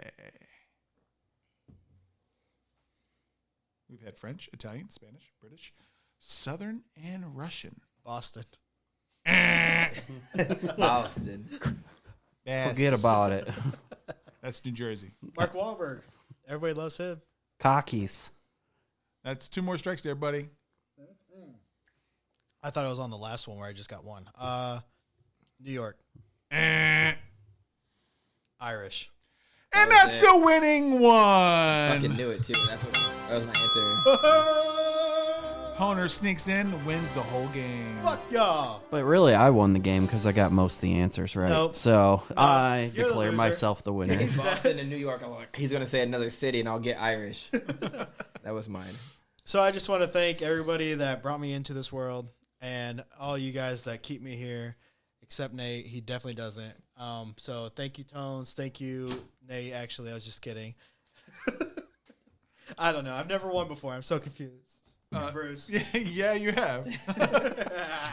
We've had French, Italian, Spanish, British, Southern, and Russian. Boston. Boston. Forget about it. That's New Jersey. Mark Wahlberg. Everybody loves him. Cockies. That's 2 more strikes there, buddy. I thought I was on the last one where I just got 1. New York. Irish. And That that's was it. the winning one. Fucking knew it too. That was my answer. Honer sneaks in, wins the whole game. Fuck y'all. But really, I won the game because I got most of the answers right. Nope. So I you're the declare loser. myself the winner. Boston and New York. I'm like, he's gonna say another city, and I'll get Irish. That was mine. So I just want to thank everybody that brought me into this world and all you guys that keep me here, except Nate. He definitely doesn't. So thank you, Tones. Thank you, Nate. Actually, I was just kidding. I don't know. I've never won before. I'm so confused. Bruce. Yeah, you have.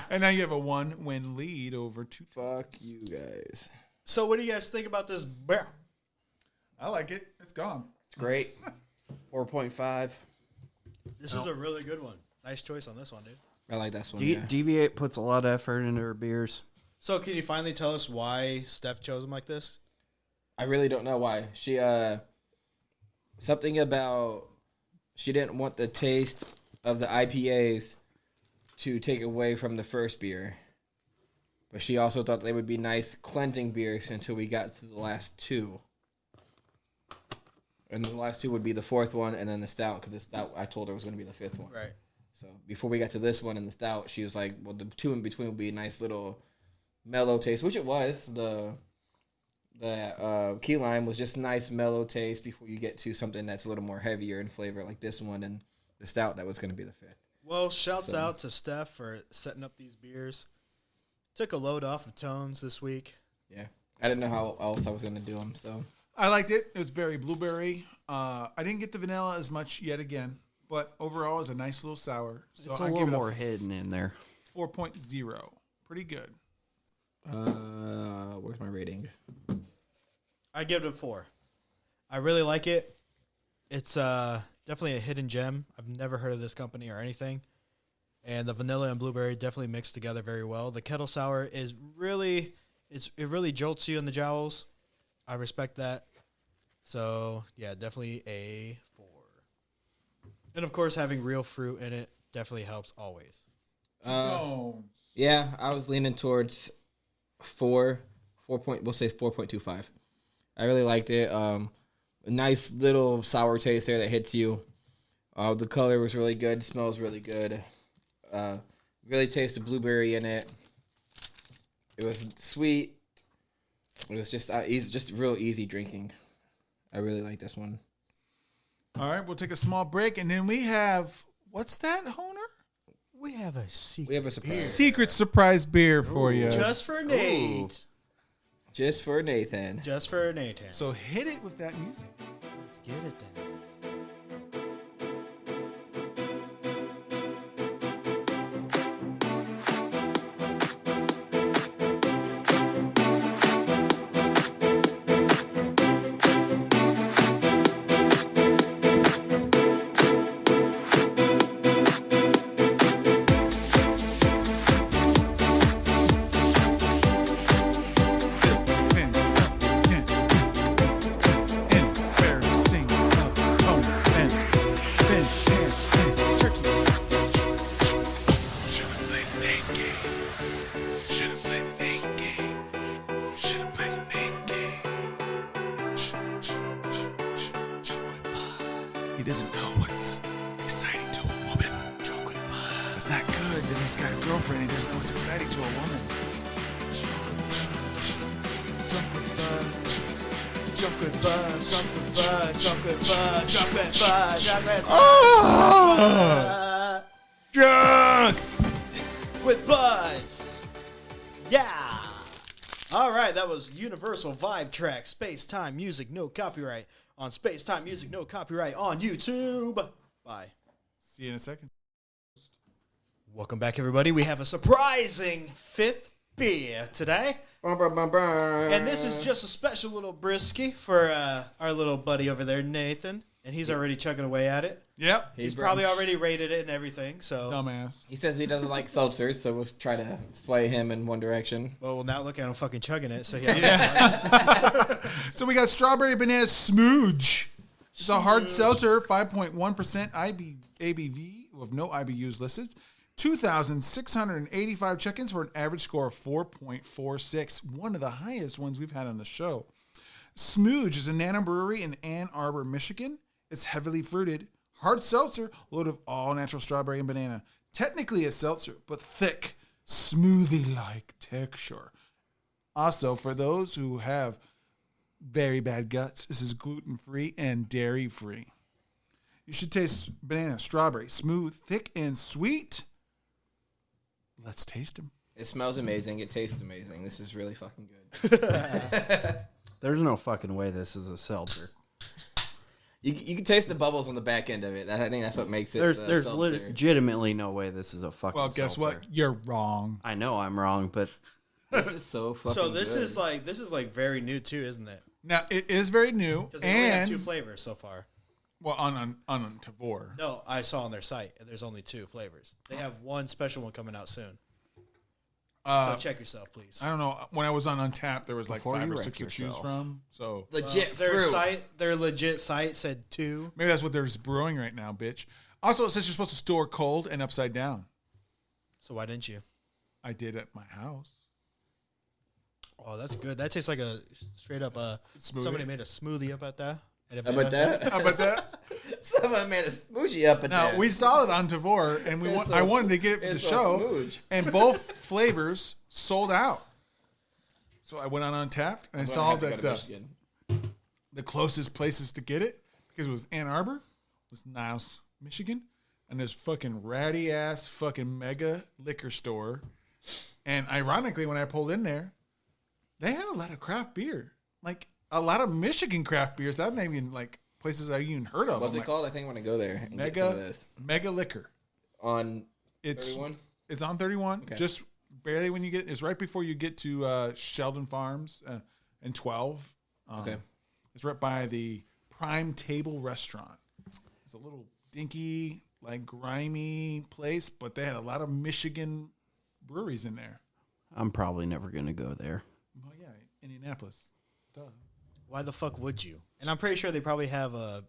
And now you have a 1-win lead over 2. Fuck you guys. So what do you guys think about this bear? I like it. It's gone. It's great. 4.5. This is a really good one. Nice choice on this one, dude. I like that one. Yeah. Deviate puts a lot of effort into her beers. So can you finally tell us why Steph chose them like this? I really don't know why. She something about she didn't want the taste of the IPAs to take away from the first beer. But she also thought they would be nice cleansing beers until we got to the last two. And the last two would be the fourth one and then the stout, because the stout I told her was going to be the fifth one. Right. So before we got to this one and the stout, she was like, well, the two in between would be a nice little mellow taste, which it was. The key lime was just nice mellow taste before you get to something that's a little more heavier in flavor, like this one, and the stout that was going to be the fifth. Well, shouts out to Steph for setting up these beers. Took a load off of Towne's this week. Yeah. I didn't know how else I was going to do them, so. I liked it. It was very blueberry. I didn't get the vanilla as much yet again, but overall, it's a nice little sour. So It's a I little give it more hidden in there. 4.0. Pretty good. Where's my rating? I give it a 4. I really like it. It's definitely a hidden gem. I've never heard of this company or anything. And the vanilla and blueberry definitely mix together very well. The kettle sour is really, it really jolts you in the jowls. I respect that. So, yeah, definitely a 4. And, of course, having real fruit in it definitely helps always. Yeah, I was leaning towards 4 point. We'll say 4.25. I really liked it. A nice little sour taste there that hits you. The color was really good. Smells really good. Really tasted blueberry in it. It was sweet. It was just easy, just real easy drinking. I really like this one. All right, we'll take a small break, and then we have, what's that, Honer? We have a secret. We have a surprise. Secret surprise beer for you. Just for Nate. Just for Nathan. Just for Nathan. So hit it with that music. Let's get it then. Embarrassing of Tones and BenHam and Turkey. Should've played the name game. Should've played the name game. Should've played the name game. He doesn't know what's exciting to a woman. It's not good that he's got a girlfriend and he doesn't know what's exciting to a woman. Drunk with Buds, drunk with Buds, drunk with Buds, drunk with Buds, drunk with Buds. Drunk with Buds. Yeah. All right, that was Universal Vibe Track, Space Time Music, no copyright on Space Time Music, no copyright on YouTube. Bye. See you in a second. Welcome back, everybody. We have a surprising 5th beer today. And this is just a special little brisky for our little buddy over there, Nathan. And he's already chugging away at it. Yep. He's probably already rated it and everything. So, Dumbass. He says he doesn't like seltzers, so we'll try to sway him in one direction. well, now look at him fucking chugging it. So yeah. So we got Strawberry Banana Smooge. It's a hard seltzer, 5.1% ABV with no IBUs listed. 2,685 check-ins for an average score of 4.46, one of the highest ones we've had on the show. Smooge is a nano brewery in Ann Arbor, Michigan. It's heavily fruited, hard seltzer, loaded with all-natural strawberry and banana. Technically a seltzer, but thick, smoothie-like texture. Also, for those who have very bad guts, this is gluten-free and dairy-free. You should taste banana, strawberry, smooth, thick, and sweet. Let's taste them. It smells amazing. It tastes amazing. This is really fucking good. There's no fucking way this is a seltzer. You can taste the bubbles on the back end of it. I think that's what makes it. There's seltzer. legitimately no way this is a fucking Well, guess seltzer. what? You're wrong. I know I'm wrong, but This is so fucking. So this good. is like very new too, isn't it? Now, it is very new, Because they only have and 2 flavors so far. Well, on Tavour. No, I saw on their site. There's only 2 flavors. They have one special one coming out soon. So check yourself, please. I don't know. When I was on Untappd, there was like Before 5 you or wreck 6 to choose yourself. from. So Legit Their fruit. their legit site said 2. maybe that's what there's brewing right now, bitch. Also, it says you're supposed to store cold and upside down. So why didn't you? I did at my house. Oh, that's good. That tastes like a straight up Smoothie? somebody made a smoothie up at that. How about that? How about that? Someone made a smoochie up at Now that. we saw it on Tavour, and It's so I wanted to get it for the it's so show, smooth. and both flavors sold out. So I went on Untappd, and I saw that the closest places to get it, because it was Ann Arbor, was Niles, Michigan, and this fucking ratty ass fucking mega liquor store. And ironically, when I pulled in there, they had a lot of craft beer, like a lot of Michigan craft beers. That not even like places I even heard of. What's I'm it called? I think I want to go there and get some of this. Mega liquor. On It's 31? It's on 31. Okay. Just barely when you get. It's right before you get to Sheldon Farms and 12. Okay. It's right by the Prime Table Restaurant. It's a little dinky, like grimy place, but they had a lot of Michigan breweries in there. I'm probably never going to go there. Well, yeah, Indianapolis. Duh. Why the fuck would you? And I'm pretty sure they probably have a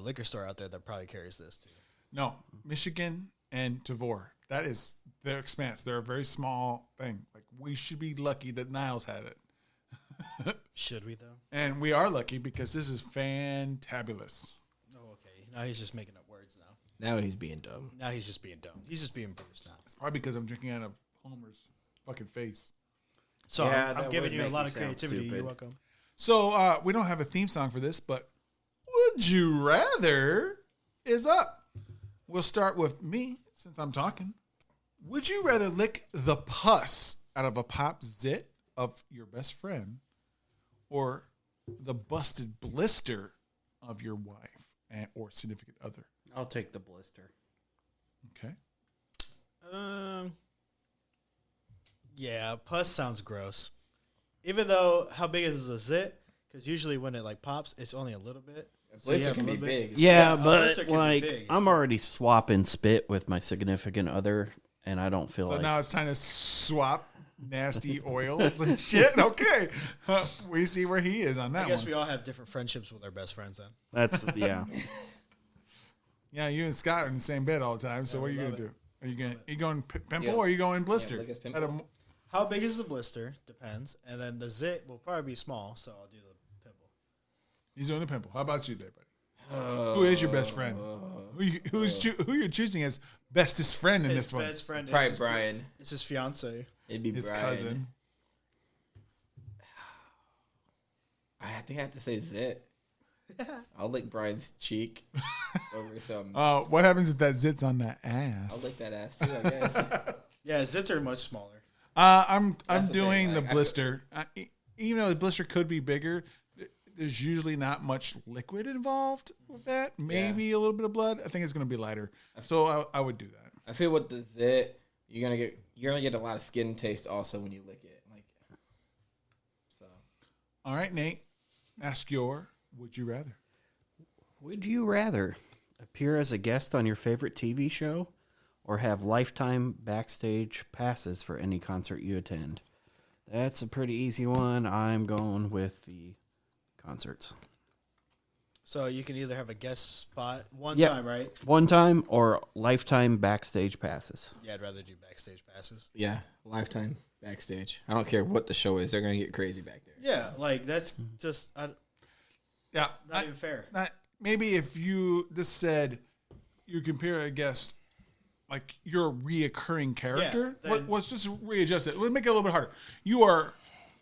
liquor store out there that probably carries this too. No, Michigan and Tavour. That is their expanse. They're a very small thing. Like we should be lucky that Niles had it. Should we though? And we are lucky because this is fantabulous. Oh, okay. Now he's just making up words now. Now he's being dumb. Now he's just being dumb. He's just being Bruce now. It's probably because I'm drinking out of Homer's fucking face. So Yeah, I'm that giving would you a make lot you of sound creativity. stupid. You're welcome. So we don't have a theme song for this, but Would You Rather is up. We'll start with me, since I'm talking. Would you rather lick the pus out of a pop zit of your best friend or the busted blister of your wife or significant other? I'll take the blister. Okay. Yeah, pus sounds gross. Even though, how big is a zit? Because usually when it like pops, it's only a little bit. So Blister you have can a be little bit. big. Yeah, a but blister can be like big. I'm already swapping spit with my significant other, and I don't feel So like now it's time to swap nasty oils and shit. Okay. We see where he is on that I guess one. we all have different friendships with our best friends then. that's yeah. Yeah, you and Scott are in the same bed all the time. So Yeah, what are we you love gonna it. do? Are you going pimple Yeah. or are you going blister? lick his At pimple. How big is the blister? Depends. And then the zit will probably be small, so I'll do the pimple. He's doing the pimple. How about you there, buddy? Who is your best friend? Who you're choosing as bestest friend in His this one? best friend is Probably his, Brian. it's his fiance. It'd be His Brian. cousin. I think I have to say zit. I'll lick Brian's cheek over some. What happens if that zits on that I'll lick ass? that ass too, I guess. Yeah, zits are much smaller. I'm That's the doing thing, the like, I blister. Even though the blister could be bigger, there's usually not much liquid involved with that. Maybe a little bit of blood. I think it's going to be lighter. So I would do that. I feel with the zit, you're gonna get a lot of skin taste also when you lick it. Like, so All right, Nate. Ask your would you rather. Would you rather appear as a guest on your favorite TV show or have lifetime backstage passes for any concert you attend? That's a pretty easy one. I'm going with the concerts. So you can either have a guest spot one Yeah. time, right? One time or lifetime backstage passes. Yeah, I'd rather do backstage passes. yeah, lifetime backstage. I don't care what the show is; they're gonna get crazy back there. Yeah, like that's just Yeah. not even fair. Maybe if you just said you compare a guest like you're a reoccurring character. then- Let's just readjust it. Let's make it a little bit harder. You are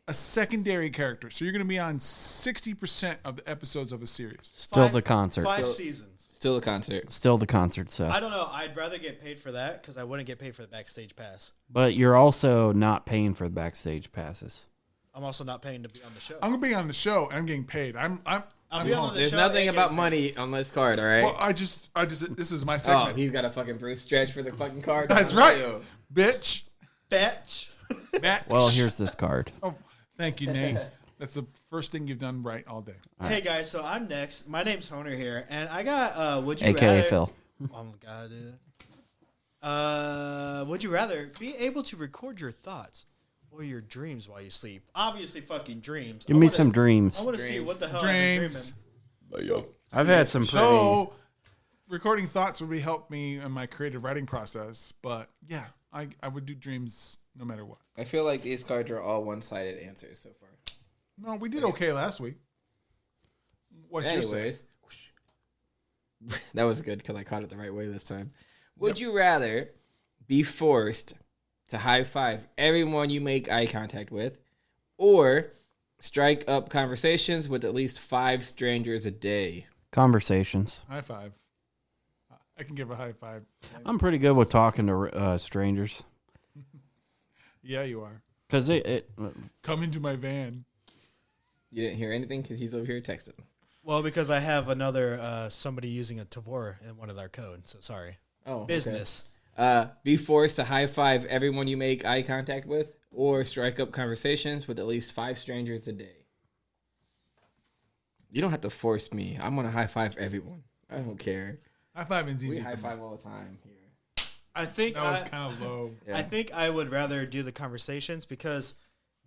a secondary character, so you're going to be on 60% of the episodes of a series. Still the concert. 5 seasons. Still a concert. Still the concert stuff. I don't know. I'd rather get paid for that because I wouldn't get paid for the backstage pass. But you're also not paying for the backstage passes. I'm also not paying to be on the show. I'm going to be on the show and I'm getting paid. I'm be on home. the There's show nothing and about get money on this card, all right? Well, I just this is my Oh, segment. he's got a fucking Bruce stretch for the fucking card. That's I'll right, tell you. bitch. Bitch. Match. Well, here's this card. Oh, thank you, Nate. That's the first thing you've done right all day. Hey guys, so I'm next. My name's Honer here, and I got would you AKA rather? Phil. Oh my god, dude. Would you rather be able to record your thoughts or your dreams while you sleep? Obviously, fucking dreams. Give me some dreams. I want to see what the hell Dreams. I've been dreaming. I've had some pretty. So, recording thoughts would help me in my creative writing process. But yeah, I would do dreams no matter what. I feel like these cards are all one-sided answers so far. No, we did okay last week. What's your say? Anyways, that was good because I caught it the right way this time. Would you rather be forced to high five everyone you make eye contact with, or strike up conversations with at least 5 strangers a day? Conversations. High five. I can give a high five. I'm pretty good with talking to strangers. Yeah, you are. Because Come into my van. You didn't hear anything because he's over here texting. Well, because I have another somebody using a Tavour in one of their codes. So sorry. Oh, Business. Okay. Be forced to high five everyone you make eye contact with, or strike up conversations with at least 5 strangers a day. You don't have to force me. I'm gonna high five everyone. I don't care. High five is We easy. high for me. five all the time here. I think That was kind of low. Yeah. I think I would rather do the conversations because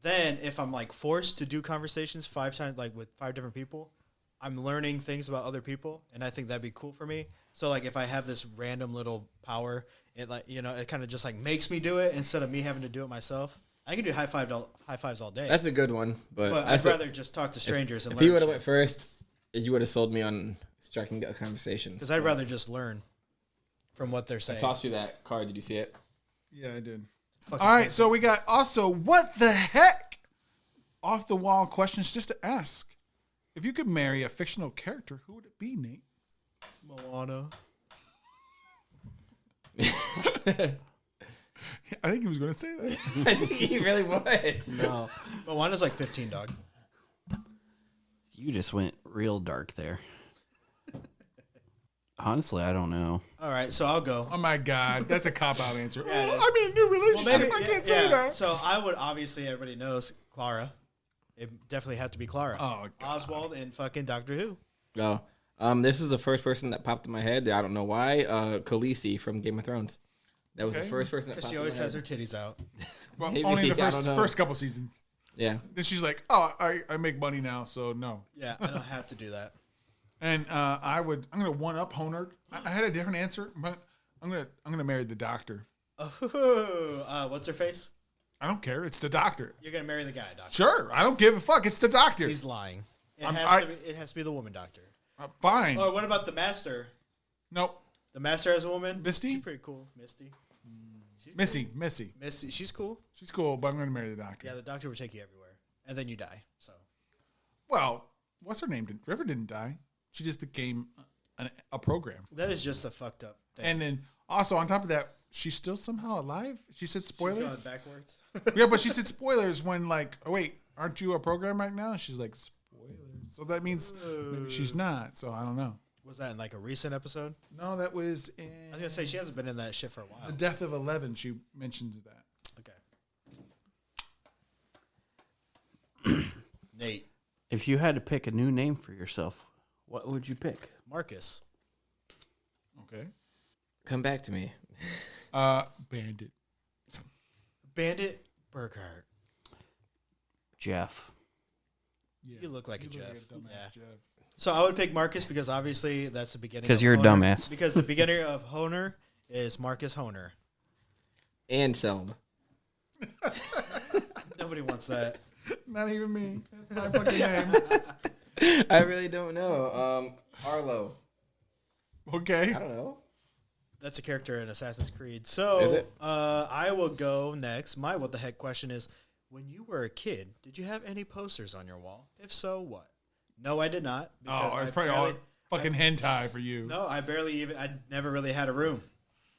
then if I'm like forced to do conversations 5 times, like with 5 different people, I'm learning things about other people, and I think that'd be cool for me. So like if I have this random little power, it like it kind of just like makes me do it instead of me having to do it myself. I can do high fives all day. That's a good one, but I'd rather just talk to strangers and if learn you would have shit. went first, you would have sold me on striking up conversations. Because I'd rather just learn from what they're I saying. tossed you that card. Did you see it? Yeah, I did. Fucking All right, so we got also what the heck off the wall questions just to ask. If you could marry a fictional character, who would it be, Nate? Moana. I think he was going to say that. I think he really was. no, Moana's like 15, dog. you just went real dark there. Honestly, I don't know. All right, so I'll go. Oh my God, that's a cop out answer. Yeah, it is. I'm in a new relationship. I can't say that. So I would obviously everybody knows Clara. It definitely had to be Clara. Oh, God. Oswald and fucking Doctor Who. No. This is the first person that popped in my head. I don't know why. Khaleesi from Game of Thrones. That was the first person that Because popped she in always my has head. her titties out. Well, Maybe, only the I don't know. first couple seasons. Yeah. Then she's like, "Oh, I make money now, so no." Yeah, I don't have to do that. And I'm gonna one up Honer. I had a different answer, but I'm gonna marry the doctor. What's her face? I don't care. It's the doctor. You're gonna marry the guy, Doctor. Sure, I don't give a fuck. It's the doctor. He's lying. It I'm- has to be the woman Doctor. Fine. Or what about the Master? Nope. The Master as a woman. Misty? She's pretty cool. Misty. She's Missy. cool. Missy. Missy. She's cool. She's cool, but I'm gonna marry the doctor. Yeah, the Doctor will take you everywhere, and then you die. So. Well, what's her name? River didn't die. She just became a program. That is just a fucked up thing. And then also on top of that, she's still somehow alive. She said spoilers. She's going backwards. Yeah, but she said spoilers when like, oh wait, aren't you a program right now? She's like spoilers. So that means maybe she's not. So I don't know. Was that in like a recent episode? No, that was in I was gonna say she hasn't been in that shit for a while. The Death of 11. She mentions that. Okay. Nate. If you had to pick a new name for yourself, what would you pick? Marcus. Okay. Come back to me. Bandit. Bandit Burkhart. Jeff. Yeah. You look like a Jeff. dumbass Yeah. Jeff. So I would pick Marcus because obviously that's the beginning. 'Cause of you're a Honer. dumbass. Because the beginning of Honer is Marcus Honer. And Selma. Nobody wants that. Not even me. That's my fucking name. I really don't know. Arlo. Okay. I don't know. That's a character in Assassin's Creed. So Is it? I will go next. My what the heck question is, when you were a kid, did you have any posters on your wall? If so, what? No, I did not. Oh, because it's probably all fucking hentai for you. No, I never really had a room.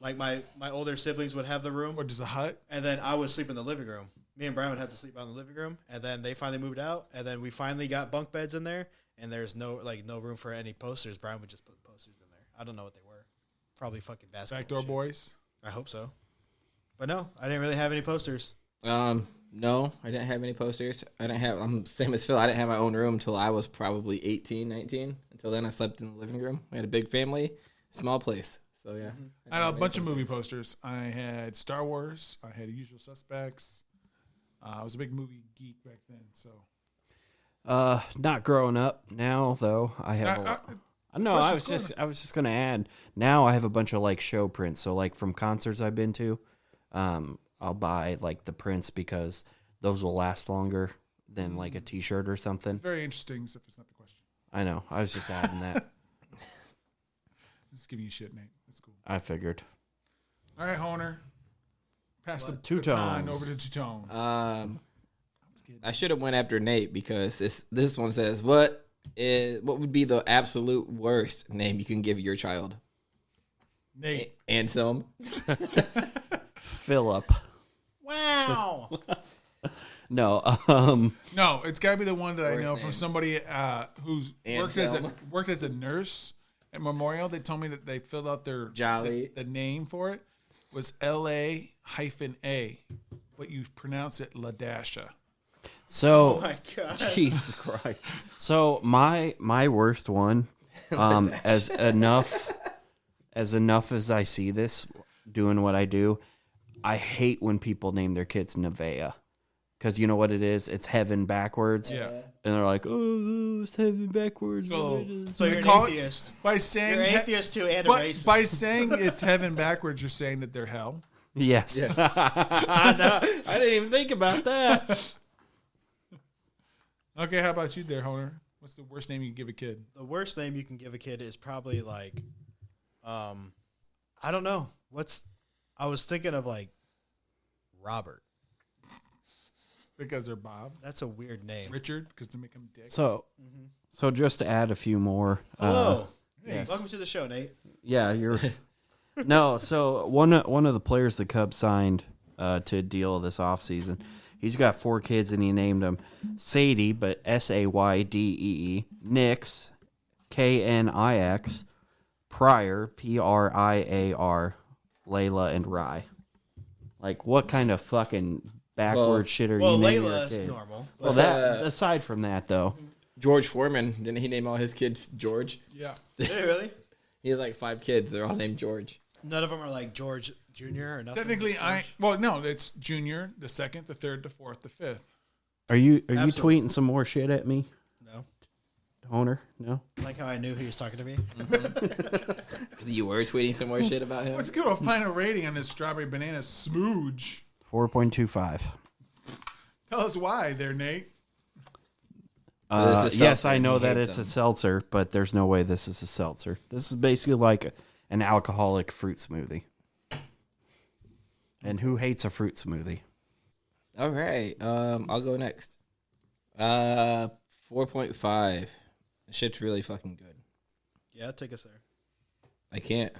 Like my older siblings would have the room, Or just a hut. and then I would sleep in the living room. Me and Brian would have to sleep out in the living room, and then they finally moved out, and then we finally got bunk beds in there, and there's no room for any posters. Brian would just put posters in there. I don't know what they were. Probably fucking basketball. Backdoor shit. Boys. I hope so. But no, I didn't really have any posters. No, I didn't have any posters. I'm same as Phil. I didn't have my own room until I was probably 18, 19. Until then, I slept in the living room. We had a big family, small place. So, yeah. I had a bunch of movie posters. I had Star Wars. I had Usual Suspects. I was a big movie geek back then. So, not growing up. Now though, I have. No, I was just gonna add. Now I have a bunch of like show prints. So like from concerts I've been to, I'll buy like the prints because those will last longer than like a T-shirt or something. It's very interesting, if it's not the question. I know. I was just adding that. Just giving you shit, Nate. That's cool. I figured. All right, Honer. Pass the Two baton tones. over to Towne. I should have went after Nate because this one says, what would be the absolute worst name you can give your child? Nate. Anselm. Philip. Wow. No. No, it's got to be the one that I Worst know from name. somebody who's Anselm. worked as a nurse at Memorial. They told me that they filled out their Jolly. The name for it was LA-A, but you pronounce it Ladasha. So. Oh my God. Jesus Christ. So my worst one, as enough as I see this doing what I do, I hate when people name their kids Nevaeh. Because you know what it is? It's heaven backwards. Yeah. And they're like, oh, it's heaven backwards. So So you're an call it- atheist. By saying You're an atheist too and a but racist. by saying it's heaven backwards, you're saying that they're hell. Yes. Yeah. I didn't even think about that. Okay, how about you there, Honer? What's the worst name you can give a kid? The worst name you can give a kid is probably like, I don't know. I was thinking of like Robert. Because they're Bob. That's a weird name. Richard, because they make him Dick. So just to add a few more. Hello. Yes. Welcome to the show, Nate. Yeah, you're. No, so one of the players the Cubs signed to a deal this offseason, he's got 4 kids and he named them Sadie, but Saydee, Nix, Knix, Pryor, Priar, Layla, and Rye. Like, what kind of fucking backward shit are Well, you naming your Layla's kid? normal. Well, that aside from that though, George Foreman. Didn't he name all his kids George? Yeah. Did it really? He has like 5 kids. They're all named George. None of them are like George Jr. or nothing. Technically, Just well, no, it's Junior, the 2nd, the 3rd, the 4th, the 5th. are you Absolutely. tweeting some more shit at me, No. Owner? No. Like how I knew he was talking to me. You were tweeting some more shit about him? Let's give a final rating on this strawberry banana smooge. 4.25. Tell us why there, Nate. This is Yes, seltzer I and know he that hates it's them. a seltzer, but there's no way this is a seltzer. This is basically like an alcoholic fruit smoothie. And who hates a fruit smoothie? All right. I'll go next. 4.5. Shit's really fucking good. Yeah, take us there. I can't.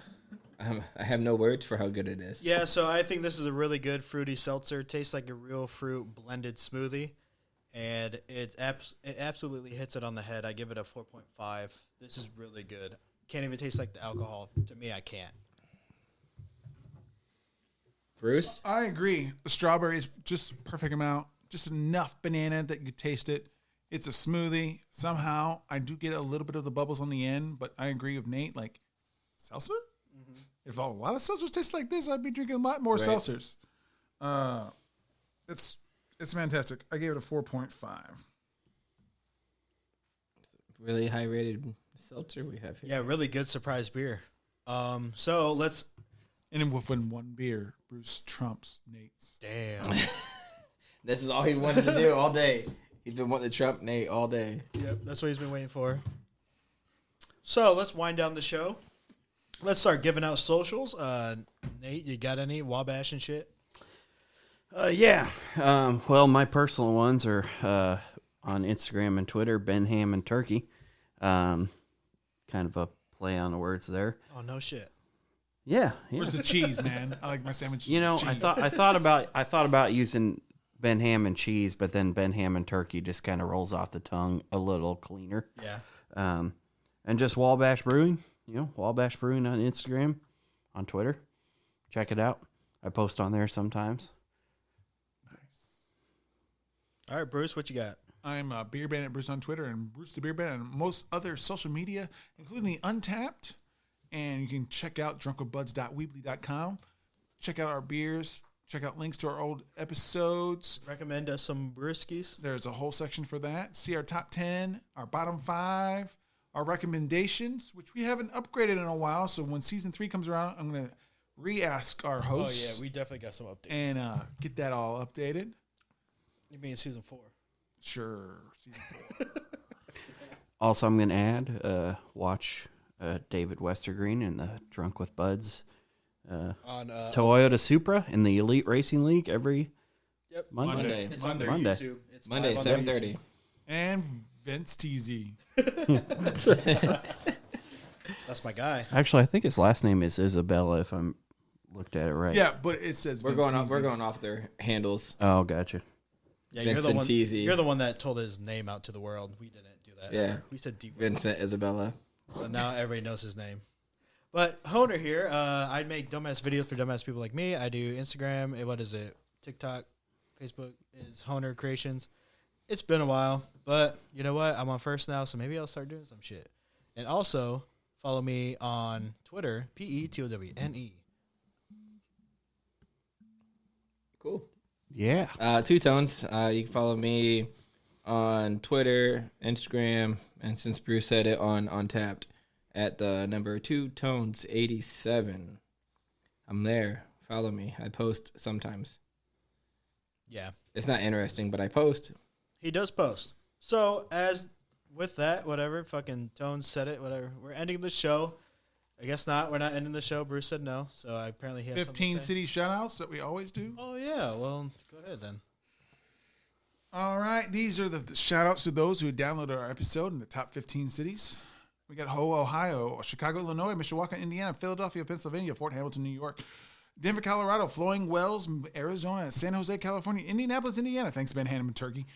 I have no words for how good it is. Yeah, so I think this is a really good fruity seltzer. It tastes like a real fruit blended smoothie, and it absolutely hits it on the head. I give it a 4.5. This is really good. Can't even taste like the alcohol. To me, I can't. Bruce? I agree. The strawberry is just perfect amount, just enough banana that you could taste it. It's a smoothie. Somehow, I do get a little bit of the bubbles on the end, but I agree with Nate. Like, seltzer? If a lot of seltzers taste like this, I'd be drinking a lot more Right. seltzers. It's fantastic. I gave it a 4.5. Really high rated seltzer we have here. Yeah, really good surprise beer. So let's. And then within one beer, Bruce trumps Nate's. Damn. This is all he wanted to do all day. He's been wanting to trump Nate all day. Yep, that's what he's been waiting for. So let's wind down the show. Let's start giving out socials. Nate, you got any Wabash and shit? Yeah. Well, my personal ones are on Instagram and Twitter, BenHam and Turkey. Kind of a play on the words there. Oh no shit. Yeah. Where's the cheese, man? I like my sandwich. You know, cheese. I thought about using BenHam and cheese, but then BenHam and Turkey just kind of rolls off the tongue a little cleaner. Yeah. And just Wabash Brewing. You know, Wabash Brewing on Instagram, on Twitter. Check it out. I post on there sometimes. All right, Bruce, what you got? I'm Beer Bandit Bruce on Twitter and Bruce the Beer Bandit on most other social media, including the Untappd. And you can check out drunkwithbuds.weebly.com. Check out our beers. Check out links to our old episodes. Recommend us some brewskis. There's a whole section for that. See our top 10, our bottom 5, our recommendations, which we haven't upgraded in a while. So when season 3 comes around, I'm going to re-ask our hosts. Oh, yeah, we definitely got some updates. And get that all updated. You mean season 4? Sure. Season 4. Also, I'm going to add, watch David Westergreen in the Drunk with Buds On Toyota Supra in the Elite Racing League every Monday. Monday. It's on their Monday. YouTube. It's Monday, live on their 7:30. And Vince TZ. That's my guy. Actually, I think his last name is Isabella, if I'm looked at it right. Yeah, but it says We're Vince going off. TZ. We're going off their handles. Oh, gotcha. Yeah, you're the Vincent one. Teasy. You're the one that told his name out to the world. We didn't do that. Yeah. We said deep. Vincent Isabella. So now everybody knows his name. But Honer here, I make dumbass videos for dumbass people like me. I do Instagram. What is it? TikTok, Facebook is Honer Creations. It's been a while, but you know what? I'm on first now, so maybe I'll start doing some shit. And also follow me on Twitter, PETOWNE. Cool. Yeah. Two Tones. You can follow me on Twitter, Instagram, and since Bruce said it, on Untappd at the number 2 Tones 87. I'm there. Follow me. I post sometimes. Yeah. It's not interesting, but I post. He does post. So as with that, whatever, fucking Tones said it, whatever. We're ending the show. I guess not. We're not ending the show. Bruce said no. So apparently he has 15 something to say. city shout-outs that we always do. Oh, yeah. Well, go ahead then. All right. These are the shout-outs to those who downloaded our episode in the top 15 cities. We got Ohio, Chicago, Illinois, Mishawaka, Indiana, Philadelphia, Pennsylvania, Fort Hamilton, New York, Denver, Colorado, Flowing Wells, Arizona, San Jose, California, Indianapolis, Indiana. Thanks, BenHam and Turkey.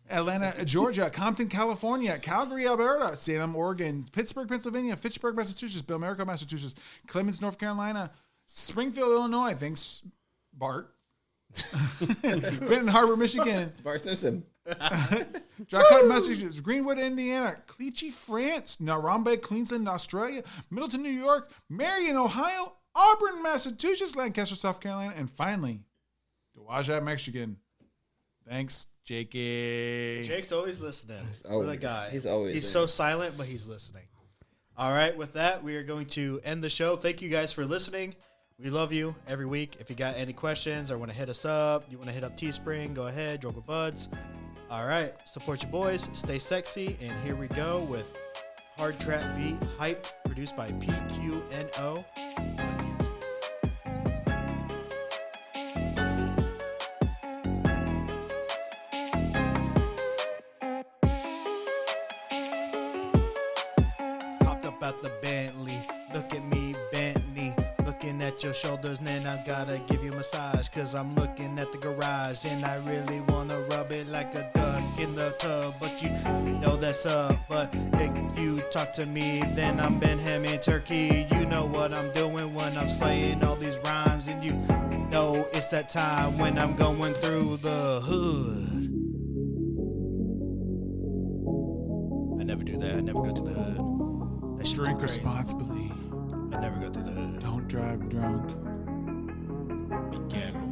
Atlanta, Georgia, Compton, California, Calgary, Alberta, Salem, Oregon, Pittsburgh, Pennsylvania, Fitchburg, Massachusetts, Bellmerica, Massachusetts, Clemens, North Carolina, Springfield, Illinois. Thanks, Bart. Benton Harbor, Michigan. Bart Simpson. Dry Cotton, Massachusetts, Greenwood, Indiana, Clichy, France, Narambe, Queensland, Australia, Middleton, New York, Marion, Ohio, Auburn, Massachusetts, Lancaster, South Carolina, and finally, Wabash, Michigan. Thanks, Jakey. Jake's always listening. What a always- guy. he's always He's there. so silent, but he's listening. All right, with that, we are going to end the show. Thank you guys for listening. We love you every week. If you got any questions or want to hit us up, you want to hit up Teespring, go ahead, Drunk with Buds. All right, support your boys, stay sexy, and here we go with Hard Trap Beat Hype, produced by PQNO. Hopped up out the Bentley, look at me, Bentley. Looking at your shoulders, man, I gotta give you a massage. Cause I'm looking at the garage, and I really wanna rub it like a duck in the tub. But you know that's up. But if you talk to me, then I'm BenHam in Turkey. You know what I'm doing when I'm slaying all these rhymes. And you know it's that time when I'm going through the hood. I never do that. I never go to the hood. That shit Drink crazy. responsibly. I never go to the hood. Don't drive drunk.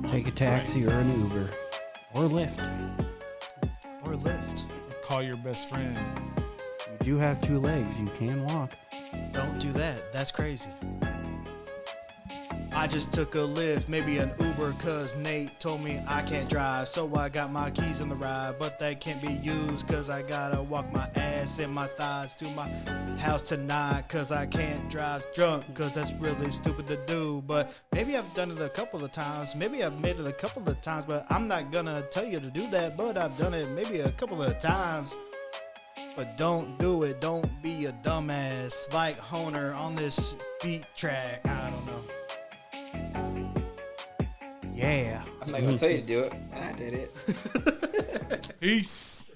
Take a taxi or an Uber or Lyft. Or Lyft. Call your best friend. You do have 2 legs. You can walk. Don't do that. That's crazy. I just took a Lyft, maybe an Uber, cause Nate told me I can't drive. So I got my keys in the ride, but they can't be used, cause I gotta walk my ass and my thighs to my house tonight. Cause I can't drive drunk, cause that's really stupid to do. But maybe I've done it a couple of times, maybe I've made it a couple of times, but I'm not gonna tell you to do that. But I've done it maybe a couple of times. But don't do it, don't be a dumbass like Honer on this beat track. I don't know. Yeah. I'm not gonna tell you to do it. I did it. Peace.